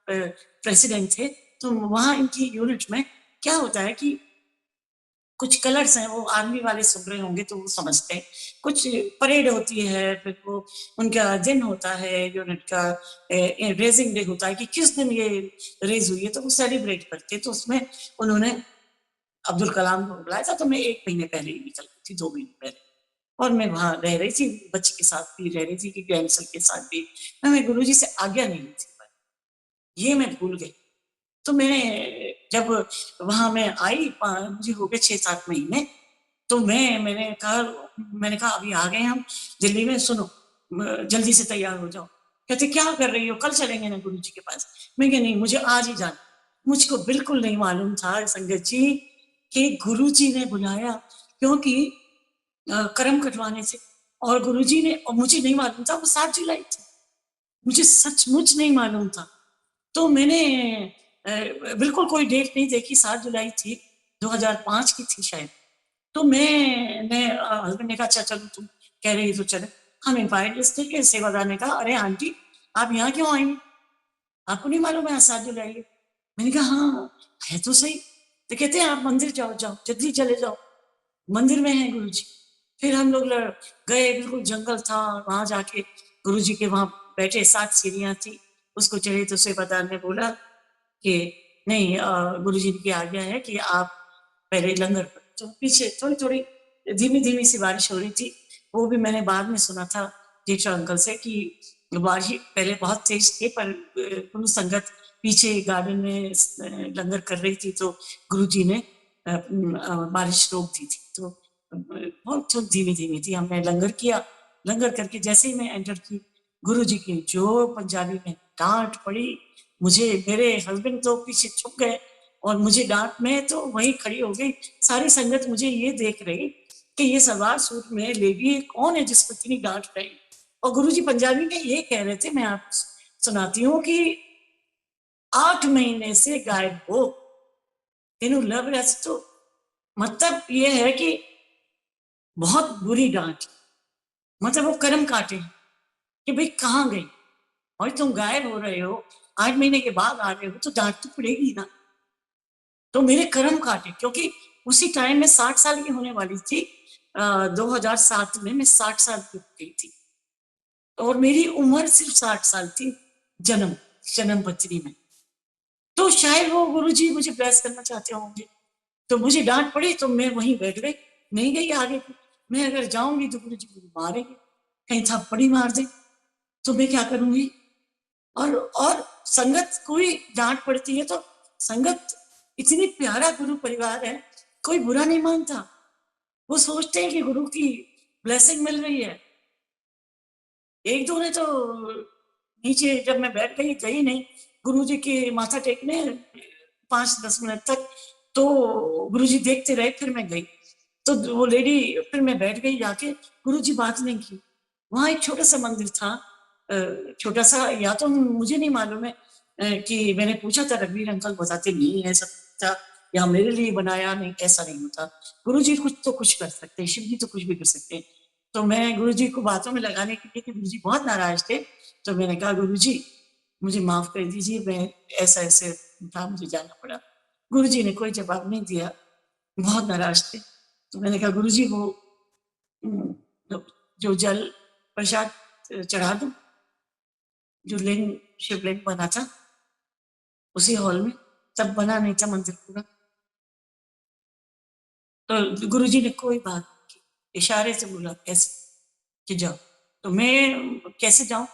प्रेसिडेंट थे, तो वहाँ इनकी यूनिट में क्या होता है कि कुछ कलर्स हैं, वो आर्मी वाले सुन रहे होंगे तो वो समझते हैं। कुछ परेड होती है, फिर वो उनका दिन होता है यूनिट का, रेजिंग डे होता है कि किस दिन ये रेज हुई है, तो वो सेलिब्रेट करते हैं। तो उसमें उन्होंने अब्दुल कलाम को बुलाया था, तो मैं 1 महीने पहले ही निकल गई थी, 2 महीने पहले। और मैं वहां रह रही थी, बच्चे के साथ भी रह रही थी, कि ग्रैंडसन के साथ भी। मैं गुरुजी से आज्ञा नहीं ली थी, ये मैं भूल गई। तो मैंने जब वहां मैं आई, मुझे हो गए 6-7 महीने, तो मैंने कहा अभी आ गए हम दिल्ली में, सुनो जल्दी से तैयार हो जाओ। कहते क्या कर रही हो, कल चलेंगे ना गुरु जी के पास। मैं कहा नहीं, मुझे आज ही जाना। मुझको बिल्कुल नहीं मालूम था संगत जी कि गुरु जी ने बुलाया, क्योंकि कर्म कटवाने से। और गुरु जी ने, और मुझे नहीं मालूम था वो 7 जुलाई थी, मुझे सचमुच नहीं मालूम था। तो मैंने बिल्कुल कोई डेट नहीं देखी, 7 जुलाई थी, 2005 की थी शायद। तो मैंने हस्बैंड ने कहा अच्छा चलो, तुम कह रही तो चले। हम एम्पायर स्टेट के सेवादार ने कहा अरे आंटी आप यहाँ क्यों आई, आपको नहीं मालूम है आज 7 जुलाई है? मैंने कहा हाँ है तो सही। तो कहते हैं आप मंदिर जाओ, जाओ जल्दी चले जाओ, मंदिर में है गुरु जी। फिर हम लोग गए, बिल्कुल जंगल था, वहां जाके गुरु जी के वहां बैठे, 7 सीढ़ियां थी, उसको चढ़े। तो सेवादार ने बोला कि नहीं, गुरु जी की आज्ञा है कि आप पहले लंगर पर। तो पीछे थोड़ी थोड़ी धीमी धीमी सी बारिश हो रही थी, वो भी मैंने बाद में सुना था जेठा अंकल से कि बारिश पहले बहुत तेज थी, पर कुल संगत पीछे गार्डन में लंगर कर रही थी, तो गुरुजी ने बारिश रोक दी थी। तो बहुत धीमी धीमी थी, हमने लंगर किया। लंगर करके जैसे ही मैं एंटर की, गुरुजी की जो पंजाबी में डांट पड़ी मुझे, मेरे हस्बैंड तो पीछे छुप गए और मुझे डांट, में तो वहीं खड़ी हो गई। सारी संगत मुझे ये देख रही कि ये सलवार सूट में लेडी कौन है जिसको इतनी डांट पड़ी। और गुरुजी पंजाबी में ये कह रहे थे, मैं आप सुनाती हूँ कि 8 महीने से गायब हो, तेनू लव रहा तो मतलब ये है कि बहुत बुरी डांट, मतलब वो कर्म काटे कि भाई कहाँ गई, और तुम गायब हो रहे हो, 8 महीने के बाद आ रहे हो, तो डांट तो पड़ेगी ना। तो मेरे कर्म काटे, क्योंकि उसी टाइम में 60 साल की होने वाली थी। 2007 में मैं 60 साल की हो गई थी, और मेरी उम्र सिर्फ 60 साल थी जन्म पत्री में। तो शायद वो गुरुजी मुझे ब्लेस करना चाहते होंगे, तो मुझे डांट पड़ी तो मैं वहीं बैठ गई, नहीं गई आगे। मैं अगर जाऊंगी तो गुरुजी मुझे मारेंगे, कहीं थप्पड़ी मार दे तो मैं क्या करूंगी। और संगत कोई डांट पड़ती है तो संगत इतनी प्यारा गुरु परिवार है, कोई बुरा नहीं मानता। वो सोचते हैं कि गुरु की ब्लेसिंग मिल रही है। एक दो ने तो नीचे जब मैं बैठ गई नहीं गुरुजी के माथा टेकने 5-10 मिनट तक, तो गुरुजी देखते रहे, फिर मैं गई। तो वो लेडी, फिर मैं बैठ गई जाके, गुरुजी बात नहीं की। वहां एक छोटा सा मंदिर था, छोटा सा, या तो मुझे नहीं मालूम है कि मैंने पूछा था, रघुवीर अंकल बताते नहीं ऐसा था, या मेरे लिए बनाया, नहीं ऐसा नहीं होता। गुरुजी कुछ तो कुछ कर सकते हैं, शिव जी तो कुछ भी कर सकते हैं। तो मैं गुरुजी को बातों में लगाने के लिए, कि गुरुजी बहुत नाराज थे, तो मैंने कहा गुरुजी मुझे माफ कर दीजिए, मैं ऐसा ऐसे था, मुझे जाना पड़ा। गुरुजी ने कोई जवाब नहीं दिया, बहुत नाराज थे। तो मैंने कहा गुरुजी वो जो जल प्रसाद चढ़ा दूं, जो लिंग शिवलिंग बना था उसी हॉल में, तब बना नहीं था मंदिर पूरा। तो गुरुजी ने कोई बात नहीं की, इशारे से बोला कैसे कि जाओ। तो मैं कैसे जाऊं,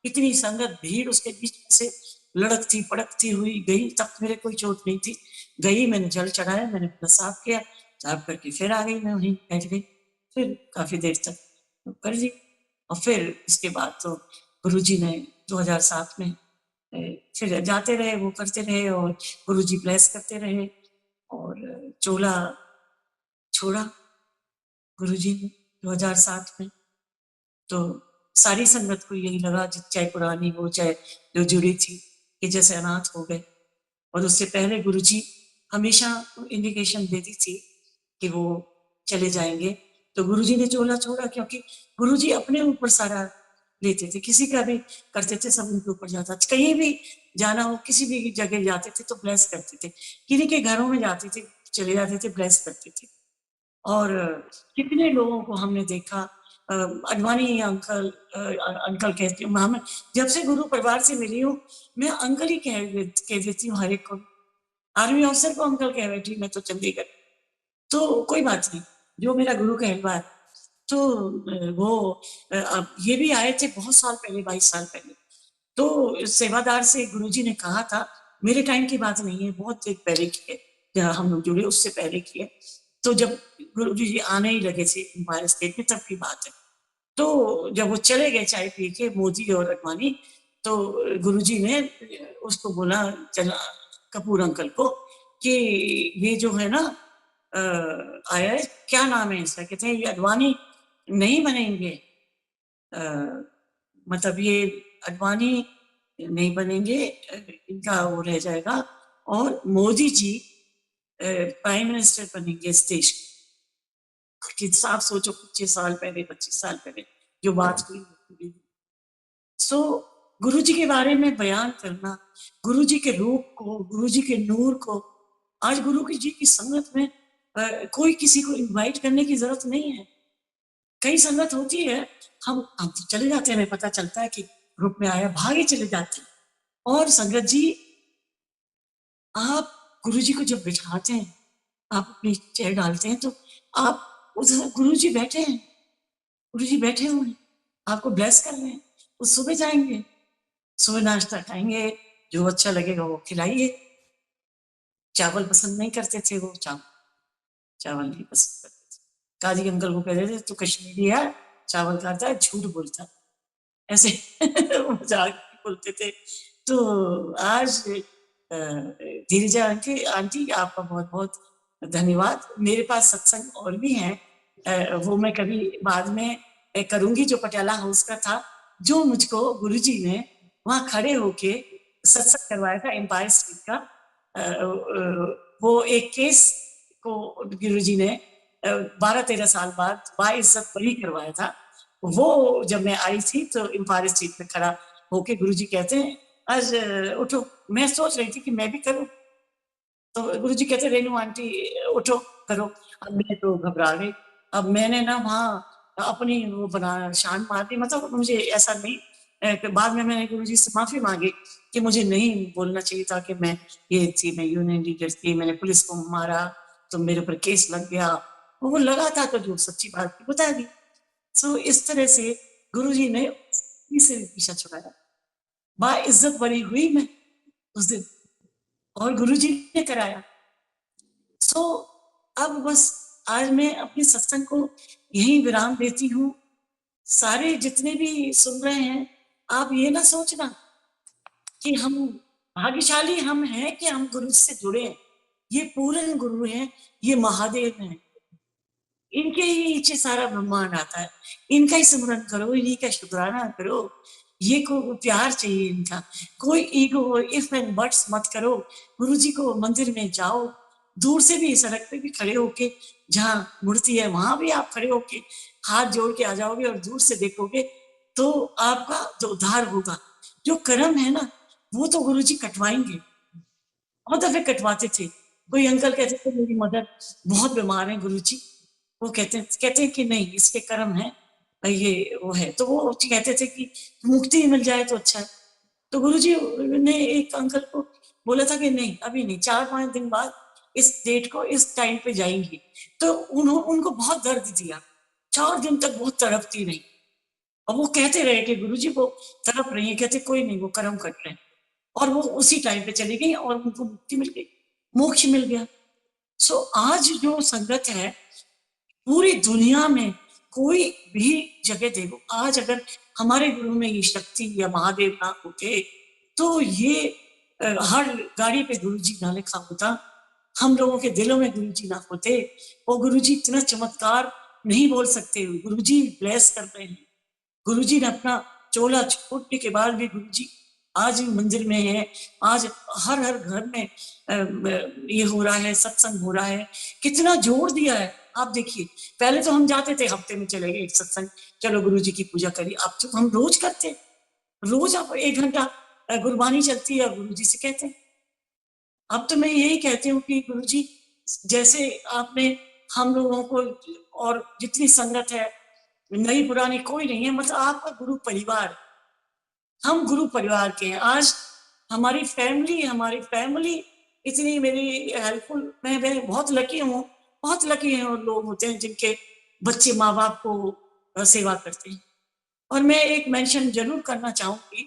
इतनी संगत भीड़, उसके बीच में से लड़कती पड़कती हुई गई, तब मेरे कोई चोट नहीं थी। गई, मैंने जल चढ़ाया, मैंने पूरा साफ किया, साफ करके फिर आ गई, मैं वहीं बैठ गई, फिर काफी देर तक कर ली। और फिर इसके बाद तो गुरुजी ने 2007 में फिर जाते रहे, वो करते रहे, और गुरुजी ब्लेस करते रहे, और चोला छोड़ा गुरुजी ने 2007 में। तो सारी संगत को यही लगा, चाहे पुरानी हो चाहे जो जुड़ी थी, कि जैसे अनाथ हो गए। और उससे पहले गुरुजी हमेशा इंडिकेशन देती थी कि वो चले जाएंगे, तो गुरुजी ने चोला छोड़ा, क्योंकि गुरुजी अपने ऊपर सारा लेते थे, किसी का भी करते थे, सब उनके ऊपर जाता था। कहीं भी जाना हो, किसी भी जगह जाते थे तो ब्लेस करते थे, किन्हीं के घरों में जाते थे, चले जाते थे, ब्लेस करते थे। और कितने लोगों को हमने देखा, अडवाणी अंकल, अंकल कहती हूँ, मैं जब से गुरु परिवार से मिली हूँ, मैं अंकल ही कह देती हूँ हर एक को। आर्मी ऑफिसर को अंकल कह बैठी मैं तो चंडीगढ़। तो कोई बात नहीं, जो मेरा गुरु कहलवा है। तो वो ये भी आए थे बहुत साल पहले, 22 साल पहले। तो सेवादार से गुरुजी ने कहा था, मेरे टाइम की बात नहीं है, बहुत देर पहले की है, जहाँ हम लोग जुड़े उससे पहले की है। तो जब गुरुजी जी आने ही लगे थे एम्पायर स्टेट में, तब की बात है। तो जब वो चले गए चाय पी के, मोदी और अडवाणी, तो गुरुजी ने उसको बोला, चला कपूर अंकल को, कि ये जो है ना आया है, क्या नाम है इसका, कहते हैं ये अडवाणी नहीं बनेंगे, मतलब ये अडवाणी नहीं बनेंगे, इनका वो रह जाएगा, और मोदी जी प्राइम मिनिस्टर बनेंगे इस देश के। साफ सोचो, 25 साल पहले, 25 साल पहले जो बात हुई। सो गुरुजी के बारे में बयान करना, गुरुजी के रूप को, गुरुजी के नूर को, आज गुरु जी की संगत में कोई किसी को इनवाइट करने की जरूरत नहीं है। कई संगत होती है, हम तो चले जाते हैं, हमें पता चलता है कि ग्रुप में आया, भागे चले जाते हैं। और संगत जी, आप गुरुजी को जब बिठाते हैं, आप अपनी चेयर डालते हैं, तो आप उधर गुरुजी बैठे हैं, गुरुजी बैठे हुए हैं, आपको ब्लेस कर रहे हैं। वो सुबह जाएंगे, सुबह नाश्ता खाएंगे, जो अच्छा लगेगा वो खिलाइए। चावल पसंद नहीं करते थे वो, चावल नहीं पसंद करते थे। काजी अंकल को कहते थे तू कश्मीरी है, चावल खाता है, झूठ बोलता है, ऐसे मजाक बोलते थे। तो आज धीरजा आंटी आंटी आपका बहुत बहुत धन्यवाद। मेरे पास सत्संग और भी हैं, वो मैं कभी बाद में करूंगी, जो पटियाला हाउस का था, जो मुझको गुरुजी ने वहां खड़े होके सत्संग करवाया था एम्पायर स्ट्रीट का। वो एक केस को गुरुजी ने 12-13 साल बाद बाइज्जत बरी करवाया था। वो जब मैं आई थी तो एम्पायर स्ट्रीट पे खड़ा होके गुरुजी कहते हैं आज उठो। मैं सोच रही थी कि मैं भी करूं, तो गुरुजी कहते रेनू आंटी उठो करो। अब मैं तो घबरा गई। अब मैंने ना वहां अपनी वो बना शान मार दी, मतलब मुझे ऐसा नहीं। बाद में मैंने गुरुजी से माफी मांगी कि मुझे नहीं बोलना चाहिए था कि मैं ये थी, मैं यूनियन लीडर थी, मैंने पुलिस को मारा तो मेरे ऊपर केस लग गया। वो लगा था तो जो सच्ची बात थी बता दी। सो इस तरह से गुरुजी ने से पीछा छुड़ाया, बाइज्जत बरी हुई मैं उस दिन, और गुरुजी ने कराया। सो अब बस आज मैं अपने सत्संग को यही विराम देती हूँ। सारे जितने भी सुन रहे हैं, आप ये ना सोचना कि हम भाग्यशाली हम हैं कि हम गुरु से जुड़े हैं। ये पूर्ण गुरु हैं, ये महादेव हैं, इनके ही नीचे सारा ब्रह्मांड आता है। इनका ही स्मरण करो, इन्हीं का शुक्राना करो। ये को प्यार चाहिए इनका, कोई ईगो इफ एंड बट्स मत करो। गुरुजी को मंदिर में जाओ, दूर से भी सड़क पे भी खड़े होके, जहाँ मूर्ति है वहां भी आप खड़े होके हाथ जोड़ के आ जाओगे और दूर से देखोगे तो आपका जो उद्धार होगा। जो कर्म है ना वो तो गुरुजी कटवाएंगे, बहुत दफे कटवाते थे। कोई अंकल कहते थे मेरी मदर बहुत बीमार है गुरुजी, वो कहते हैं कि नहीं इसके कर्म है, ये वो है, तो वो कहते थे कि मुक्ति मिल जाए तो अच्छा है। तो गुरुजी ने एक अंकल को बोला था कि नहीं अभी नहीं, 4-5 दिन बाद इस डेट को इस टाइम पे जाएंगी। तो उनको बहुत दर्द दिया, 4 दिन तक बहुत तड़पती रही। और वो कहते रहे कि गुरुजी वो तड़प रही है, कहते कोई नहीं वो कर्म कट रहे हैं। और वो उसी टाइम पे चली गई और उनको मुक्ति मिल गई, मोक्ष मिल गया। सो आज जो संगत है पूरी दुनिया में कोई भी जगह देखो, आज अगर हमारे गुरु में ये शक्ति या महादेव ना होते तो ये हर गाड़ी पे गुरुजी ना लिखा होता, हम लोगों के दिलों में गुरुजी ना होते। वो गुरुजी इतना चमत्कार नहीं बोल सकते, गुरुजी ब्लेस कर रहे हैं। गुरुजी ने अपना चोला छोड़ने के बाद भी गुरुजी आज भी मंदिर में है। आज हर हर घर में ये हो रहा है, सत्संग हो रहा है, कितना जोर दिया है। आप देखिए पहले तो हम जाते थे हफ्ते में चले गए एक सत्संग, चलो गुरुजी की पूजा करी। अब तो हम रोज करते हैं, रोज आप 1 घंटा गुरबानी चलती है और गुरुजी से कहते हैं। अब तो मैं यही कहती हूँ कि गुरुजी जैसे आपने हम लोगों को, और जितनी संगत है नई पुरानी कोई नहीं है, मतलब आपका गुरु परिवार, हम गुरु परिवार के हैं। आज हमारी फैमिली इतनी मेरी हेल्पफुल, मैं बहुत लकी हूँ। बहुत लकी हैं और लोग होते हैं जिनके बच्चे माँ बाप को सेवा करते हैं। और मैं एक मेंशन जरूर करना चाहूंगी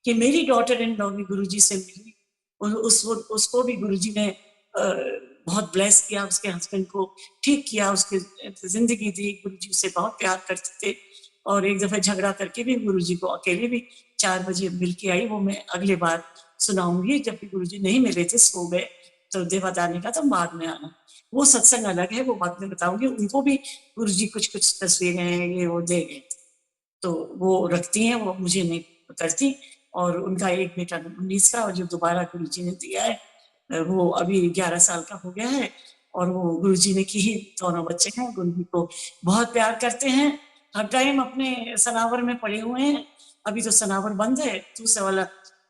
कि मेरी डॉटर इन लॉ भी गुरुजी से मिली, और उसको भी गुरुजी ने बहुत ब्लेस किया, उसके हस्बैंड को ठीक किया, उसकी जिंदगी दी। गुरुजी से बहुत प्यार करते थे। और एक दफे झगड़ा करके भी गुरुजी को अकेले भी 4 बजे मिल के आई, वो मैं अगले बार सुनाऊंगी। जब भी गुरुजी नहीं मिले थे, सो गए, तो देवदानी का तो बाद में आना, वो सत्संग अलग है, वो बाद में बताऊंगी। उनको भी गुरुजी कुछ तस्वीरें हैं ये वो दे गए, तो वो रखती हैं, वो मुझे नहीं करती। और उनका एक बेटा 19 का, और जो दोबारा गुरुजी ने दिया है वो अभी 11 साल का हो गया है। और वो गुरुजी ने की ही दोनों बच्चे हैं, गुरुजी को बहुत प्यार करते हैं, हर टाइम अपने सनावर में पड़े हुए हैं। अभी तो सनावर बंद है, दूसरा वाला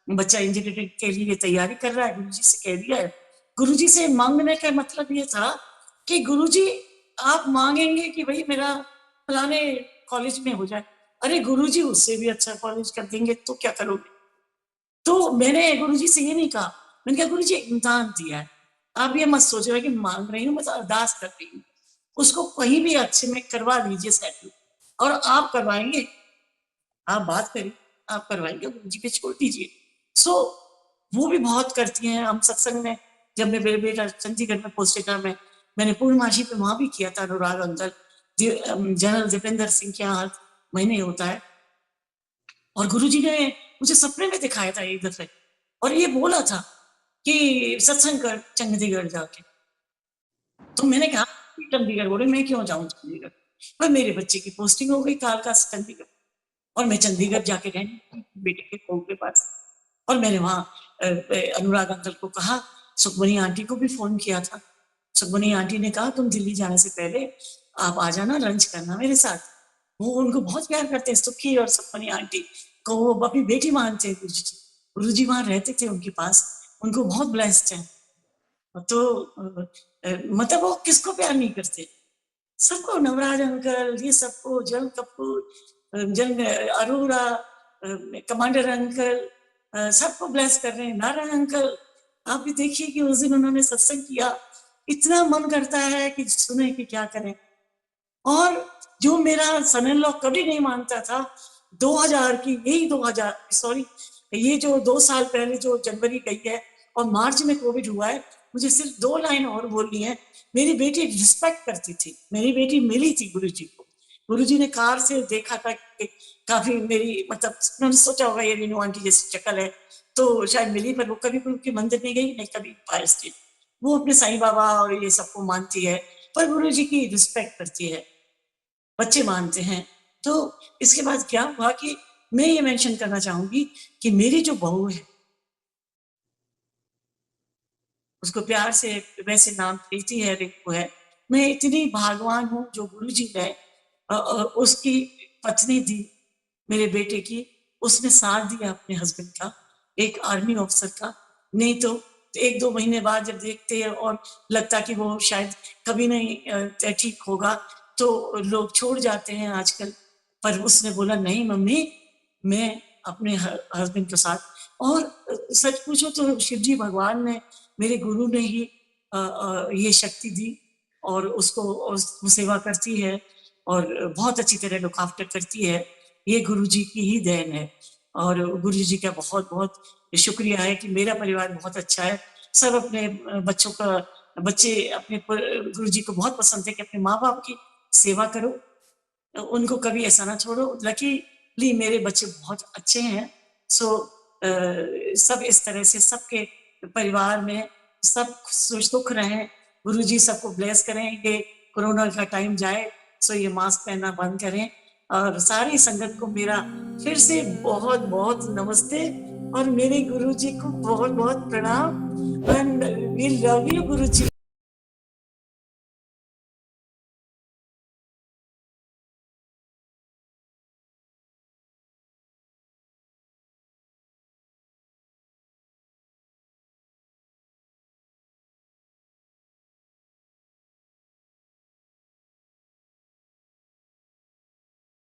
बच्चा इंजीनियरिंग के लिए तैयारी कर रहा है, गुरुजी से कह दिया है। गुरुजी से मांगने का मतलब ये था कि गुरुजी आप मांगेंगे कि भाई मेरा फलाने कॉलेज में हो जाए, अरे गुरुजी उससे भी अच्छा कॉलेज कर देंगे, तो क्या करोगे। तो मैंने गुरुजी से ये नहीं कहा, मैंने कहा गुरुजी इम्तिहान दिया है, आप ये मत सोच रहे कि मांग रही हूँ, मैं तो अरदास कर रही हूँ, उसको कहीं भी अच्छे में करवा लीजिए सेटल। और आप करवाएंगे, आप बात करिए, आप करवाएंगे, गुरुजी पे छोड़ दीजिए। सो वो भी बहुत करती हैं। हम सत्संग में, जब मैं मेरे बेटा चंडीगढ़ में पोस्टेड था, मैंने पूर्णमासी पे वहां भी किया था। अनुराग अंकल, जनरल दीपेंद्र सिंह के यहाँ हर महीने होता है, और गुरुजी ने मुझे सपने में दिखाया था एक दफे, और ये बोला था कि सत्संग कर चंडीगढ़ जाके। तो मैंने कहा चंडीगढ़, बोले मैं क्यों जाऊं चंडीगढ़, पर मेरे बच्चे की पोस्टिंग हो गई कालका से चंडीगढ़, और मैं चंडीगढ़ जाके रहने बेटे के कोल के पास। और मैंने वहां अनुराग अंकल को कहा, सुखमनी आंटी को भी फोन किया था। सुखमनी आंटी ने कहा तुम दिल्ली जाने से पहले आप आ जाना, लंच करना मेरे साथ। वो उनको बहुत प्यार करते हैं, सुखी और सुखमनी आंटी को वो अपनी बेटी मानते हैं। गुरु जी वहां रहते थे उनके पास, उनको बहुत ब्लेस्ड है। तो मतलब वो किसको प्यार नहीं करते, सबको, नवराज अंकल, ये सबको, जन कपूर, जन अरोड़ा, कमांडर अंकल, सबको ब्लेस कर रहे हैं। नारायण अंकल, आप भी देखिए कि उस दिन उन्होंने सत्संग किया, इतना मन करता है कि सुने कि क्या करें। और जो मेरा सन इन लॉ कभी नहीं मानता था, 2000 की, यही 2000, सॉरी, ये जो 2 साल पहले जो जनवरी गई है और मार्च में कोविड हुआ है, मुझे सिर्फ 2 लाइन और बोलनी है। मेरी बेटी रिस्पेक्ट करती थी, मेरी बेटी मिली थी गुरुजी को। गुरुजी ने कार से देखा था कि काफी मेरी, मतलब उन्होंने सोचा होगा ये रीनू आंटी जैसी शक्ल है, तो शायद मिली, पर वो कभी गुरु के मंदिर नहीं गई, नहीं कभी फायर स्टेट। वो अपने साईं बाबा और ये सबको मानती है, पर गुरुजी की रिस्पेक्ट करती है, बच्चे मानते हैं। तो इसके बाद क्या हुआ कि मैं ये मेंशन करना चाहूंगी कि मेरी जो बहू है, उसको प्यार से वैसे नाम प्रीति है, रिंकू है, मैं इतनी भागवान हूँ जो गुरुजी ने उसकी पत्नी दी मेरे बेटे की, उसने साथ दिया अपने हस्बैंड का, एक आर्मी ऑफिसर का। नहीं तो 1-2 महीने बाद जब देखते हैं और लगता कि वो शायद कभी नहीं ठीक होगा, तो लोग छोड़ जाते हैं आजकल। पर उसने बोला नहीं मम्मी, मैं अपने हस्बैंड के साथ। और सच पूछो तो शिव जी भगवान ने, मेरे गुरु ने ही ये शक्ति दी, और उसको वो सेवा करती है और बहुत अच्छी तरह लुक आफ्टर करती है। ये गुरु जी की ही देन है, और गुरु जी का बहुत बहुत शुक्रिया है कि मेरा परिवार बहुत अच्छा है। सब अपने बच्चे अपने गुरु जी को बहुत पसंद है कि अपने माँ बाप की सेवा करो, उनको कभी ऐसा ना छोड़ो। लकीली मेरे बच्चे बहुत अच्छे हैं। सो सब इस तरह से सबके परिवार में सब सुख रहें, गुरु जी सबको ब्लेस करें। ये कोरोना का टाइम जाए, सो ये मास्क पहनना बंद करें। और सारी संगत को मेरा फिर से बहुत बहुत नमस्ते, और मेरे गुरु जी को बहुत बहुत प्रणाम। And we love you Guru ji.